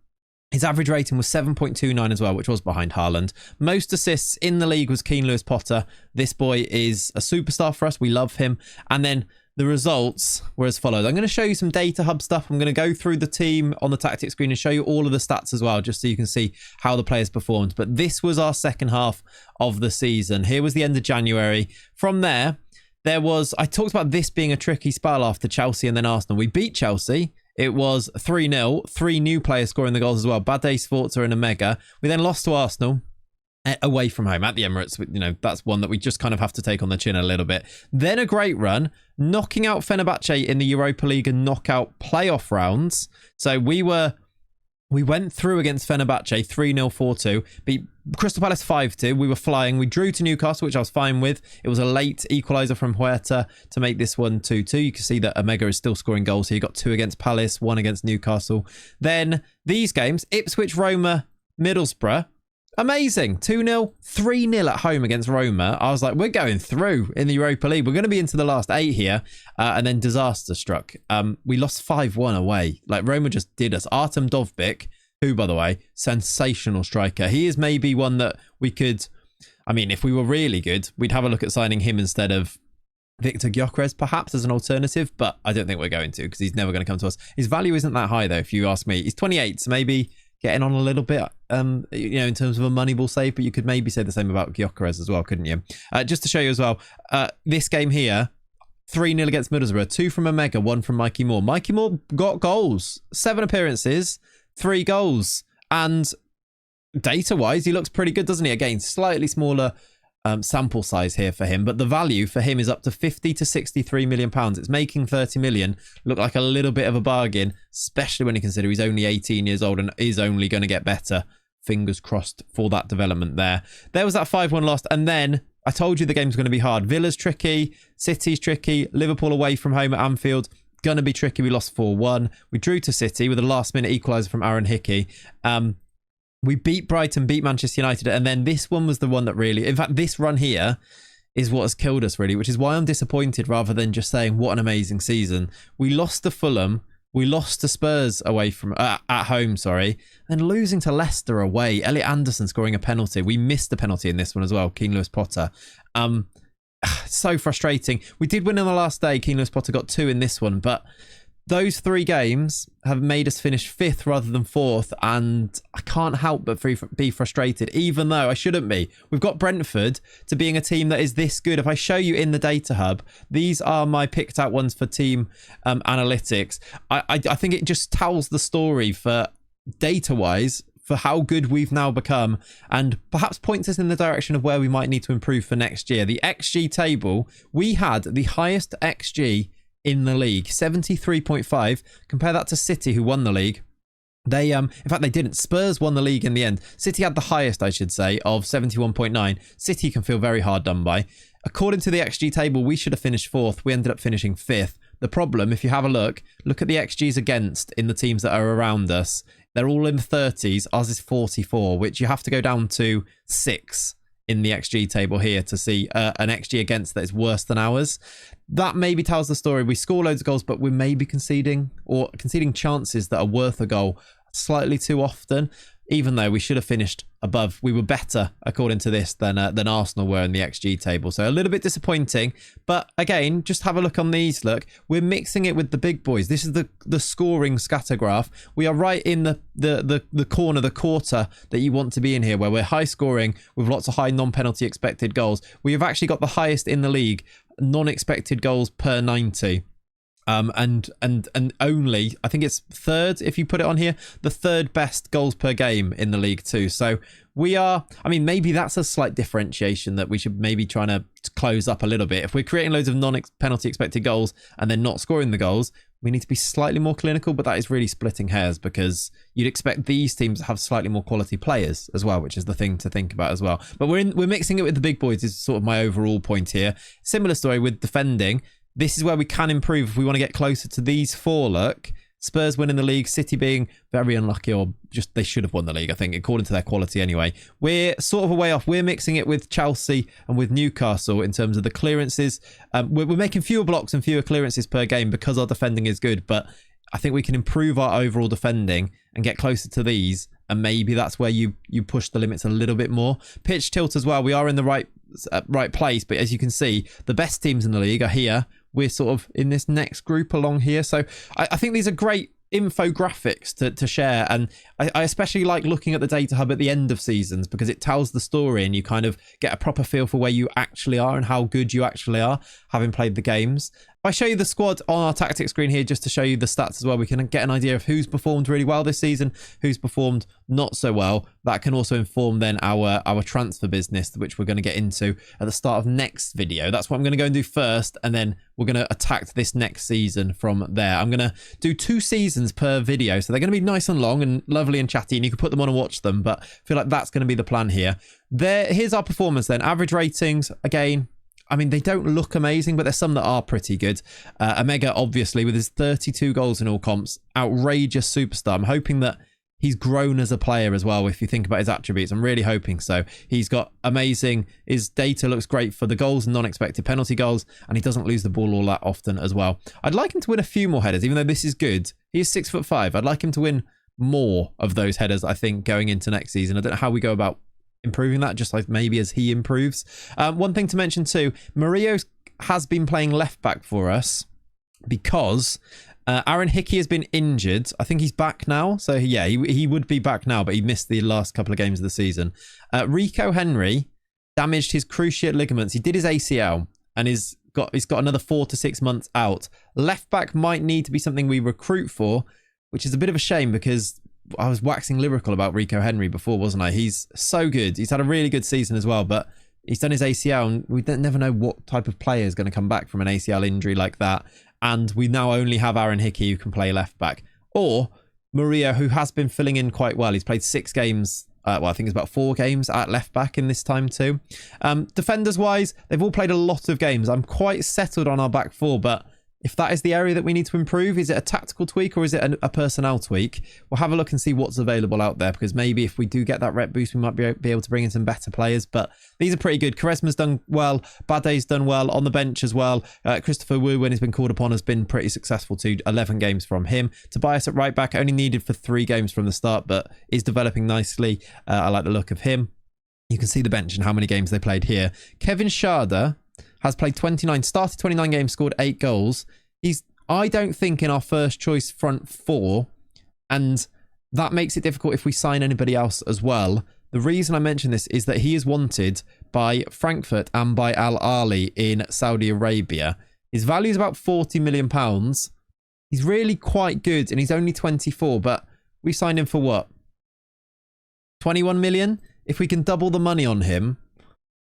His average rating was 7.29 as well, which was behind Haaland. Most assists in the league was Keane Lewis-Potter. This boy is a superstar for us. We love him. And then the results were as follows. I'm going to show you some data hub stuff. I'm going to go through the team on the tactics screen and show you all of the stats as well, just so you can see how the players performed. But this was our second half of the season. Here was the end of January. From there, I talked about this being a tricky spell after Chelsea and then Arsenal. We beat Chelsea. It was 3-0, 3 new players scoring the goals as well. Bade, Sforza and Omega. We then lost to Arsenal away from home at the Emirates. You know, that's one that we just kind of have to take on the chin a little bit. Then a great run, knocking out Fenerbahce in the Europa League and knockout playoff rounds. So we went through against Fenerbahce 3-0, 4-2, beat Crystal Palace 5-2. We were flying. We drew to Newcastle, which I was fine with. It was a late equaliser from Huerta to make this one 2-2. You can see that Omega is still scoring goals here. He got 2 against Palace, 1 against Newcastle. Then these games, Ipswich, Roma, Middlesbrough. Amazing. 2-0, 3-0 at home against Roma. I was like, we're going through in the Europa League. We're going to be into the last 8 here. And then disaster struck. We lost 5-1 away. Like, Roma just did us. Artem Dovbyk, who, by the way, sensational striker. He is maybe one that we could... I mean, if we were really good, we'd have a look at signing him instead of Victor Gyökeres, perhaps, as an alternative. But I don't think we're going to, because he's never going to come to us. His value isn't that high, though, if you ask me. He's 28, so maybe... getting on a little bit, you know, in terms of a Moneyball save, but you could maybe say the same about Gyökeres as well, couldn't you? Just to show you as well, this game here, 3-0 against Middlesbrough, 2 from Omega, 1 from Mikey Moore. Mikey Moore got goals, 7 appearances, 3 goals, and data-wise, he looks pretty good, doesn't he? Again, slightly smaller sample size here for him, but the value for him is up to 50 to 63 million pounds. It's making 30 million look like a little bit of a bargain, especially when you consider he's only 18 years old and is only going to get better. Fingers crossed for that development there. There was that 5-1 loss, and then I told you the game's going to be hard. Villa's tricky, City's tricky, Liverpool away from home at Anfield, going to be tricky. We lost 4-1. We drew to City with a last-minute equaliser from Aaron Hickey. We beat Brighton, beat Manchester United, and then this one was the one that really... In fact, this run here is what has killed us, really, which is why I'm disappointed rather than just saying, what an amazing season. We lost to Fulham. We lost to Spurs away from... at home, sorry. And losing to Leicester away. Elliot Anderson scoring a penalty. We missed the penalty in this one as well. Keane Lewis Potter. So frustrating. We did win on the last day. Keane Lewis Potter got 2 in this one, but... those 3 games have made us finish 5th rather than 4th, and I can't help but be frustrated, even though I shouldn't be. We've got Brentford to being a team that is this good. If I show you in the data hub, these are my picked out ones for team analytics. I think it just tells the story for data-wise for how good we've now become, and perhaps points us in the direction of where we might need to improve for next year. The XG table, we had the highest XG in the league, 73.5. Compare that to City, who won the league. They in fact they didn't. Spurs won the league in the end. City had the highest, I should say, of 71.9. City can feel very hard done by. According to the XG table, we should have finished 4th. We ended up finishing 5th. The problem, if you have a look at the XGs against in the teams that are around us. They're all in the 30s. Ours is 44, which you have to go down to 6 in the XG table here to see an XG against that is worse than ours. That maybe tells the story. We score loads of goals, but we may be conceding chances that are worth a goal slightly too often, even though we should have finished above. We were better, according to this, than Arsenal were in the XG table. So a little bit disappointing. But again, just have a look on these. Look, we're mixing it with the big boys. This is the scoring scatter graph. We are right in the corner, the quarter that you want to be in here, where we're high scoring with lots of high non-penalty expected goals. We have actually got the highest in the league non-expected goals per 90. And only, I think it's 3rd, if you put it on here, the 3rd best goals per game in the league too. So we are, I mean, maybe that's a slight differentiation that we should maybe try to close up a little bit. If we're creating loads of non-penalty expected goals and then not scoring the goals, we need to be slightly more clinical, but that is really splitting hairs because you'd expect these teams to have slightly more quality players as well, which is the thing to think about as well. But we're mixing it with the big boys is sort of my overall point here. Similar story with defending. This is where we can improve if we want to get closer to these 4. Look, Spurs winning the league, City being very unlucky, or just they should have won the league, I think, according to their quality anyway. We're sort of a way off. We're mixing it with Chelsea and with Newcastle in terms of the clearances. We're making fewer blocks and fewer clearances per game because our defending is good, but I think we can improve our overall defending and get closer to these, and maybe that's where you push the limits a little bit more. Pitch tilt as well. We are in the right place, but as you can see, the best teams in the league are here. We're sort of in this next group along here. So I think these are great infographics to share, and I especially like looking at the data hub at the end of seasons because it tells the story and you kind of get a proper feel for where you actually are and how good you actually are having played the games. If I show you the squad on our tactics screen here just to show you the stats as well, we can get an idea of who's performed really well this season, who's performed not so well. That can also inform then our transfer business, which we're going to get into at the start of next video. That's what I'm going to go and do first, and then we're going to attack this next season from there. I'm going to do 2 seasons per video, so they're going to be nice and long and lovely and chatty, and you can put them on and watch them, but I feel like that's going to be the plan here. Here's our performance then. Average ratings, again, I mean, they don't look amazing, but there's some that are pretty good. Omega, obviously, with his 32 goals in all comps, outrageous superstar. I'm hoping that he's grown as a player as well, if you think about his attributes. I'm really hoping so. He's got amazing, his data looks great for the goals and non-expected penalty goals, and he doesn't lose the ball all that often as well. I'd like him to win a few more headers, even though this is good. He is 6'5". I'd like him to win more of those headers, I think, going into next season. I don't know how we go about improving that, just like maybe as he improves. One thing to mention too, Murillo has been playing left back for us because Aaron Hickey has been injured. I think he's back now, so yeah, he would be back now, but he missed the last couple of games of the season. Rico Henry damaged his cruciate ligaments. He did his ACL and he's got another 4 to 6 months out. Left back might need to be something we recruit for, which is a bit of a shame because I was waxing lyrical about Rico Henry before, wasn't I? He's so good. He's had a really good season as well, but he's done his ACL, and we never know what type of player is going to come back from an ACL injury like that. And we now only have Aaron Hickey who can play left back, or Maria, who has been filling in quite well. He's played 6 games. Well, I think it's about 4 games at left back in this time too. Defenders wise, they've all played a lot of games. I'm quite settled on our back 4, but if that is the area that we need to improve, is it a tactical tweak or is it a personnel tweak? We'll have a look and see what's available out there, because maybe if we do get that rep boost, we might be able to bring in some better players. But these are pretty good. Quaresma's done well. Bade's done well on the bench as well. Christopher Wu, when he's been called upon, has been pretty successful too. 11 games from him. Tobias at right back, only needed for 3 games from the start, but is developing nicely. I like the look of him. You can see the bench and how many games they played here. Kevin Schade has played 29, started 29 games, scored 8 goals. He's, I don't think, in our first choice front 4, and that makes it difficult if we sign anybody else as well. The reason I mention this is that he is wanted by Frankfurt and by Al Ahly in Saudi Arabia. His value is about £40 million. He's really quite good, and he's only 24, but we signed him for what? 21 million? If we can double the money on him,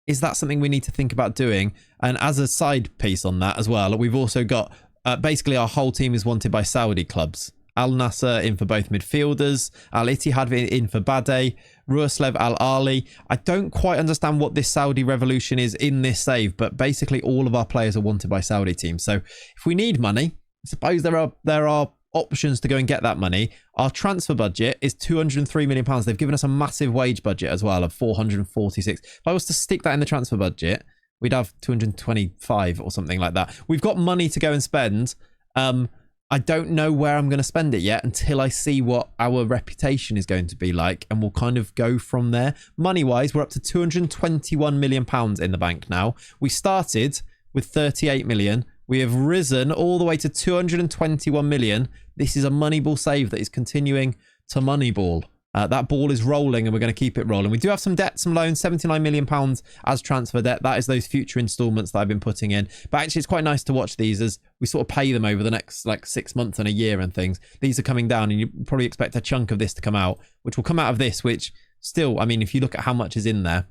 is that something we need to think about doing? And as a side piece on that as well, we've also got basically our whole team is wanted by Saudi clubs. Al Nassr in for both midfielders, Al Ittihad in for Bade, Ruaslev Al Ahly. I don't quite understand what this Saudi revolution is in this save, but basically all of our players are wanted by Saudi teams. So if we need money, I suppose there are options to go and get that money. Our transfer budget is £203 million. They've given us a massive wage budget as well of 446. If I was to stick that in the transfer budget, we'd have 225 or something like that. We've got money to go and spend. I don't know where I'm going to spend it yet until I see what our reputation is going to be like, and we'll kind of go from there. Money-wise, we're up to £221 million in the bank now. We started with 38 million. We have risen all the way to 221 million. This is a Moneyball save that is continuing to Moneyball. That ball is rolling, and we're going to keep it rolling. We do have some debt, some loans, £79 million as transfer debt. That is those future installments that I've been putting in. But actually, it's quite nice to watch these as we sort of pay them over the next like 6 months and a year and things. These are coming down, and you probably expect a chunk of this to come out, which will come out of this, which still, I mean, if you look at how much is in there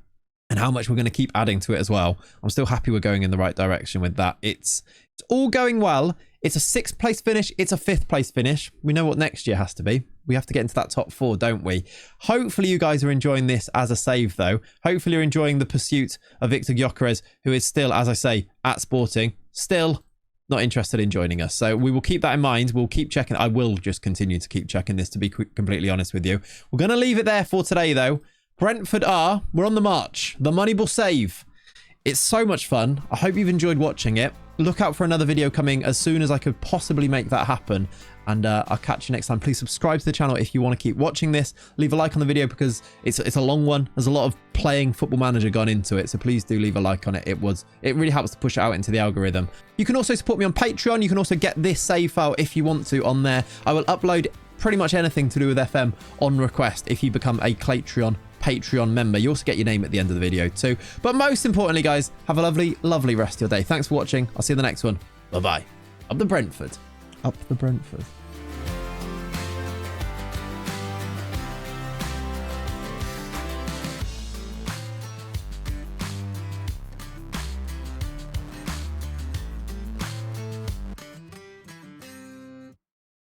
and how much we're going to keep adding to it as well, I'm still happy we're going in the right direction with that. It's all going well. It's a 6th place finish. It's a 5th place finish. We know what next year has to be. We have to get into that top 4, don't we? Hopefully you guys are enjoying this as a save, though. Hopefully you're enjoying the pursuit of Victor Gyökeres, who is still, as I say, at Sporting, still not interested in joining us. So we will keep that in mind. We'll keep checking. I will just continue to keep checking this, to be completely honest with you. We're going to leave it there for today, though. Brentford we're on the march. The Moneyball save. It's so much fun. I hope you've enjoyed watching it. look out for another video coming as soon as I could possibly make that happen. And I'll catch you next time. Please subscribe to the channel if you want to keep watching this. Leave a like on the video because it's a long one. There's a lot of playing Football Manager gone into it. So please do leave a like on it. It really helps to push it out into the algorithm. You can also support me on Patreon. You can also get this save file if you want to on there. I will upload pretty much anything to do with FM on request if you become a Claytreon Patreon member. You also get your name at the end of the video too. But most importantly, guys, have a lovely, lovely rest of your day. Thanks for watching. I'll see you in the next one. Bye-bye. Up the Brentford. Up the Brentford.